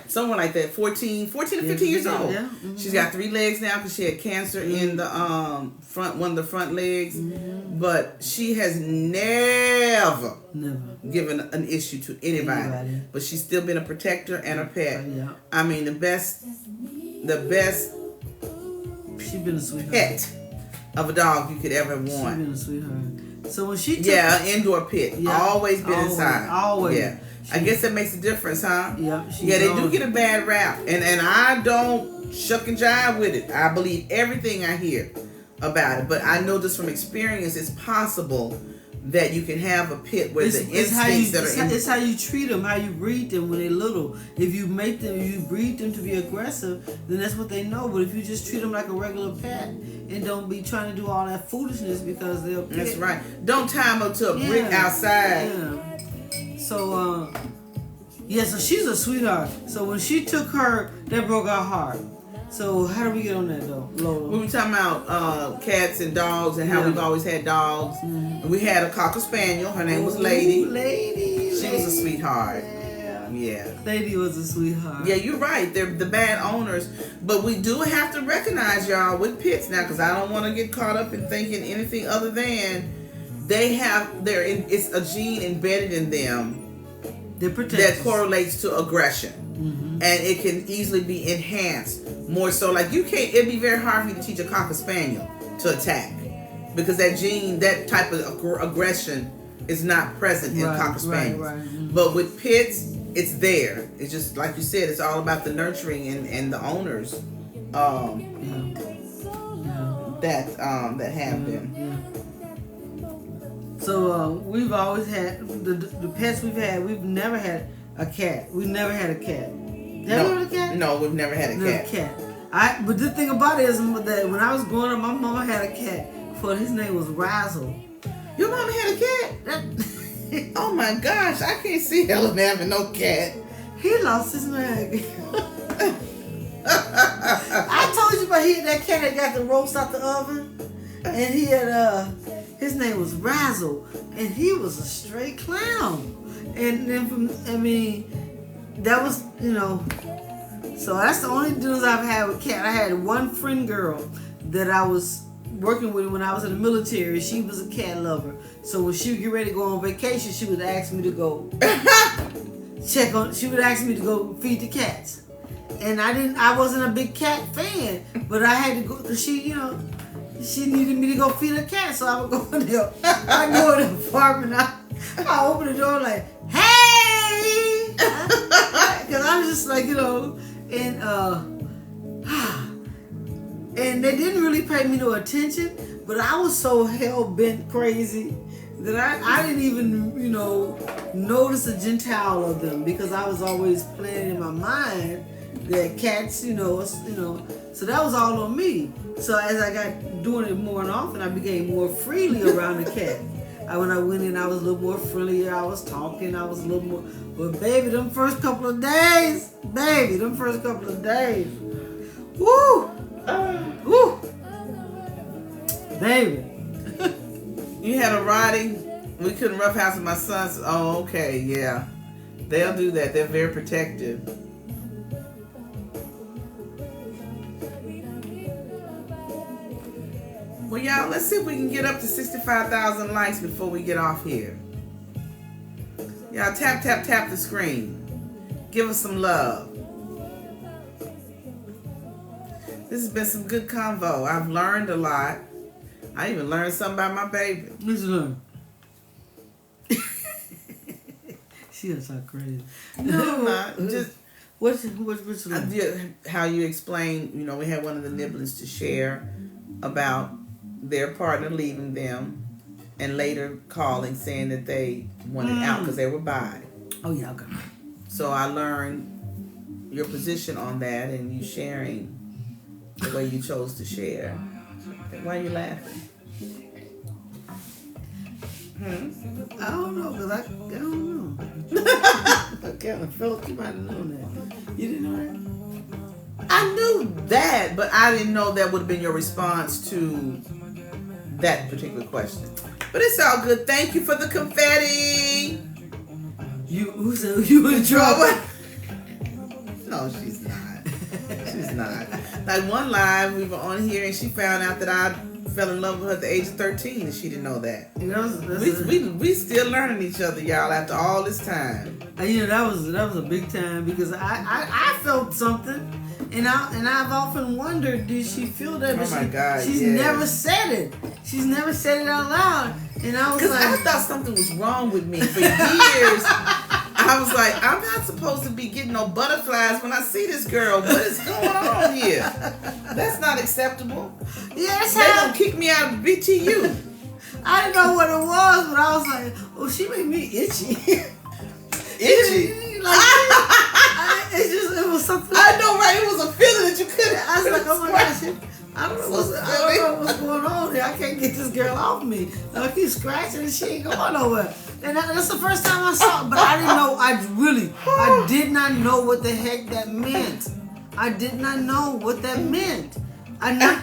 Speaker 1: somewhere like that. 14 to 15 years old.
Speaker 3: Yeah.
Speaker 1: She's got 3 legs now because she had cancer in the one of the front legs. But she has never given an issue to anybody. But she's still been a protector and a pet.
Speaker 3: Yeah.
Speaker 1: I mean, the best
Speaker 3: She been a sweetheart.
Speaker 1: pet of a dog you could ever
Speaker 3: She
Speaker 1: want.
Speaker 3: been a sweetheart. So when she took
Speaker 1: Indoor pit.
Speaker 3: Yeah,
Speaker 1: Always been
Speaker 3: always,
Speaker 1: inside.
Speaker 3: always.
Speaker 1: Yeah. I guess that makes a difference, huh?
Speaker 3: Yeah,
Speaker 1: They do get a bad rap. And I don't shuck and jive with it. I believe everything I hear about it. But I know this from experience, it's possible that you can have a pit where the instincts
Speaker 3: it's how you treat them, how you breed them when they're little. If you breed them to be aggressive, then that's what they know. But if you just treat them like a regular pet and don't be trying to do all that foolishness because they're a pet.
Speaker 1: That's right. Don't tie them up to a brick outside.
Speaker 3: Yeah. So, so she's a sweetheart. So when she took her, that broke our heart. So how do we get on that though, Lola?
Speaker 1: We were talking about cats and dogs and how we've always had dogs. And we had a Cocker Spaniel. Her name was Lady. She was a sweetheart. Yeah.
Speaker 3: Lady was a sweetheart.
Speaker 1: Yeah, you're right. They're the bad owners. But we do have to recognize, y'all, with pits now, because I don't want to get caught up in thinking anything other than it's a gene embedded in them that correlates to aggression. And it can easily be enhanced more so. Like it'd be very hard for you to teach a Cocker Spaniel to attack because that gene, that type of aggression is not present in Cocker Spaniels.
Speaker 3: Right.
Speaker 1: But with pits, it's there. It's just like you said, it's all about the nurturing and the owners that have them.
Speaker 3: So we've always had the pets we've had. We've never had a cat. We've never had a cat. Have you had a cat?
Speaker 1: No, we've never had a cat.
Speaker 3: But the thing about it is that when I was growing up, my mama had a cat. His name was Razzle.
Speaker 1: Your mama had a cat? Oh my gosh, I can't see Helen having no cat.
Speaker 3: He lost his mag. I told you about that cat that got the roast out the oven, and he had his name was Razzle, and he was a straight clown. And then that was so that's the only deals I've had with cat. I had one friend girl that I was working with when I was in the military. She was a cat lover. So when she would get ready to go on vacation, she would ask me to go she would ask me to go feed the cats. And I wasn't a big cat fan, but I had to go because she needed me to go feed her cat. So I would go in there. I go in the apartment. I open the door like, hey! Because I was just like, and they didn't really pay me no attention, but I was so hell-bent crazy that I didn't even, notice the gentile of them because I was always planning in my mind that cats, so that was all on me. So as I got doing it more and often, I became more freely around the cat. When I went in, I was a little more friendlier. I was talking. I was a little more. But baby, them first couple of days, woo, woo, baby.
Speaker 1: You had a Roddy. We couldn't roughhouse my sons. Oh, okay, yeah. They'll do that. They're very protective. Well, y'all, let's see if we can get up to 65,000 likes before we get off here. Y'all, tap the screen. Give us some love. This has been some good convo. I've learned a lot. I even learned something about my baby.
Speaker 3: What's you learn? She is so crazy.
Speaker 1: No, I'm not. Just
Speaker 3: what's you learn?
Speaker 1: how you explain, we had one of the nibblings to share about their partner leaving them and later calling saying that they wanted out because they were bi.
Speaker 3: Oh, yeah, okay.
Speaker 1: So I learned your position on that and you sharing the way you chose to share. Why are you laughing?
Speaker 3: I don't know, because I don't know. I kind of felt you might have known that. You didn't know that?
Speaker 1: I knew that, but I didn't know that would have been your response to that particular question. But it's all good. Thank you for the confetti.
Speaker 3: Who said you in trouble?
Speaker 1: No, she's not. She's not. Like one live, we were on here and she found out that I fell in love with her at the age of 13 and she didn't know that. We still learning each other, y'all, after all this time.
Speaker 3: That was a big time because I felt something. And I've often wondered, did she feel that?
Speaker 1: Oh my God!
Speaker 3: She's never said it. She's never said it out loud. And I was like,
Speaker 1: I thought something was wrong with me for years. I was like, I'm not supposed to be getting no butterflies when I see this girl. What is going on here? That's not acceptable.
Speaker 3: Yes,
Speaker 1: they gonna kick me out of BTU.
Speaker 3: I didn't know what it was, but I was like, oh, she made me itchy.
Speaker 1: Itchy.
Speaker 3: It was something.
Speaker 1: I know, right? It was a feeling that you couldn't.
Speaker 3: I was like, oh my gosh, I don't know what's going on here. I can't get this girl off me. I keep scratching and she ain't going nowhere. And that's the first time I saw it, but I didn't know. I did not know what the heck that meant. I did not know what that meant. But I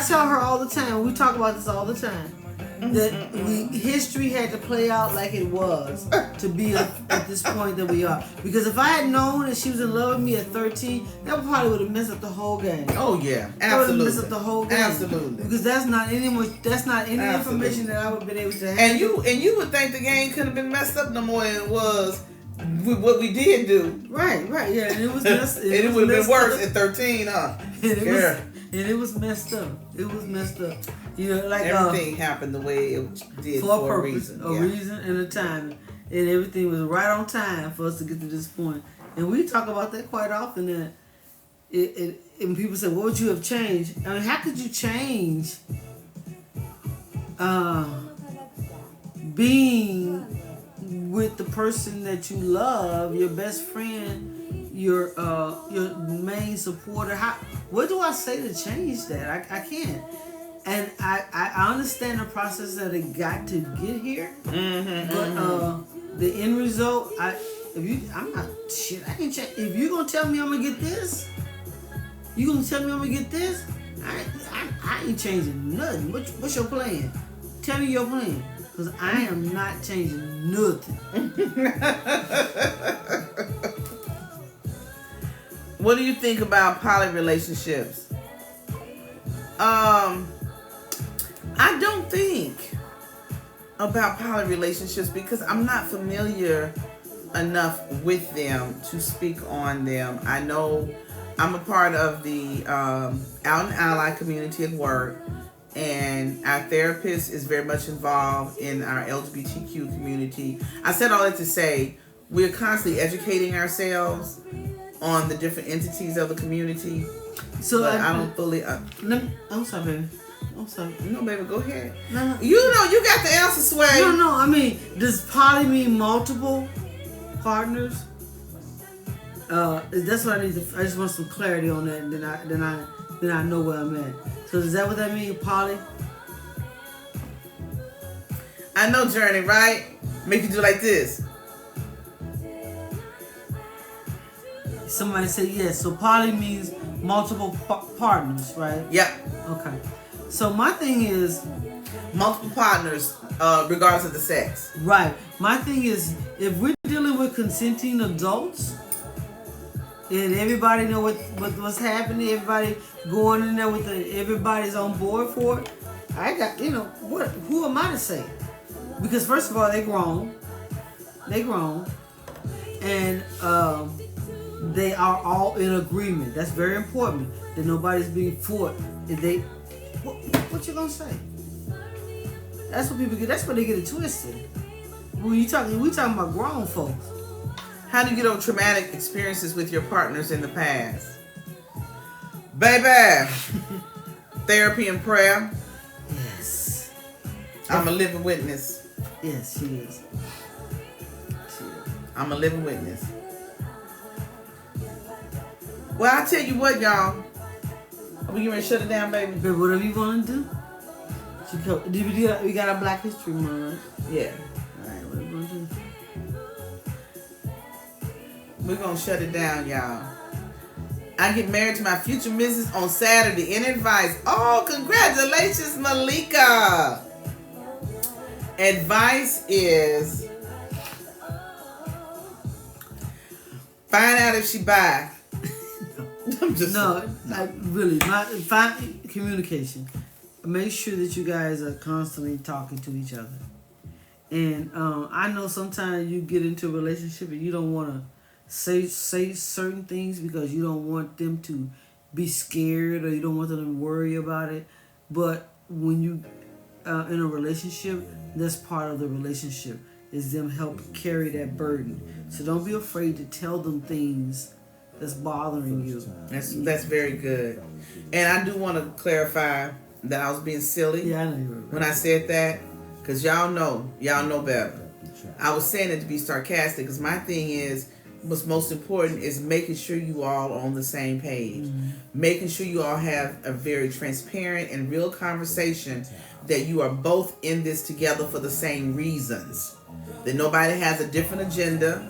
Speaker 3: tell her all the time. We talk about this all the time. That history had to play out like it was to be at this point that we are. Because if I had known that she was in love with me at 13, that probably would have messed up the whole game.
Speaker 1: Oh yeah, absolutely.
Speaker 3: That would have messed up the whole game.
Speaker 1: Absolutely.
Speaker 3: Because that's not any information that I would have been able to have.
Speaker 1: And you would think the game couldn't have been messed up no more than it was with what we did do.
Speaker 3: Right, yeah. And it was messed.
Speaker 1: It would have been worse at 13, huh?
Speaker 3: And it was messed up. It was messed up. Like
Speaker 1: everything happened the way it did for a reason.
Speaker 3: A reason and a time. And everything was right on time for us to get to this point. And we talk about that quite often. That and people say, "What would you have changed?" I mean, how could you change being with the person that you love, your best friend, your main supporter? What do I say to change that? I can't. And I understand the process that it got to get here. But the end result, I can change. If you're gonna tell me I'm gonna get this, I ain't changing nothing. What's your plan? Tell me your plan, because I am not changing nothing.
Speaker 1: What do you think about poly relationships? I don't think about poly relationships because I'm not familiar enough with them to speak on them. I know I'm a part of the Out and Ally community at work, and our therapist is very much involved in our LGBTQ community. I said all that to say we're constantly educating ourselves on the different entities of the community. So I don't fully...
Speaker 3: I'm sorry, baby. I'm sorry.
Speaker 1: No, baby, go ahead.
Speaker 3: No.
Speaker 1: You got the answer, Sway.
Speaker 3: No. I mean, does poly mean multiple partners? That's what I need. I just want some clarity on that, and then I know where I'm at. So is that what that means, poly?
Speaker 1: I know, Journey, right? Make you do like this.
Speaker 3: Somebody said yes. So poly means multiple partners, right?
Speaker 1: Yep.
Speaker 3: Okay. So my thing is
Speaker 1: multiple partners, regardless of the sex.
Speaker 3: Right. My thing is, if we're dealing with consenting adults, and everybody know what's happening, everybody going in there with everybody's on board for it. I got what? Who am I to say? Because first of all, they grown, and they are all in agreement. That's very important. That nobody's being fought. What you gonna say? That's what people get. That's where they get it twisted. We talking about grown folks.
Speaker 1: How do you get over traumatic experiences with your partners in the past? Baby, therapy and prayer.
Speaker 3: Yes.
Speaker 1: I'm a living witness.
Speaker 3: Yes, she is.
Speaker 1: I'm a living witness. Well, I tell you what, y'all. We getting ready to shut it down, baby.
Speaker 3: But whatever you want to do. We got our Black History Month.
Speaker 1: Yeah.
Speaker 3: Alright, what are we going to do?
Speaker 1: We're going to shut it down, y'all. I get married to my future missus on Saturday. Any advice? Oh, congratulations, Malika. Advice is find out if she bi.
Speaker 3: Find communication. Make sure that you guys are constantly talking to each other. And I know sometimes you get into a relationship and you don't want to say certain things because you don't want them to be scared or you don't want them to worry about it. But when you in a relationship, that's part of the relationship, is them help carry that burden. So don't be afraid to tell them things that's bothering you.
Speaker 1: That's very good. And I do want to clarify that I was being silly when I said that, because y'all know better. I was saying it to be sarcastic because my thing is, what's most important is making sure you all are on the same page. Making sure you all have a very transparent and real conversation, that you are both in this together for the same reasons. That nobody has a different agenda,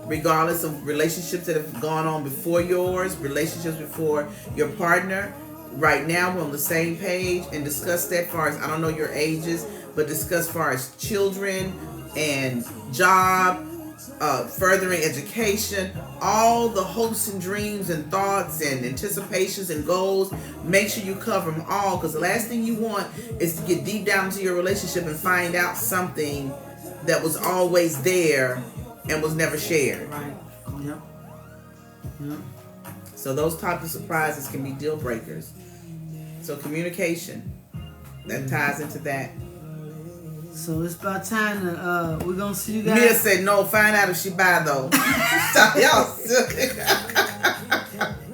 Speaker 1: regardless of relationships that have gone on before yours, relationships before your partner. Right now we're on the same page, and discuss that far as, I don't know your ages, but discuss far as children and job, furthering education, all the hopes and dreams and thoughts and anticipations and goals. Make sure you cover them all, because the last thing you want is to get deep down into your relationship and find out something that was always there and was never shared.
Speaker 3: Right. Yep.
Speaker 1: So those types of surprises can be deal breakers. So communication, that ties into that.
Speaker 3: So it's about time to, we're going to see you guys.
Speaker 1: Mia said no, find out if she bi though. Stop, y'all silly.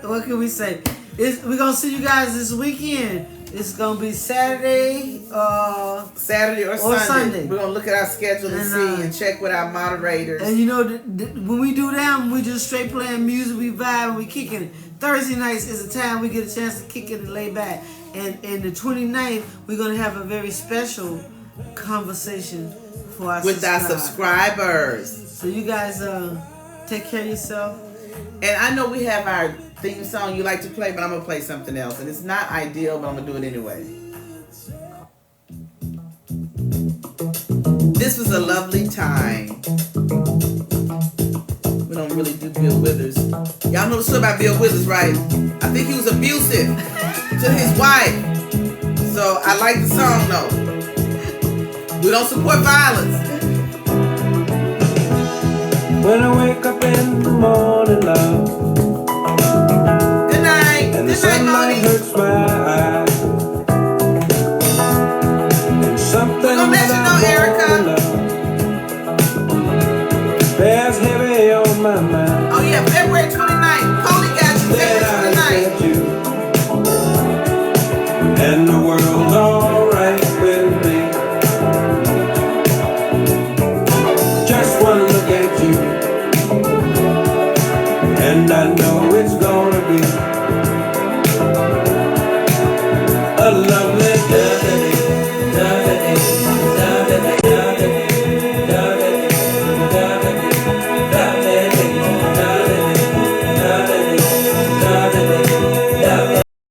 Speaker 3: What can we say? We're going to see you guys this weekend. It's going to be Saturday or Sunday.
Speaker 1: We're going to look at our schedule and see and check with our moderators.
Speaker 3: And you know, when we do them, we just straight playing music, we vibe, and we kicking it. Thursday nights is a time we get a chance to kick it and lay back. And the 29th, we're going to have a very special conversation for our
Speaker 1: subscribers.
Speaker 3: So you guys take care of yourself.
Speaker 1: And I know we have our theme song you like to play, but I'm going to play something else. And it's not ideal, but I'm going to do it anyway. This was a lovely time. We don't really do Bill Withers. Y'all know the story about Bill Withers, right? I think he was abusive to his wife. So I like the song, though. We don't support violence.
Speaker 2: When I wake up in the morning, love.
Speaker 1: Good night.
Speaker 2: And the
Speaker 1: Good night,
Speaker 2: sunlight
Speaker 1: Moni.
Speaker 2: hurts my eyes. And something
Speaker 1: We're gonna let you know, Erica.
Speaker 2: bears heavy on my mind.